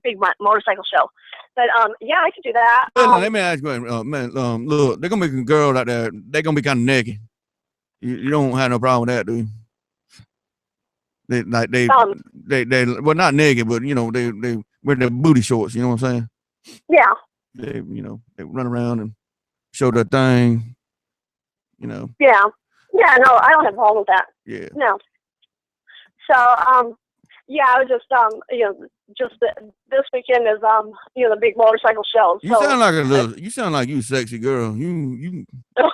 Big motorcycle show. But, yeah, I could do that. Let me ask you, man, look, they're gonna be some girls out there. They're gonna be kind of naked. You don't have no problem with that, do you? They well, not naked, but they wear their booty shorts. You know what I'm saying? Yeah. They run around and show their thing. Yeah. Yeah, no, I don't have a problem with that. Yeah. No. So, yeah, I was just, this weekend is, the big motorcycle show. You sound like you sound like you a sexy girl. You. Well,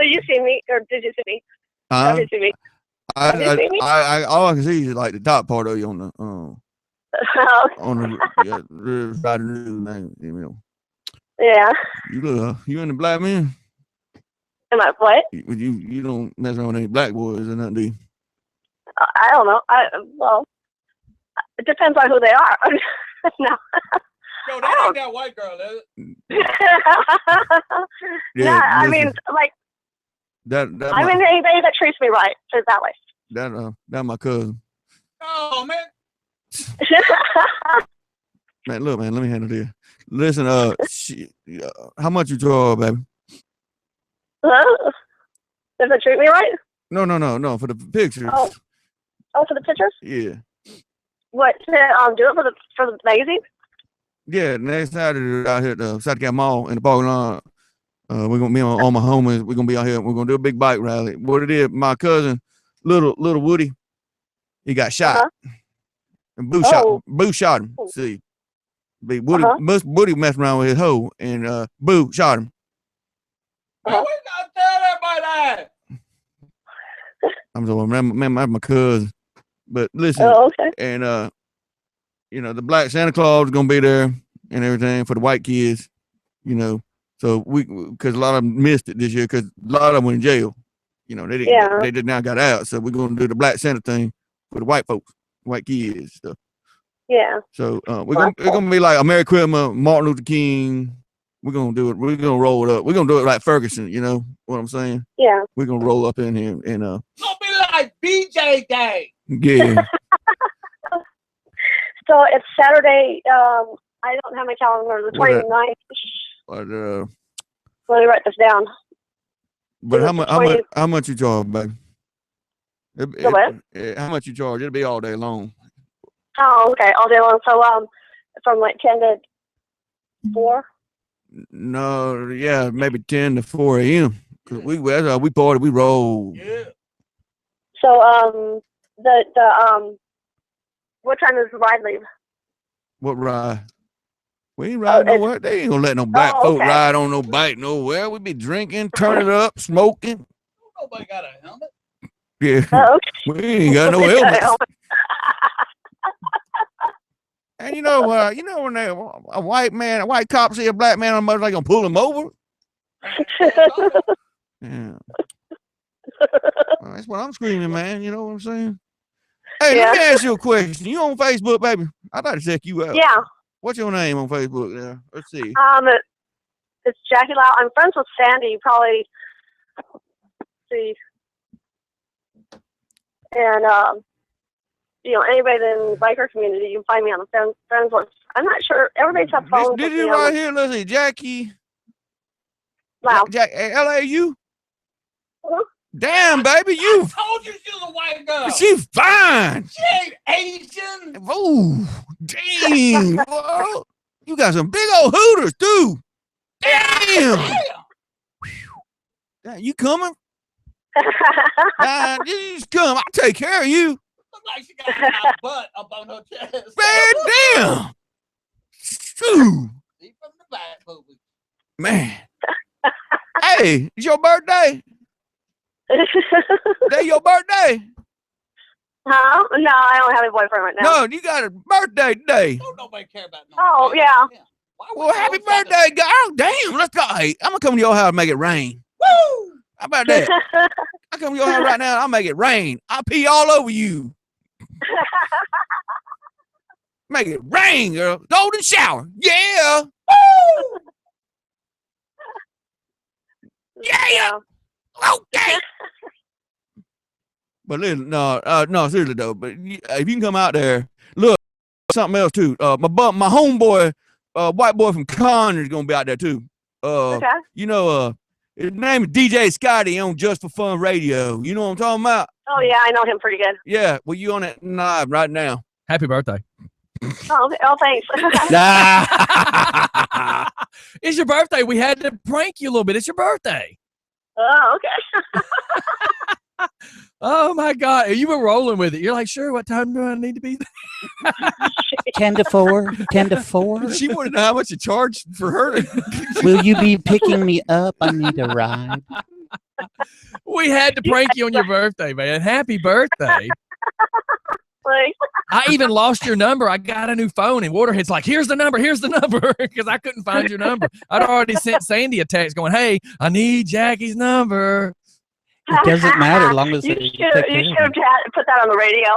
you see me, or did you see me? Huh? Did you see me? I all I can see is like the top part of you on the Rider News thing. Yeah. You in the black men? Am I what? You don't mess around with any black boys or nothing, do you? I don't know. Well, it depends on who they are. No. Yo, that ain't that white girl, is it? Yeah, I mean, like, I mean, anybody that treats me right, put it that way. That my cousin. Oh man. Man, look, man, let me handle this. Listen, how much you draw, baby? Does it treat me right? No, for the pictures. Oh, for the pictures? Yeah. What? Do it for the magazine? Yeah, next Saturday out here at the South Cal Mall in the parking lot. We're gonna be all my homies. We're gonna be out here. We're gonna do a big bike rally. What it is, my cousin, little Woody, he got shot. And Boo shot him. See, Woody messed around with his hoe, and Boo shot him. We not tell everybody that. I'm sorry, man, my cousin. But listen, and the Black Santa Claus is gonna be there and everything for the white kids, So because a lot of them missed it this year because a lot of them went in jail. They didn't. They did now got out. So we're gonna do the Black Santa thing for the white folks, white kids stuff. Yeah. So we're gonna be like a Merry Christmas, Martin Luther King. We're gonna do it. We're gonna roll it up. We're gonna do it like Ferguson. You know what I'm saying? Yeah. We're gonna roll up in here and It's gonna be like BJ Day. Yeah. So it's Saturday. I don't have my calendar. The 29th. But Let me write this down. But how much you charge, baby? How much you charge? It'll be all day long. Oh, okay, all day long. So from like 10 to 4. No, yeah, maybe 10 to 4 a.m. Cause we party, we roll. Yeah. So the what time does the ride leave? What ride? We ain't riding nowhere. They ain't gonna let no black folk ride on no bike nowhere. We be drinking, turning it up, smoking. Nobody got a helmet. Yeah. Oh, okay. We ain't got no helmets. And when a white cop see a black man on a motorcycle, they gonna pull him over. Yeah. Well, that's what I'm screaming, man. You know what I'm saying? Hey, let me ask you a question. You on Facebook, baby? I'd like to check you out. Yeah. What's your name on Facebook there? Let's see. It's Jackie Lau. I'm friends with Sandy, probably. Let's see. And anybody in the biker community, you can find me on the friends list. I'm not sure. Everybody's have phones. Did you right here? Let's see, Jackie. Wow. LAU. Uh-huh. Damn, baby, you. I told you she was a white girl. She's fine. She ain't Asian. Ooh, dang. Bro. You got some big old hooters, too. Damn. Damn, you coming? You just come. I'll take care of you. Look like she got a butt up on her chest. Man, damn. Ooh. She from the black movie. Man. Hey, it's your birthday? Today your birthday? Huh? No, I don't have a boyfriend right now. No, you got a birthday today. Don't nobody care about no. Oh, yeah. Well, happy birthday, girl. Damn, let's go. Hey, I'm going to come to your house and make it rain. Woo! How about that? I come to your house right now, I'll make it rain. I'll pee all over you. Make it rain, girl. Golden shower. Yeah. Woo! Yeah. Okay. But listen, no, seriously though. But if you can come out there, look, something else too. My homeboy, white boy from Connor is gonna be out there too. Okay. His name is DJ Scotty on Just for Fun Radio. You know what I'm talking about? Oh yeah, I know him pretty good. Yeah. Well, you on it live right now. Happy birthday. Oh, thanks. It's your birthday. We had to prank you a little bit. It's your birthday. Oh, okay. Oh my God. You were rolling with it. You're like, sure, what time do I need to be there? 10 to 4. 10 to 4. She wanted to know how much you charged for her. Will you be picking me up? I need a ride. We had to prank you on your birthday, man. Happy birthday. I even lost your number. I got a new phone, and Waterhead's like, here's the number, because I couldn't find your number. I'd already sent Sandy a text going, hey, I need Jackie's number. It doesn't matter as long as you should have put that on the radio.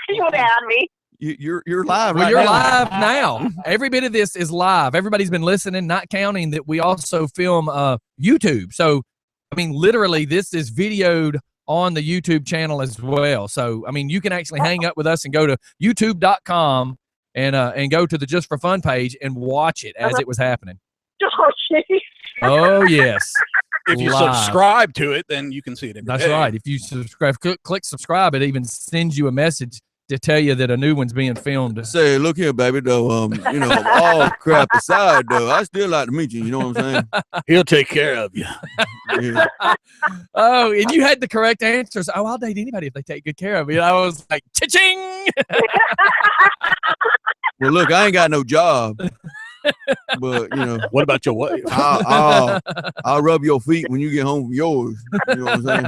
You would have had me. You're live. Well, right you're now. live now. Every bit of this is live. Everybody's been listening, not counting that we also film YouTube. So I mean, literally, this is videoed on the YouTube channel as well. So, I mean, you can actually hang up with us and go to youtube.com and go to the Just for Fun page and watch it as it was happening. Oh, jeez. Oh, yes. If you Live. subscribe to it, then you can see it every That's day. right. If you subscribe, click subscribe, it even sends you a message to tell you that a new one's being filmed. Say, look here, baby, though, you know, all crap aside, though, I still like to meet you. You know what I'm saying? He'll take care of you. Yeah. Oh, and you had the correct answers. Oh, I'll date anybody if they take good care of me. I was like, cha-ching! Well, look, I ain't got no job, but you know, What about your wife? I'll rub your feet when you get home from yours. You know what I'm saying?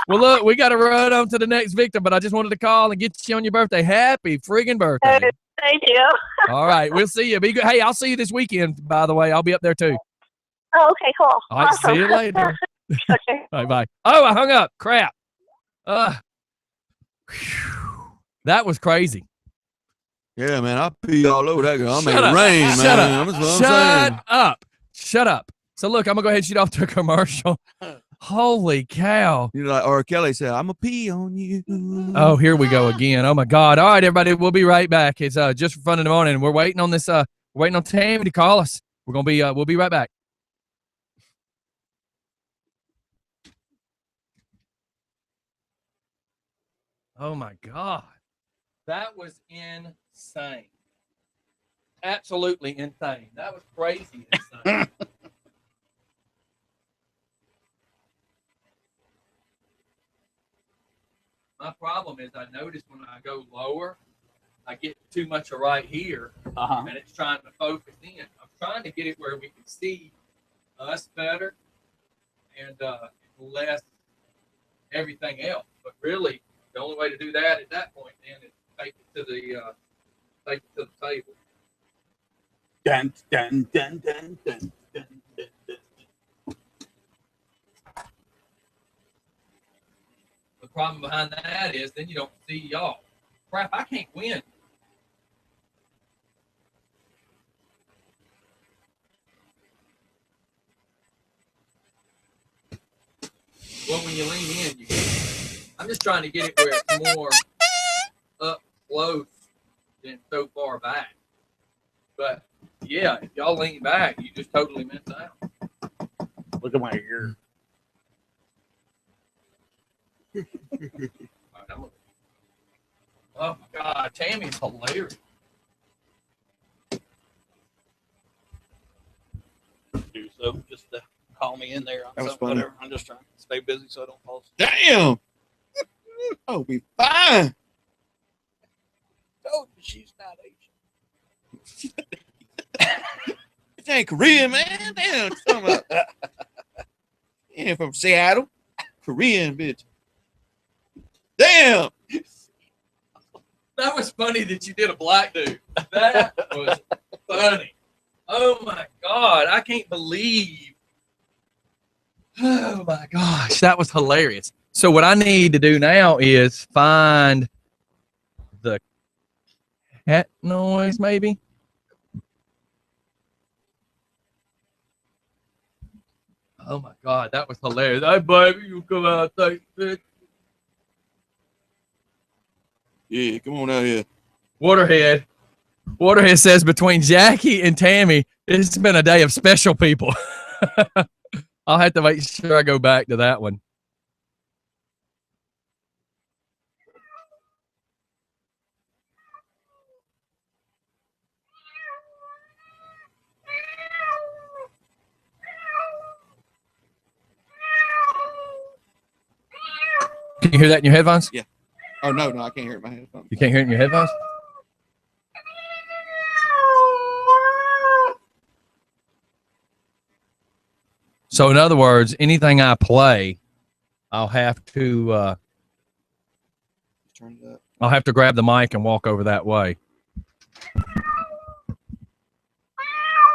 Well, look, we got to run on to the next victim, but I just wanted to call and get you on your birthday. Happy friggin' birthday. Thank you. All right, we'll see you. Be good. Hey, I'll see you this weekend, by the way. I'll be up there too. Oh, okay, cool. All right, Awesome. see you later. Okay. All right, bye. Oh, I hung up. Crap. That was crazy. Yeah, man, I pee all over that girl. I made Shut it up. rain, man. Shut up. That's what I'm Shut saying. up. Shut up. So look, I'm gonna go ahead and shoot off to a commercial. Holy cow. You know, like R. Kelly said, I'm a pee on you. Oh, here we go again. Oh my God. All right, everybody, we'll be right back. It's Just for Fun in the Morning. We're waiting on this. We're waiting on Tammy to call us. We're gonna be. We'll be right back. Oh my God, that was insane. Absolutely insane. That was crazy insane. My problem is I notice when I go lower, I get too much of right here, and it's trying to focus in. I'm trying to get it where we can see us better and less everything else. But really, the only way to do that at that point then is take it to the table. Dun, dun, dun, dun, dun, dun, dun, dun. The problem behind that is then you don't see y'all. Crap, I can't win. Well, when you lean in, you can. I'm just trying to get it where it's more up close than so far back. But yeah, if y'all lean back, you just totally miss out. Look at my ear. Oh my God, Tammy's hilarious. Do so. Just call me in there. That was funny. Whatever. I'm just trying to stay busy so I don't fall asleep. Damn. I'll be fine. Told you she's not Asian. This ain't Korean, man. Damn, talking about. Yeah, from Seattle. Korean, bitch. Damn. That was funny that you did a black dude. That was funny. Oh my God, I can't believe. Oh my gosh, that was hilarious. So what I need to do now is find the cat noise, maybe. Oh my God, that was hilarious. Hey, baby, you come out and take a picture. Yeah, come on out here. Waterhead says between Jackie and Tammy, it's been a day of special people. I'll have to make sure I go back to that one. Can you hear that in your headphones? Yeah. Oh, no, I can't hear it in my headphones. You can't hear it in your headphones? So in other words, anything I play, I'll have to Turn it up. I'll have to grab the mic and walk over that way. You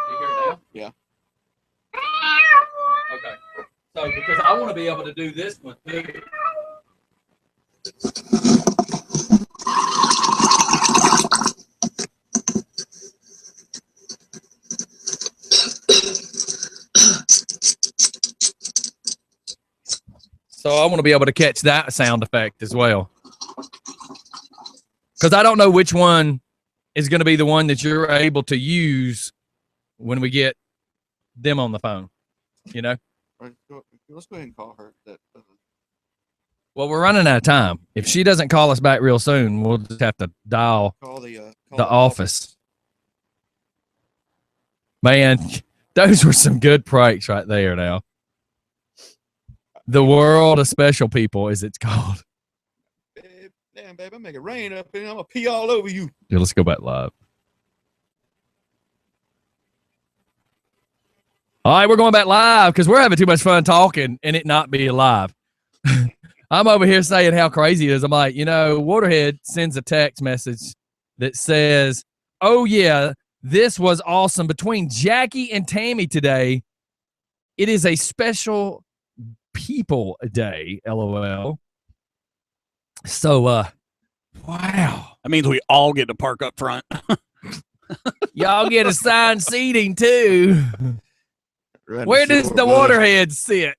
hear it now? Yeah. Okay. So because I want to be able to do this one too. Oh, I want to be able to catch that sound effect as well. Because I don't know which one is going to be the one that you're able to use when we get them on the phone. You know? Let's go ahead and call her. Well, we're running out of time. If she doesn't call us back real soon, we'll just have to dial the office. Man, those were some good pranks right there now. The World of Special People, as it's called. Damn, babe, I'm making rain up and I'm going to pee all over you. Yeah, let's go back live. All right, we're going back live because we're having too much fun talking and it not be live. I'm over here saying how crazy it is. I'm like, Waterhead sends a text message that says, oh, yeah, this was awesome. Between Jackie and Tammy today, it is a special people day, LOL. So, wow. That means we all get to park up front. Y'all get assigned seating, too. Where does the Waterhead sit?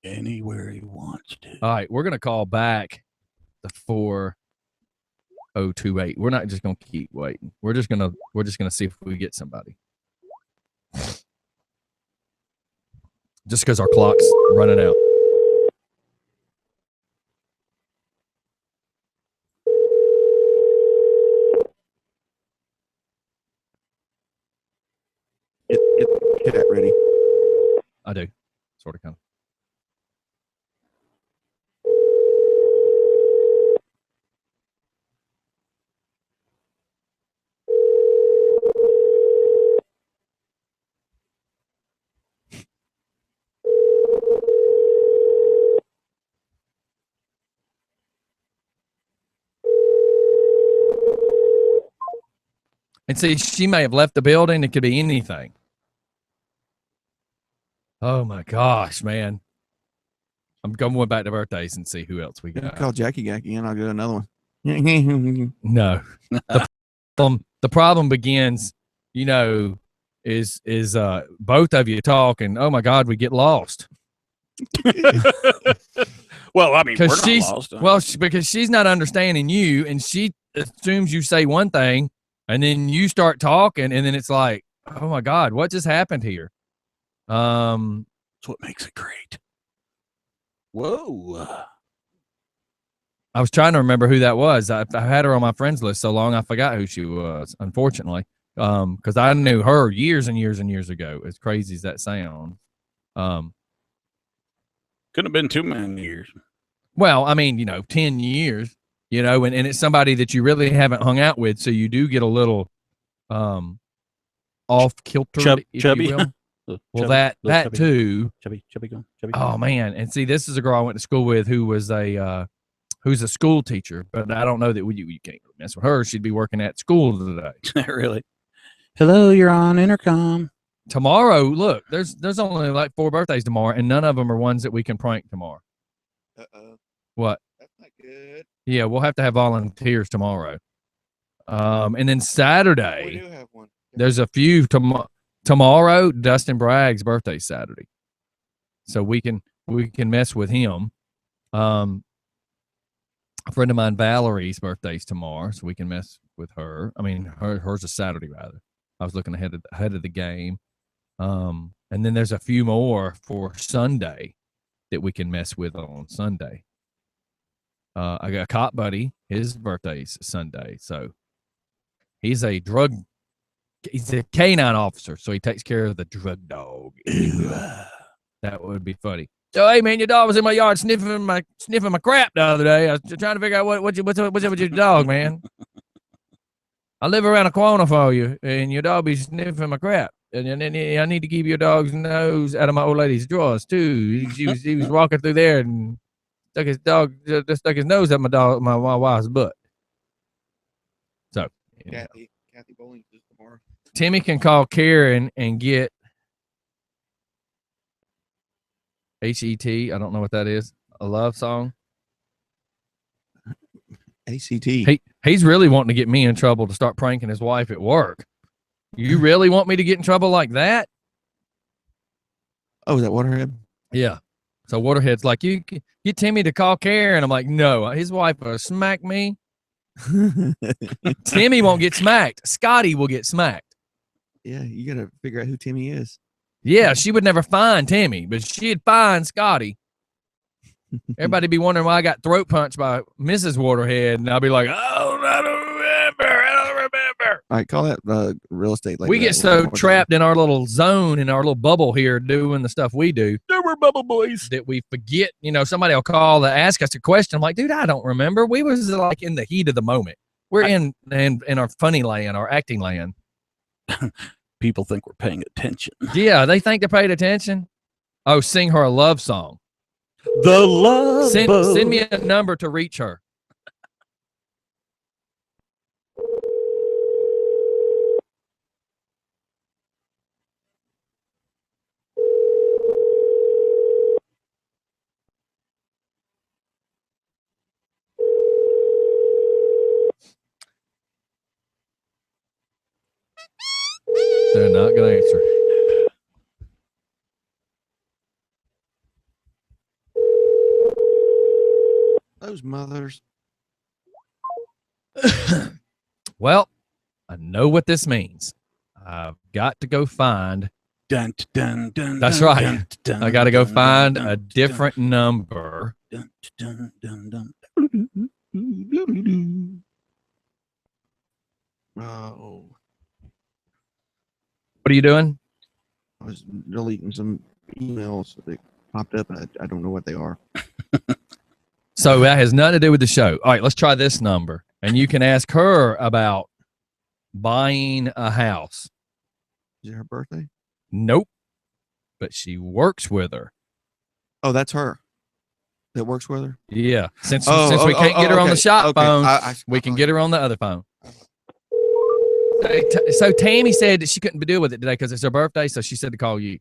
Anywhere he wants to. All right, we're going to call back the 4028. We're not just going to keep waiting. We're just going to see if we get somebody. Just because our clock's running out. Get that ready. I do. Sort of, kind of. And see, she may have left the building. It could be anything. Oh my gosh, man. I'm going back to birthdays and see who else we got. Call Jackie Gacky and I'll get another one. No. The problem begins, is both of you talk and oh my God, we get lost. Well, I mean, we're not she's lost. because she's not understanding you and she assumes you say one thing and then you start talking and then it's like, oh my God, what just happened here? That's what makes it great. Whoa. I was trying to remember who that was. I had her on my friends list so long I forgot who she was, unfortunately. Because I knew her years and years and years ago, as crazy as that sounds. Couldn't have been too many years. Well, I mean, 10 years, and it's somebody that you really haven't hung out with, so you do get a little off kilter, if chubby. you will. Well, Chubby, that chubby. too. Chubby. Oh man, and see, this is a girl I went to school with who was who's a school teacher, but I don't know that you can't mess with her. She'd be working at school today. Really? Hello, you're on intercom. Tomorrow, look, there's only like 4 birthdays tomorrow, and none of them are ones that we can prank tomorrow. What? That's not good. Yeah, we'll have to have volunteers tomorrow. And then Saturday, We do have one. there's a few tomorrow. Dustin Bragg's birthday Saturday, so we can mess with him. A friend of mine, Valerie's birthday's tomorrow, so we can mess with her. I mean, hers is Saturday rather. I was looking ahead of the game. And then there's a few more for Sunday that we can mess with on Sunday. I got a cop buddy. His birthday's Sunday, so he's a canine officer, so he takes care of the drug dog. That would be funny. So, hey man, your dog was in my yard sniffing my crap the other day. I was trying to figure out what's up with your dog, man. I live around a corner for you, and your dog be sniffing my crap. And then I need to keep your dog's nose out of my old lady's drawers too. He was walking through there and stuck his nose up my wife's butt. So, Kathy Bowling is tomorrow. Timmy can call Karen and get HET. I don't know what that is. A love song. ACT. He's really wanting to get me in trouble to start pranking his wife at work. You really want me to get in trouble like that? Oh, is that Waterhead? Yeah. So Waterhead's like, you get Timmy to call Karen. I'm like, no, his wife will smack me. Timmy won't get smacked. Scotty will get smacked. Yeah, you gotta figure out who Timmy is. Yeah, she would never find Timmy, but she'd find Scotty. Everybody be wondering why I got throat punched by Mrs. Waterhead, and I'll be like, oh, I don't remember. All right, call that real estate. We get so trapped in our little zone, in our little bubble here, doing the stuff we do. We're bubble boys. That we forget. Somebody will call to ask us a question. I'm like, dude, I don't remember. We was like in the heat of the moment. We're in our funny land, our acting land. People think we're paying attention. Yeah, they think they paid attention. Oh, sing her a love song. The love. Send me a number to reach her. They're not going to answer. Those mothers. Well, I know what this means. I've got to go find. Dun, dun, dun, That's dun, right. dun, dun, I got to go dun, find dun, a dun, different number. dun, dun, dun, dun. Oh, What are you doing? I was deleting some emails that popped up. I don't know what they are. So that has nothing to do with the show. All right, let's try this number. And you can ask her about buying a house. Is it her birthday? Nope. But she works with her. Oh, that's her. That works with her. Yeah. Since we can't get her on the shop phone, we can get her on the other phone. So Tammy said that she couldn't deal with it today because it's her birthday, so she said to call you.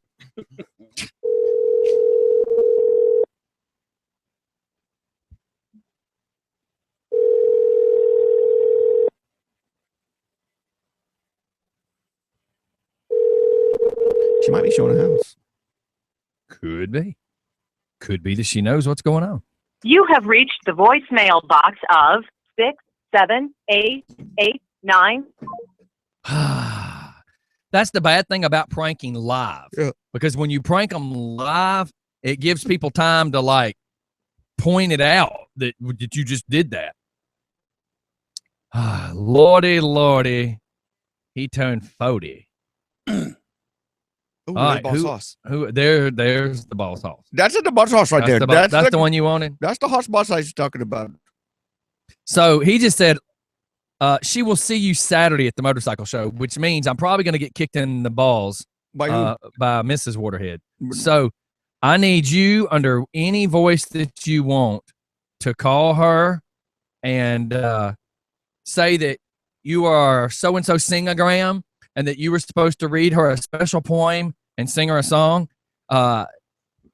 She might be showing a house. Could be. Could be that she knows what's going on. You have reached the voicemail box of 67889. That's the bad thing about pranking live. Yeah. Because when you prank them live, it gives people time to like point it out that you just did that. Lordy, he turned 40. Ooh, All right, boss sauce. There's the boss sauce. That's the boss sauce right there. That's the one you wanted. That's the hot sauce I was talking about. So he just said, she will see you Saturday at the motorcycle show, which means I'm probably going to get kicked in the balls By who? by Mrs. Waterhead. So I need you, under any voice that you want, to call her and say that you are so-and-so sing-a-gram and that you were supposed to read her a special poem and sing her a song.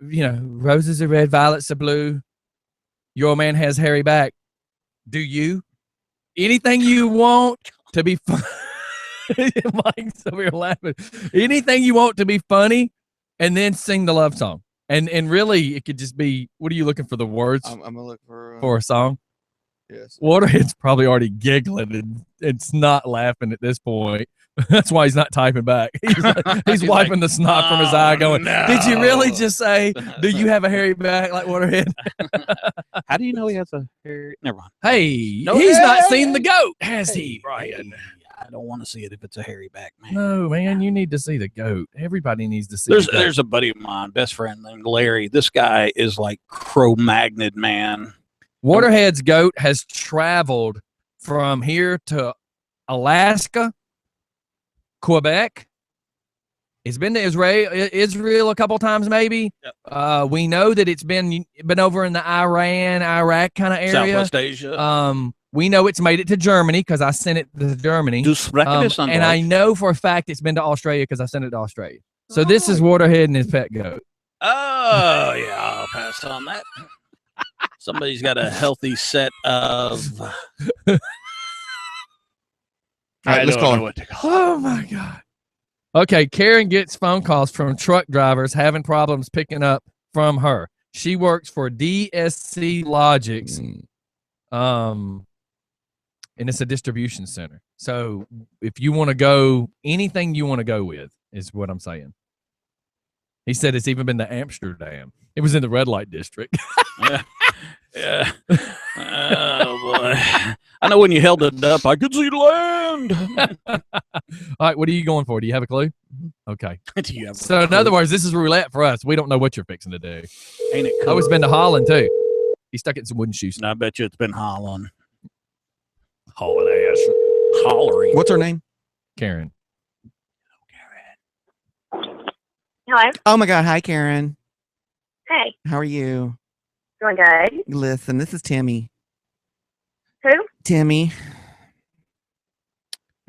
Roses are red, violets are blue. Your man has hairy back. Do you? Anything you want to be fun. Mike's over here laughing. Anything you want to be funny, and then sing the love song. And really, it could just be, what are you looking for, the words? I'm gonna look for a song? Yes. Waterhead's probably already giggling and it's not laughing at this point. That's why he's not typing back. He's wiping the snot from his eye going, no. Did you really just say, do you have a hairy back like Waterhead? How do you know he has a hair? Never mind. Hey, No, he's not hey, seen the goat, has he, Brian? I don't want to see it if it's a hairy back, man. No, man, you need to see the goat. Everybody needs to see the goat. There's a buddy of mine, best friend named Larry. This guy is like Cro-Magnon, man. Waterhead's goat has traveled from here to Alaska, Quebec. It's been to Israel a couple times, maybe. Yep. We know that it's been over in the Iraq kind of area. Southwest Asia. We know it's made it to Germany because I sent it to Germany. And I know for a fact it's been to Australia because I sent it to Australia. So this is Waterhead and his pet goat. Oh, yeah, I'll pass on that. Somebody's got a healthy set of... All right, let's call him. Oh, my God. Okay, Karen gets phone calls from truck drivers having problems picking up from her. She works for DSC Logics, and it's a distribution center. So if you want to go, anything you want to go with is what I'm saying. He said it's even been to Amsterdam. It was in the red light district. Yeah. Oh boy. I know when you held it up, I could see land. All right, what are you going for? Do you have a clue? Okay. Do you have So in other words, this is roulette for us. We don't know what you're fixing to do. Ain't it cool? Oh, it's been to Holland too. He stuck it in some wooden shoes. And I bet you it's been Holland. Hauling ass. Hollering. What's her name? Karen. Hello. Oh my God. Hi, Karen. Hey. How are you? Doing good. Listen, this is Timmy. Who? Timmy.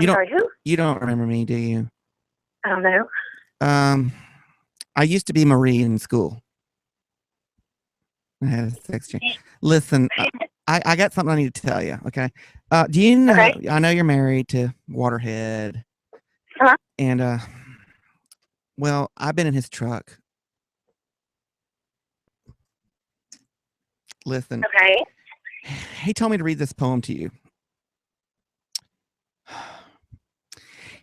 Sorry, who? You don't remember me, do you? I don't know. I used to be Marie in school. I had a sex change. Listen, I got something I need to tell you. Okay. Do you know? Okay. I know you're married to Waterhead. Uh-huh. And well, I've been in his truck. Listen. Okay. He told me to read this poem to you.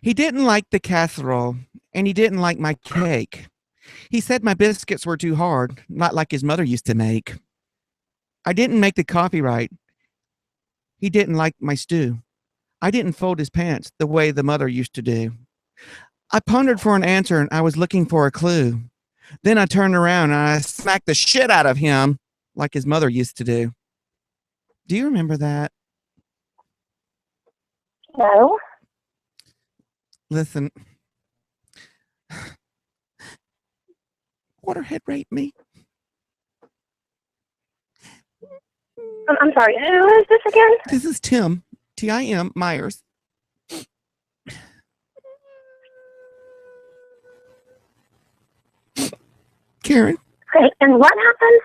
He didn't like the casserole, and he didn't like my cake. He said my biscuits were too hard, not like his mother used to make. I didn't make the coffee right. He didn't like my stew. I didn't fold his pants the way the mother used to do. I pondered for an answer, and I was looking for a clue. Then I turned around, and I smacked the shit out of him like his mother used to do. Do you remember that? No. Listen. Waterhead raped me. I'm sorry. Who is this again? This is Tim. Tim Myers. Karen. Okay, and what happened?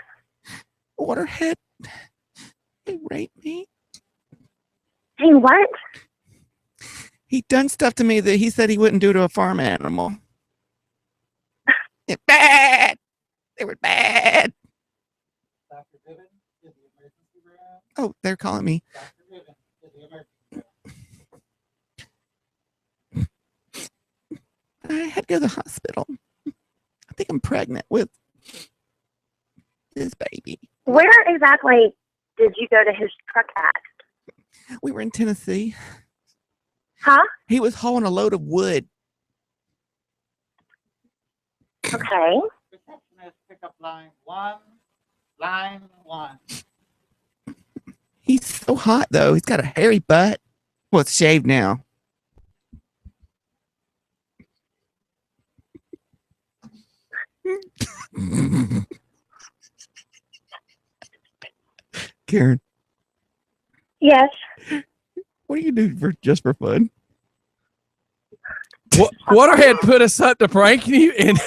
Waterhead. He raped me. Hey, what? He done stuff to me that he said he wouldn't do to a farm animal. It's bad. They were bad. Oh, they're calling me. I had to go to the hospital. I think I'm pregnant with this baby. Where exactly did you go to his truck at? We were in Tennessee. Huh? He was hauling a load of wood. Okay. Receptionist, pickup line 1, line 1. He's so hot, though. He's got a hairy butt. Well, it's shaved now. Karen. Yes. What do you do just for fun? Waterhead put us up to pranking you, and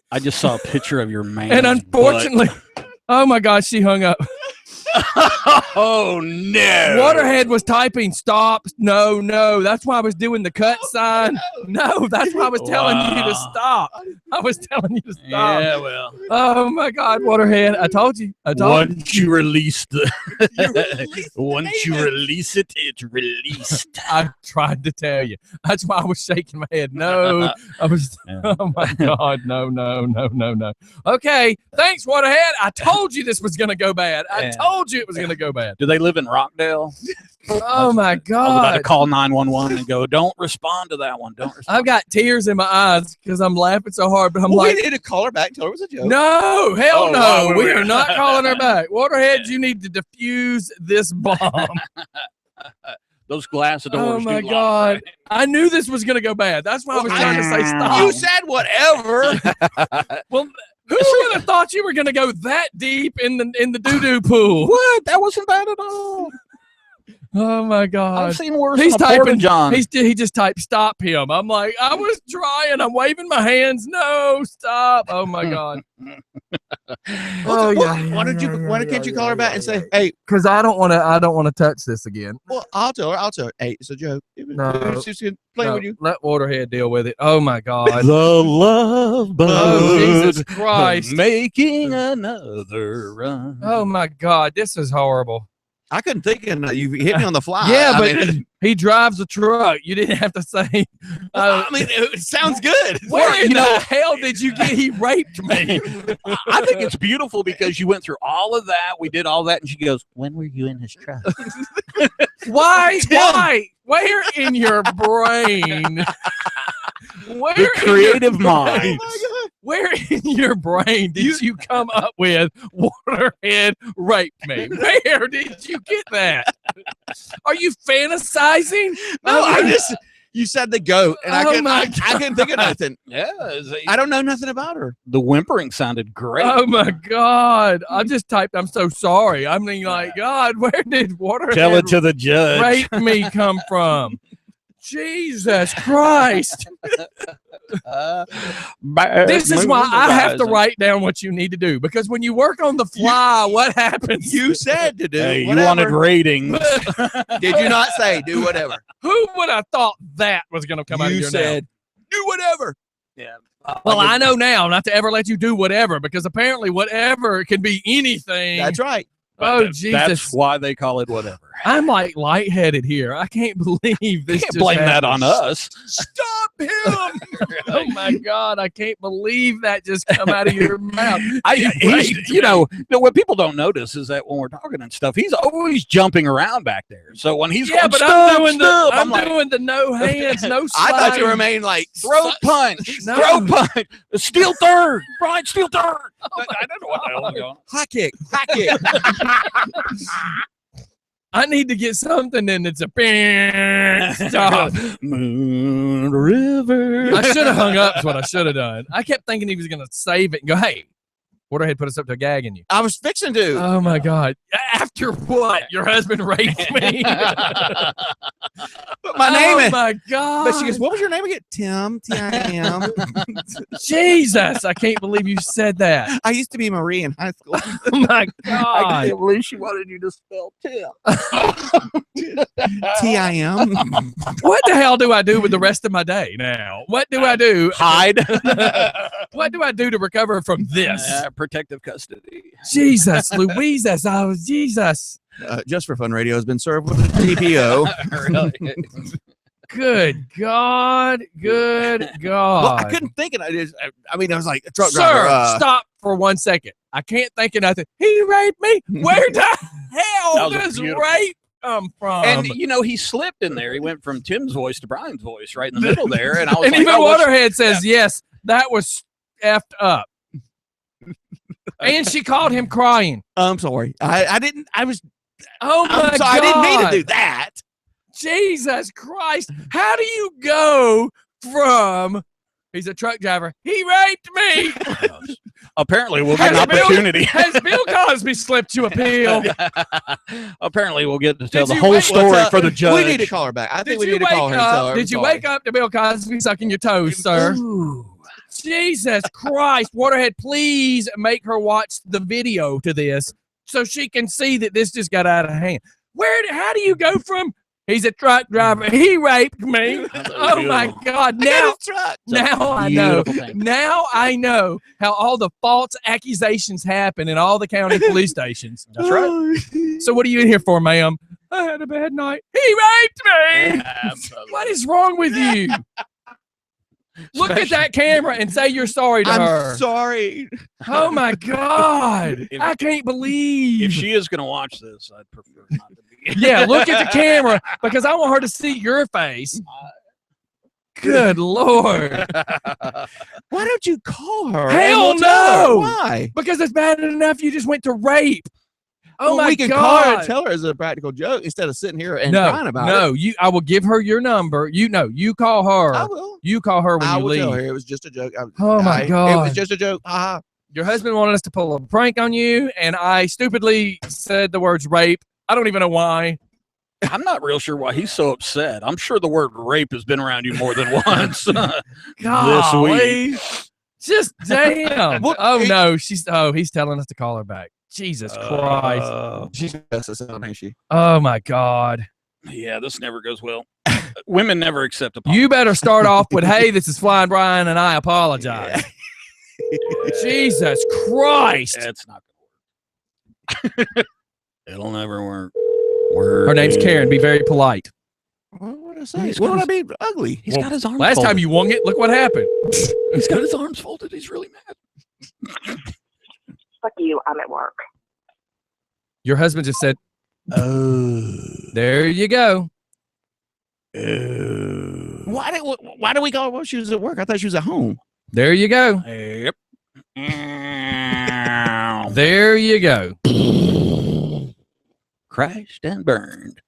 I just saw a picture of your man. and unfortunately, oh my gosh, she hung up. Oh no! Waterhead was typing stop. No. That's why I was doing the cut sign. No, that's why I was telling you to stop. I was telling you to stop. Yeah, well. Oh my God, Waterhead! I told you. Once you release the, once you release it, it's released. I tried to tell you. That's why I was shaking my head. No, I was. Oh my God, no. Okay, thanks, Waterhead. I told you this was gonna go bad. I told you it was gonna go bad. Do they live in Rockdale? Oh my I was about to God! call 911 and go. Don't respond to that one. Don't respond. I've got tears in my eyes because I'm laughing so hard. But I'm We like, need to call her back and tell her it was a joke. no, hell Oh, no. wow, We wait. are not calling her back. Waterhead, you need to defuse this bomb. Those glass doors. Oh my do lock, God! right? I knew this was gonna go bad. That's why I was trying to say stop. You said whatever. Well, who would have thought you were going to go that deep in the doo-doo pool? What? That wasn't bad at all. Oh my God! I've seen worse. He's than a Porta typing. John. He just typed stop him. I'm like, I was trying. I'm waving my hands. No, stop. Oh my God. Oh yeah. Why can't you call her back and say, hey? Because I don't want to touch this again. Well, I'll tell her. Hey, it's a joke. It No, She's just playing no, with you. let Waterhead deal with it. Oh my God. The love Oh, Jesus bug Christ. making another run. Oh my God, this is horrible. I couldn't think of it. You hit me on the fly. Yeah, I but mean, he drives a truck. You didn't have to say. I mean, it sounds good. Where in the hell did you get? He raped me. I think it's beautiful because you went through all of that. We did all that, and she goes, "When were you in his truck?" Why? Why? Where in your brain? Where The in your creative mind. brain- Where in your brain did you come up with Waterhead raped me? Where did you get that? Are you fantasizing? No, I just you said the goat, and I Oh couldn't. my I couldn't think of nothing. Yeah, I don't know nothing about her. the whimpering sounded great. Oh my God! I just typed. I'm so sorry. I mean, like, God, where did Waterhead Tell it to the judge. rape me come from? Jesus Christ! This is why I have to write down what you need to do, because when you work on the fly, what happens? You said to do. Hey, you whatever. wanted ratings. Did you not say do whatever? Who would have thought that was going to come out of You your said mouth? do whatever. Yeah. Well, I know now not to ever let you do whatever, because apparently whatever can be anything. That's right. Oh, That's Jesus. why they call it whatever. I'm like lightheaded here. I can't believe this. Can't just blame that on happened. us. Stop him! Oh my God! I can't believe that just come out of your mouth. He's, you know, what people don't notice is that when we're talking and stuff, he's always jumping around back there. So when he's Yeah, going, but stop, I'm doing stop, I'm like, doing the no hands, no. I thought you sliding. remained like throat punch, No. throat punch, steal third, Brian, steal third. I don't know what the hell I'm going. high kick, high kick. I need to get something and it's a bang. Stop. Moon River. I should have hung up. Is what I should have done. I kept thinking he was going to save it and go, "Hey, Waterhead put us up to gagging you." I was fixing to. Oh my God! After what? Your husband raped me. Put my name Oh in. my God! But she goes, "What was your name again?" Tim. T-I-M. Jesus! I can't believe you said that. I used to be Marie in high school. Oh my I God! can't believe she wanted you to spell Tim. T-I-M. What the hell do I do with the rest of my day now? What do I do? Hide. What do I do to recover from this? Protective custody. Jesus, Louises, oh Jesus! Just for Fun Radio has been served with a TPO. Really? Good God! Good God! Well, I couldn't think of it. I mean, I was like, truck Sir, driver. stop for 1 second. I can't think of nothing. He raped me. Where the That hell was a does beautiful- rape come from? And you know, he slipped in there. He went from Tim's voice to Brian's voice right in the middle there. And I was And like, even oh, what's- Waterhead says, yes, that was effed up. And she called him crying. I'm sorry. I didn't. I was. Oh my I'm sorry. God. I didn't mean to do that. Jesus Christ. How do you go from, he's a truck driver, he raped me? apparently we'll get an Has Bill- opportunity. Has Bill Cosby slipped you a pill? Apparently we'll get to tell Did the you whole wait- story for the judge. We need to call her back. I think we need to call her. And tell her. Did you wake up to Bill Cosby sucking your toes, sir? Jesus Christ. Waterhead, please make her watch the video to this so she can see that this just got out of hand. How do you go from, he's a truck driver, he raped me? Oh my God. Now I know. beautiful thing. Now I know how all the false accusations happen in all the county police stations. That's right. So what are you in here for, ma'am? I had a bad night. He raped me. What is wrong with you? Look at that camera and say you're sorry to her. I'm sorry. Oh my God. I can't believe. If she is going to watch this, I'd prefer not to be. Yeah, look at the camera because I want her to see your face. Good Lord. Why don't you call her? Hell and we'll tell her? no. Why? Because it's bad enough you just went to rape. Oh Well, my we can God. call her and tell her as a practical joke instead of sitting here and crying about it. No, I will give her your number. You call her. I will. You call her when I you will tell her leave. it was just a joke. Oh my It God. was just a joke. Haha. Your husband wanted us to pull a prank on you, and I stupidly said the words rape. I don't even know why. I'm not real sure why he's so upset. I'm sure the word rape has been around you more than once this Golly. week. Just damn. Well, Oh it- no, he's telling us to call her back. Jesus Christ. She's us, ain't she? Oh my God. Yeah, this never goes well. Women never accept apologies. You better start off with, "Hey, this is Flying Brian, and I apologize." Jesus Christ! It's not gonna work. It'll never work. Her name's Karen. Be very polite. What did I say? What did I be ugly? He's got his arms Last folded. time you wung it, look what happened. He's got his arms folded. He's really mad. Fuck you. I'm at work. Your husband just said, "Oh, there you go." Why do we call her? She was at work. I thought she was at home. There you go. Yep. There you go. Crashed and burned.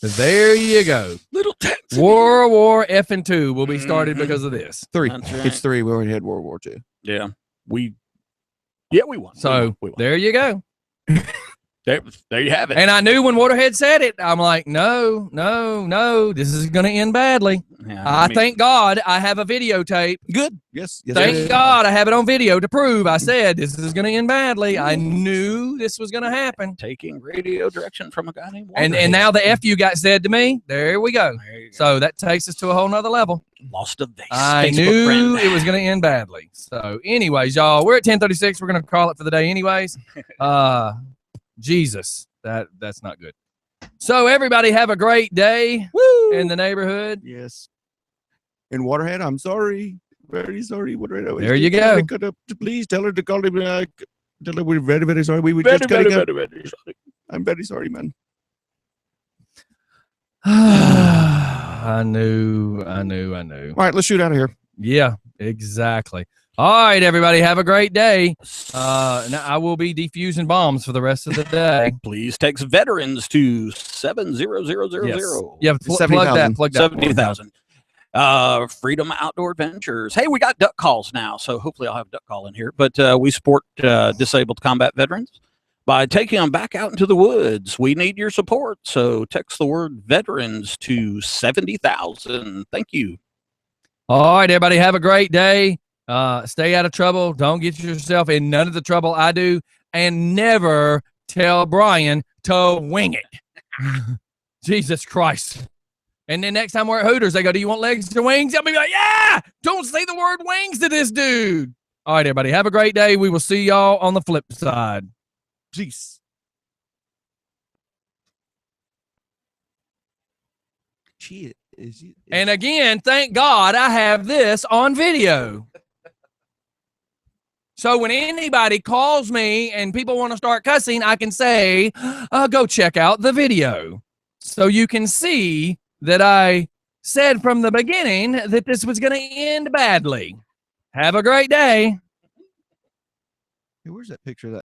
There you go. Little tents. World War effing 2 will be started because of this. 3. That's right. It's 3. We already had World War II. Yeah, we won. So we won. there you go. There you have it. And I knew when Waterhead said it, I'm like, no, this is going to end badly. Yeah, I thank God I have a videotape. Good. Yes. Thank God I have it on video to prove I said this is going to end badly. I knew this was going to happen. Taking radio direction from a guy named And Waterhead. now the F you got said to me, there we go. There you go. So that takes us to a whole nother level. Lost a vase. I Facebook knew friend. it was going to end badly. So anyways, y'all, we're at 10:36. We're going to call it for the day anyways. Jesus, that's not good. So everybody have a great day in the neighborhood. Yes. In Waterhead, I'm sorry. Very sorry. Waterhead. There you go. Please tell her to call him. Tell her we're very, very sorry. We were Very, just very, getting up. very, very sorry. I'm very sorry, man. I knew. All right, let's shoot out of here. Yeah, exactly. All right, everybody, have a great day. Now I will be defusing bombs for the rest of the day. Please text veterans to 70000. Yes. Yeah, plug that. 70,000. Freedom Outdoor Adventures. Hey, we got duck calls now, so hopefully I'll have a duck call in here. But we support disabled combat veterans by taking them back out into the woods. We need your support, so text the word veterans to 70,000. Thank you. All right, everybody, have a great day. Stay out of trouble. Don't get yourself in none of the trouble I do, and never tell Brian to wing it. Jesus Christ. And then next time we're at Hooters, they go, "Do you want legs or wings?" I'll be like, "Yeah, don't say the word wings to this dude." All right, everybody, have a great day. We will see y'all on the flip side. Jeez. Shit. And again, thank God I have this on video. So when anybody calls me and people want to start cussing, I can say, go check out the video. So you can see that I said from the beginning that this was going to end badly. Have a great day. Hey, where's that picture of that